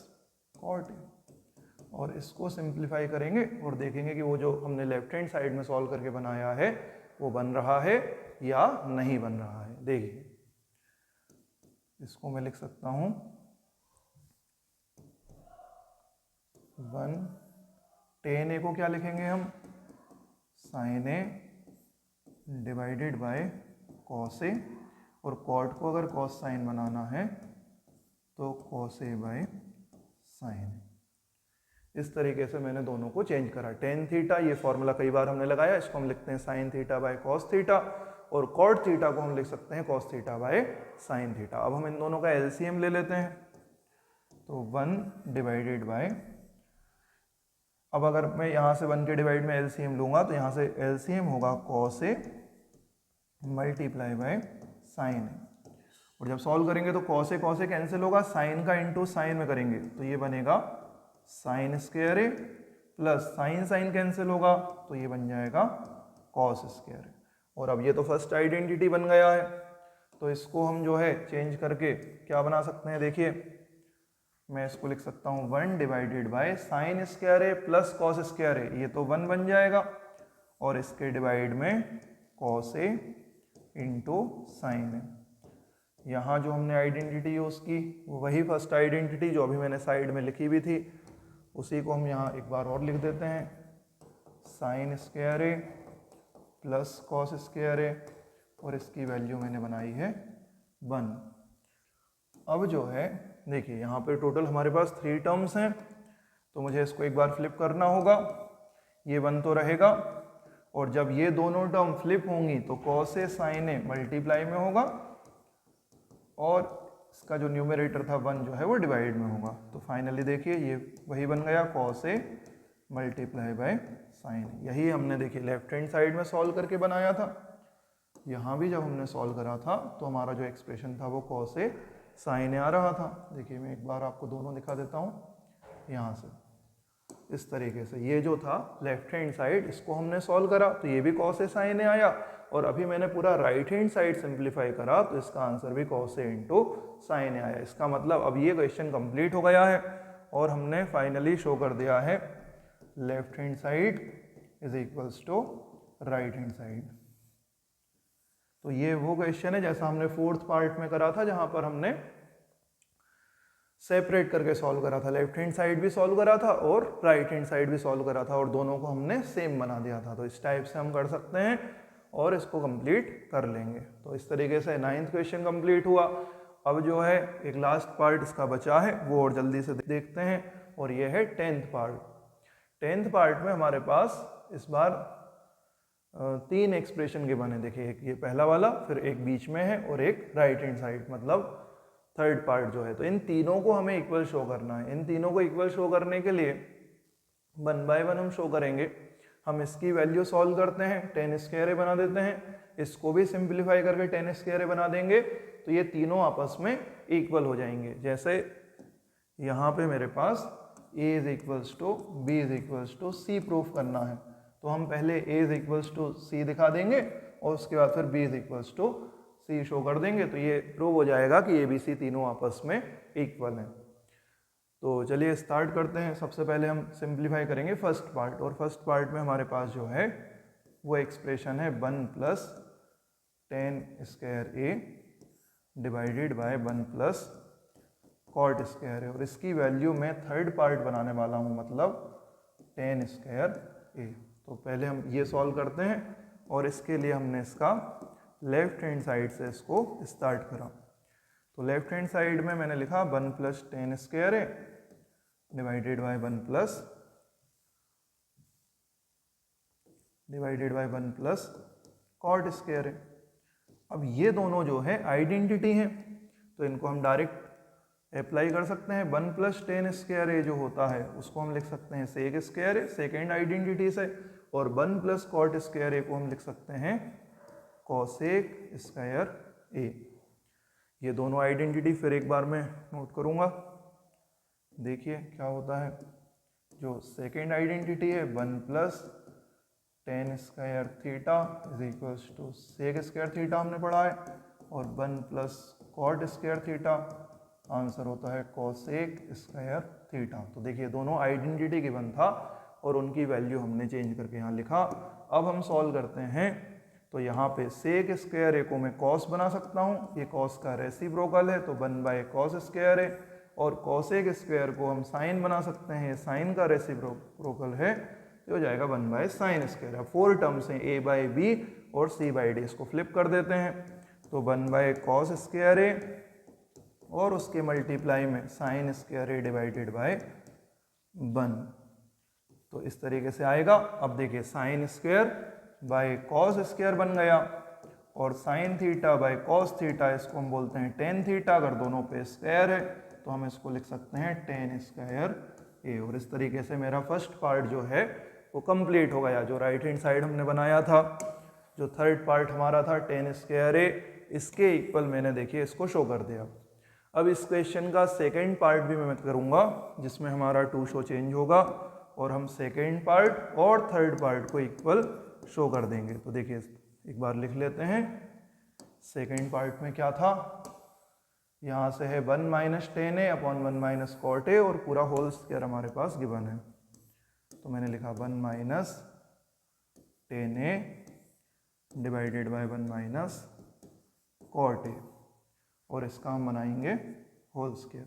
cot a, और इसको सिंप्लीफाई करेंगे और देखेंगे कि वो जो हमने लेफ्ट हैंड साइड में सॉल्व करके बनाया है वो बन रहा है या नहीं बन रहा है। देखिए इसको मैं लिख सकता हूँ 1 tan a को क्या लिखेंगे हम sin a divided bye cos a, और cot को अगर cos sin बनाना है तो cos a by sin a। इस तरीके से मैंने दोनों को चेंज करा। tan थीटा ये फॉर्मूला कई बार हमने लगाया, इसको हम लिखते हैं sin theta by cos theta, और cot थीटा को हम लिख सकते हैं cos theta by sin theta. अब हम इन दोनों का LCM ले लेते हैं। तो 1 डिवाइडेड बाय, अब अगर मैं यहाँ से 1 के डिवाइड में LCM लूँगा तो यहाँ से LCM होगा cos a multiply by sin a, और जब सॉल्व करेंगे तो cos a कैंसिल होगा, sin का इंटू साइन में करेंगे तो ये बनेगा sin square a plus sin cancel होगा तो ये बन जाएगा cos स्क्वायर a। और अब ये तो फर्स्ट आइडेंटिटी बन गया है, तो इसको हम जो है चेंज करके क्या बना सकते हैं। देखिए मैं इसको लिख सकता हूँ 1 divided bye sin square a plus cos square a, ये तो 1 बन जाएगा, और इसके डिवाइड में cos a into sine a। यहाँ जो हमने आइडेंटिटी यूज़ की वो वही फर्स्ट आइडेंटिटी जो अभी मैंने साइड में लिखी भी थी, उसी को हम यहाँ एक बार और लिख देते हैं sin square a plus cos square a, और इसकी वैल्यू मैंने बनाई है 1। अब जो है देखिए यहाँ पे टोटल हमारे पास 3 टर्म्स हैं, तो मुझे इसको एक बार फ्लिप करना होगा। ये 1 तो रहेगा, और जब ये दोनों टर्म फ्लिप होंगी तो cos a sin a multiply में होगा, और इसका जो न्यूमरेटर था 1 जो है वो डिवाइड में होगा। तो फाइनली देखिए ये वही बन गया cos a multiply by sin a। यही हमने देखिए लेफ्ट हैंड साइड में सॉल्व करके बनाया था। यहाँ भी जब हमने सॉल्व करा था तो हमारा जो एक्सप्रेशन था वो cos a sin a आ रहा था। देखिए मैं एक बार आपको दोनों दिखा देता हूँ। यहाँ से इस तरीके से ये जो था लेफ्ट हैंड साइड, इसको हमने सॉल्व करा तो ये भी cos a sin a आया, और अभी मैंने पूरा राइट हैंड साइड सिंप्लीफाई करा तो इसका आंसर भी cos a into sine a आया। इसका मतलब अब ये क्वेश्चन कंप्लीट हो गया है और हमने फाइनली शो कर दिया है left hand side is equals to right hand side. तो ये वो क्वेश्चन है जैसा हमने 4th पार्ट में करा था, जहां पर हमने सेपरेट करके सॉल्व करा था। लेफ्ट हैंड साइड भी सॉल्व करा था और राइट हैंड साइड भी सॉल्व करा था, और दोनों को हमने सेम बना दिया था। तो इस टाइप से हम कर सकते हैं और इसको कंप्लीट कर लेंगे। तो इस तरीके से 9th क्वेश्चन कंप्लीट हुआ। अब जो है एक लास्ट पार्ट इसका बचा है, वो और जल्दी से देखते हैं, और ये है 10th पार्ट। 10th पार्ट में हमारे पास इस बार 3 एक्सप्रेशन के बने। देखिए एक ये पहला वाला, फिर एक बीच में है और एक राइट हैंड साइड, मतलब 3rd पार्ट जो है। तो इन तीनों को हमें इक्वल शो करना है। इन तीनों को इक्वल शो करने के लिए 1 बाय 1 हम शो करेंगे। हम इसकी वैल्यू सॉल्व करते हैं, tan स्क्वायर a बना देते हैं, इसको भी सिंप्लीफाई करके tan स्क्वायर a बना देंगे, तो ये तीनों आपस में इक्वल हो जाएंगे। जैसे यहाँ पे मेरे पास a is equals to b is equals to c proof करना है, तो हम पहले a is equals to c दिखा देंगे और उसके बाद फिर b is equals to c show कर देंगे, तो ये प्रूव हो जाएगा कि ABC तीनों आपस में इक्वल हैं। तो चलिए स्टार्ट करते हैं। सबसे पहले हम सिंप्लीफाई करेंगे फर्स्ट पार्ट, और फर्स्ट पार्ट में हमारे पास जो है वो एक्सप्रेशन है 1 plus tan square a divided by 1 plus cot square a, और इसकी वैल्यू मैं 3rd पार्ट बनाने वाला हूँ, मतलब tan स्क्वायर a। तो पहले हम ये सॉल्व करते हैं, और इसके लिए हमने इसका लेफ्ट हैंड साइड से इसको स्टार्ट करा। तो लेफ्ट हैंड साइड में मैंने लिखा 1 plus tan square a divided by 1 plus cot square a। अब ये दोनों जो है आइडेंटिटी हैं, तो इनको हम डायरेक्ट अप्लाई कर सकते हैं। 1 + tan स्क्वायर ए जो होता है उसको हम लिख सकते हैं सेक स्क्वायर ए सेकेंड आइडेंटिटी से, और 1 + cot स्क्वायर ए को हम लिख सकते हैं कोसेक स्क्वायर ए। ये दोनों आइडेंटिटी फिर एक बार मैं नोट करूँगा। देखिए क्या होता है, जो सेकेंड आइडेंटिटी है 1 + tan square theta is equals to sec square theta हमने पढ़ा है, और 1 + cot स्क्वायर थीटा आंसर होता है कोसेक स्क्वायर थीटा। तो देखिए दोनों आइडेंटिटी गिवन था और उनकी वैल्यू हमने चेंज करके यहाँ लिखा। अब हम सॉल्व करते हैं, तो यहाँ पे सेक स्क्वायर ए को मैं कॉस बना सकता हूँ, ये कॉस का रेसिप्रोकल है तो 1/cos स्क्वायर है, और कोसेक स्क्वायर को हम साइन बना सकते हैं, ये साइन का रेसिप्रोकल है तो हो जाएगा 1/sin स्क्वायर। अब 4 टर्म्स हैं a/b और c/d, इसको फ्लिप कर देते हैं तो 1/cos स्क्वायर ए और उसके मल्टीप्लाई में sign square A divided by 1, तो इस तरीके से आएगा। अब देखिए sine square by cos square बन गया, और sine theta by cos theta इसको हम बोलते हैं टेन थीटा। अगर दोनों पे स्क्वायर है तो हम इसको लिख सकते हैं टेन स्क्वायर ए, और इस तरीके से मेरा फर्स्ट पार्ट जो है वो कंप्लीट हो गया। जो राइट हैंड साइड हमने बनाया था, जो थर्ड पार्ट हमारा था टेन स्क्वायर ए, इसके इक्वल मैंने देखिए इसको शो कर दिया। अब इस क्वेश्चन का सेकेंड पार्ट भी मैं करूँगा जिसमें हमारा टू शो चेंज होगा, और हम सेकेंड पार्ट और थर्ड पार्ट को इक्वल शो कर देंगे। तो देखिए एक बार लिख लेते हैं, सेकेंड पार्ट में क्या था, यहाँ से है 1 - tan a upon 1 - cot a, और पूरा होल स्क्वायर हमारे पास गिवन है, तो मैंने लिखा 1 - tan a divided by 1 - cot a, और इसका हम बनाएंगे होल स्क्वायर।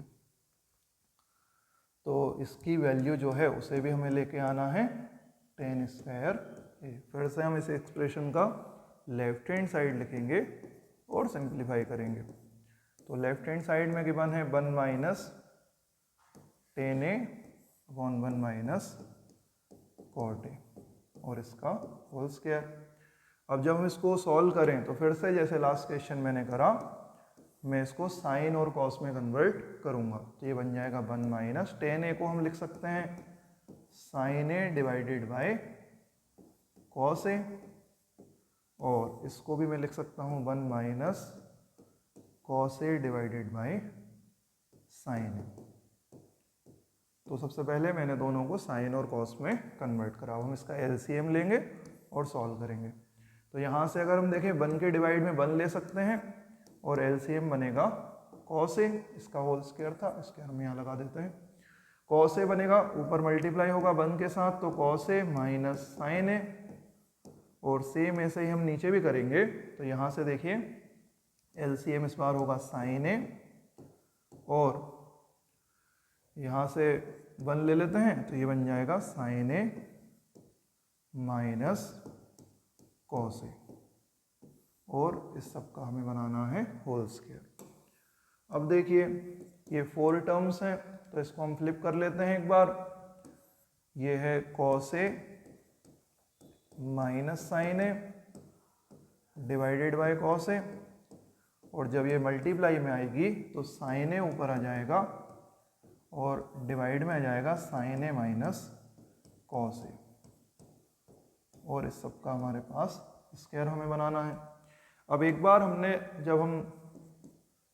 तो इसकी वैल्यू जो है उसे भी हमें लेके आना है tan स्क्वायर ए। फिर से हम इस एक्सप्रेशन का लेफ्ट हैंड साइड लिखेंगे और सिंप्लीफाई करेंगे। तो लेफ्ट हैंड साइड में गिवन है 1 - tan a upon 1 - cot a, और इसका होल स्क्वायर। अब जब हम इसको सॉल्व करें तो फिर से जैसे लास्ट क्वेश्चन मैंने करा, मैं इसको साइन और कॉस में कन्वर्ट करूंगा, तो ये बन जाएगा 1 - tan a को हम लिख सकते हैं sine A divided by cos A, और इसको भी मैं लिख सकता हूँ 1 - cos a divided by sine A. तो सबसे पहले मैंने दोनों को साइन और कॉस में कन्वर्ट करा। हम इसका एलसीएम लेंगे और सॉल्व करेंगे। तो यहाँ से अगर हम देखें 1 के डिवाइड में 1 ले सकते हैं, और एलसीएम बनेगा cos a, इसका होल स्क्वायर था, स्क्वायर हम यहाँ लगा देते हैं। cos a बनेगा, ऊपर मल्टीप्लाई होगा 1 के साथ, तो cos a minus sine A, और सेम ऐसे ही हम नीचे भी करेंगे। तो यहाँ से देखिए एलसीएम इस बार होगा साइन ए, और यहाँ से 1 ले लेते हैं तो ये बन जाएगा sign A minus cos A, और इस सब का हमें बनाना है होल स्क्वायर। अब देखिए ये 4 टर्म्स हैं, तो इसको हम फ्लिप कर लेते हैं एक बार। ये है cos A minus sine A divided by cos A, और जब ये मल्टीप्लाई में आएगी तो साइन ए ऊपर आ जाएगा और डिवाइड में आ जाएगा sign A minus cos A, और इस सब का हमारे पास स्क्वायर हमें बनाना है। अब एक बार हमने जब हम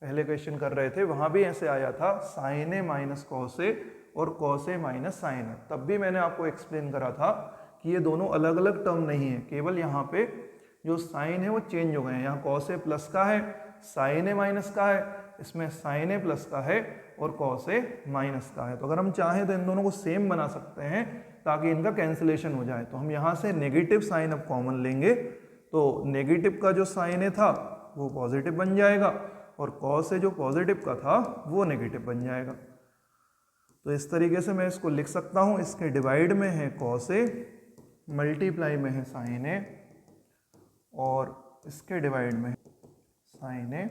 पहले क्वेश्चन कर रहे थे वहाँ भी ऐसे आया था sign A minus cos A और कॉस ए माइनस साइन ए, तब भी मैंने आपको एक्सप्लेन करा था कि ये दोनों अलग अलग टर्म नहीं है, केवल यहाँ पे जो साइन है वो चेंज हो गए हैं। यहाँ कॉस ए प्लस का है, साइन ए माइनस का है, इसमें साइन ए प्लस का है और कॉस ए माइनस का है। तो अगर हम चाहें तो इन दोनों को सेम बना सकते हैं ताकि इनका कैंसिलेशन हो जाए। तो हम यहाँ से नेगेटिव साइन अब कॉमन लेंगे, तो नेगेटिव का जो साइन ए था वो पॉजिटिव बन जाएगा और कॉस ए जो पॉजिटिव का था वो नेगेटिव बन जाएगा। तो इस तरीके से मैं इसको लिख सकता हूँ। इसके डिवाइड में है कॉस ए, मल्टीप्लाई में है साइन ए, और इसके डिवाइड में sign A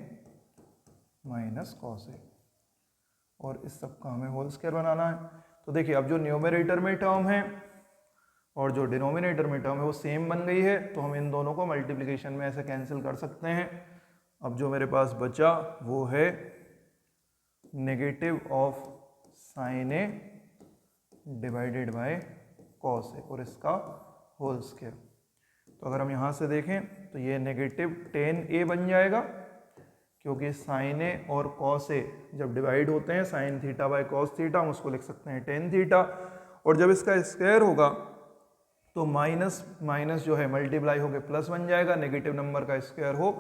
minus cos A, और इस सब का हमें होल स्क्वायर बनाना है। तो देखिए अब जो न्यूमरेटर में टर्म है और जो डिनोमिनेटर में टर्म है वो सेम बन गई है, तो हम इन दोनों को मल्टीप्लिकेशन में ऐसे कैंसिल कर सकते हैं। अब जो मेरे पास बचा वो है negative of sine A divided by cos A और इसका होल स्क्वायर। तो अगर हम यहाँ से देखें तो ये नेगेटिव टेन ए बन जाएगा, क्योंकि साइन ए और कॉस ए जब डिवाइड होते हैं sine theta by cos theta, हम उसको लिख सकते हैं टेन थीटा। और जब इसका स्क्वायर होगा तो माइनस माइनस जो है मल्टीप्लाई होकर प्लस बन जाएगा, नेगेटिव नंबर का स्क्वायर हो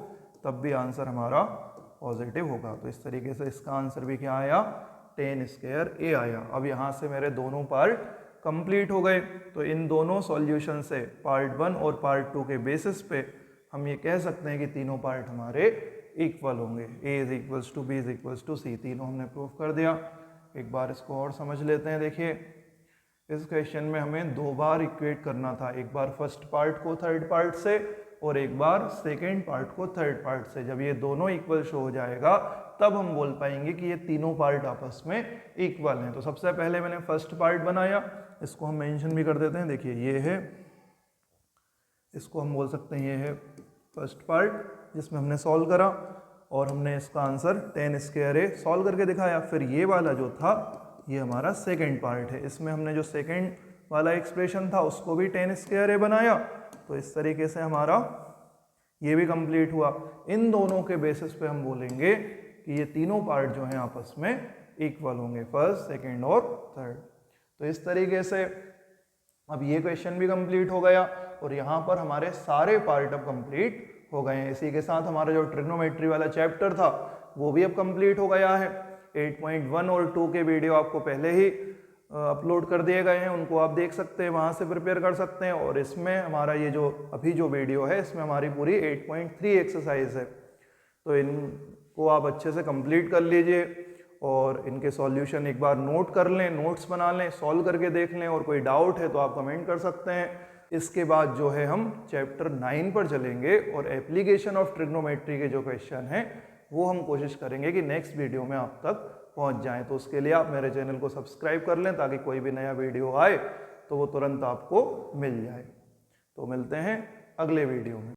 तब भी आंसर हमारा पॉजिटिव होगा। तो इस तरीके से इसका आंसर भी क्या आया, टेन स्क्वायर ए आया। अब यहाँ से मेरे दोनों पार्ट कंप्लीट हो गए। तो इन दोनों सॉल्यूशन से पार्ट 1 और पार्ट 2 के बेसिस पे हम ये कह सकते हैं कि तीनों पार्ट हमारे इक्वल होंगे। A is equals to B is equals to C, तीनों हमने प्रूव कर दिया। एक बार इसको और समझ लेते हैं। देखिए इस क्वेश्चन में हमें दो बार इक्वेट करना था, एक बार फर्स्ट पार्ट को थर्ड पार्ट से और एक बार सेकेंड पार्ट को थर्ड पार्ट से। जब ये दोनों इक्वल शो हो जाएगा तब हम बोल पाएंगे कि ये तीनों पार्ट आपस में इक्वल हैं। तो सबसे पहले मैंने फर्स्ट पार्ट बनाया, इसको हम मेंशन भी कर देते हैं। देखिए ये है, इसको हम बोल सकते हैं ये है फर्स्ट पार्ट जिसमें हमने सॉल्व करा और हमने इसका answer ten square A solve करके दिखाया। फिर ये वाला जो था ये हमारा सेकेंड पार्ट है, इसमें हमने जो सेकेंड वाला एक्सप्रेशन था उसको भी टेन स्क्वायर ए बनाया। तो इस तरीके से हमारा ये भी कंप्लीट हुआ। इन दोनों के बेसिस पे हम बोलेंगे कि ये तीनों पार्ट जो हैं आपस में इक्वल होंगे, फर्स्ट सेकेंड और थर्ड। तो इस तरीके से अब ये क्वेश्चन भी कंप्लीट हो गया और यहाँ पर हमारे सारे पार्ट अब कंप्लीट हो गए हैं। इसी के साथ हमारा जो ट्रिग्नोमेट्री वाला चैप्टर था वो भी अब कंप्लीट हो गया है। 8.1 और 2 के वीडियो आपको पहले ही अपलोड कर दिए गए हैं, उनको आप देख सकते हैं, वहाँ से प्रिपेयर कर सकते हैं। और इसमें हमारा ये जो अभी जो वीडियो है इसमें हमारी पूरी 8.3 एक्सरसाइज है। तो इनको आप अच्छे से कंप्लीट कर लीजिए और इनके सॉल्यूशन एक बार नोट कर लें, नोट्स बना लें, सॉल्व करके देख लें और कोई डाउट है तो आप कमेंट कर सकते हैं। इसके बाद जो है हम चैप्टर 9 पर चलेंगे और एप्लीकेशन ऑफ ट्रिग्नोमेट्री के जो क्वेश्चन हैं वो हम कोशिश करेंगे कि नेक्स्ट वीडियो में आप तक पहुंच जाएं। तो उसके लिए आप मेरे चैनल को सब्सक्राइब कर लें ताकि कोई भी नया वीडियो आए तो वो तुरंत आपको मिल जाए। तो मिलते हैं अगले वीडियो में।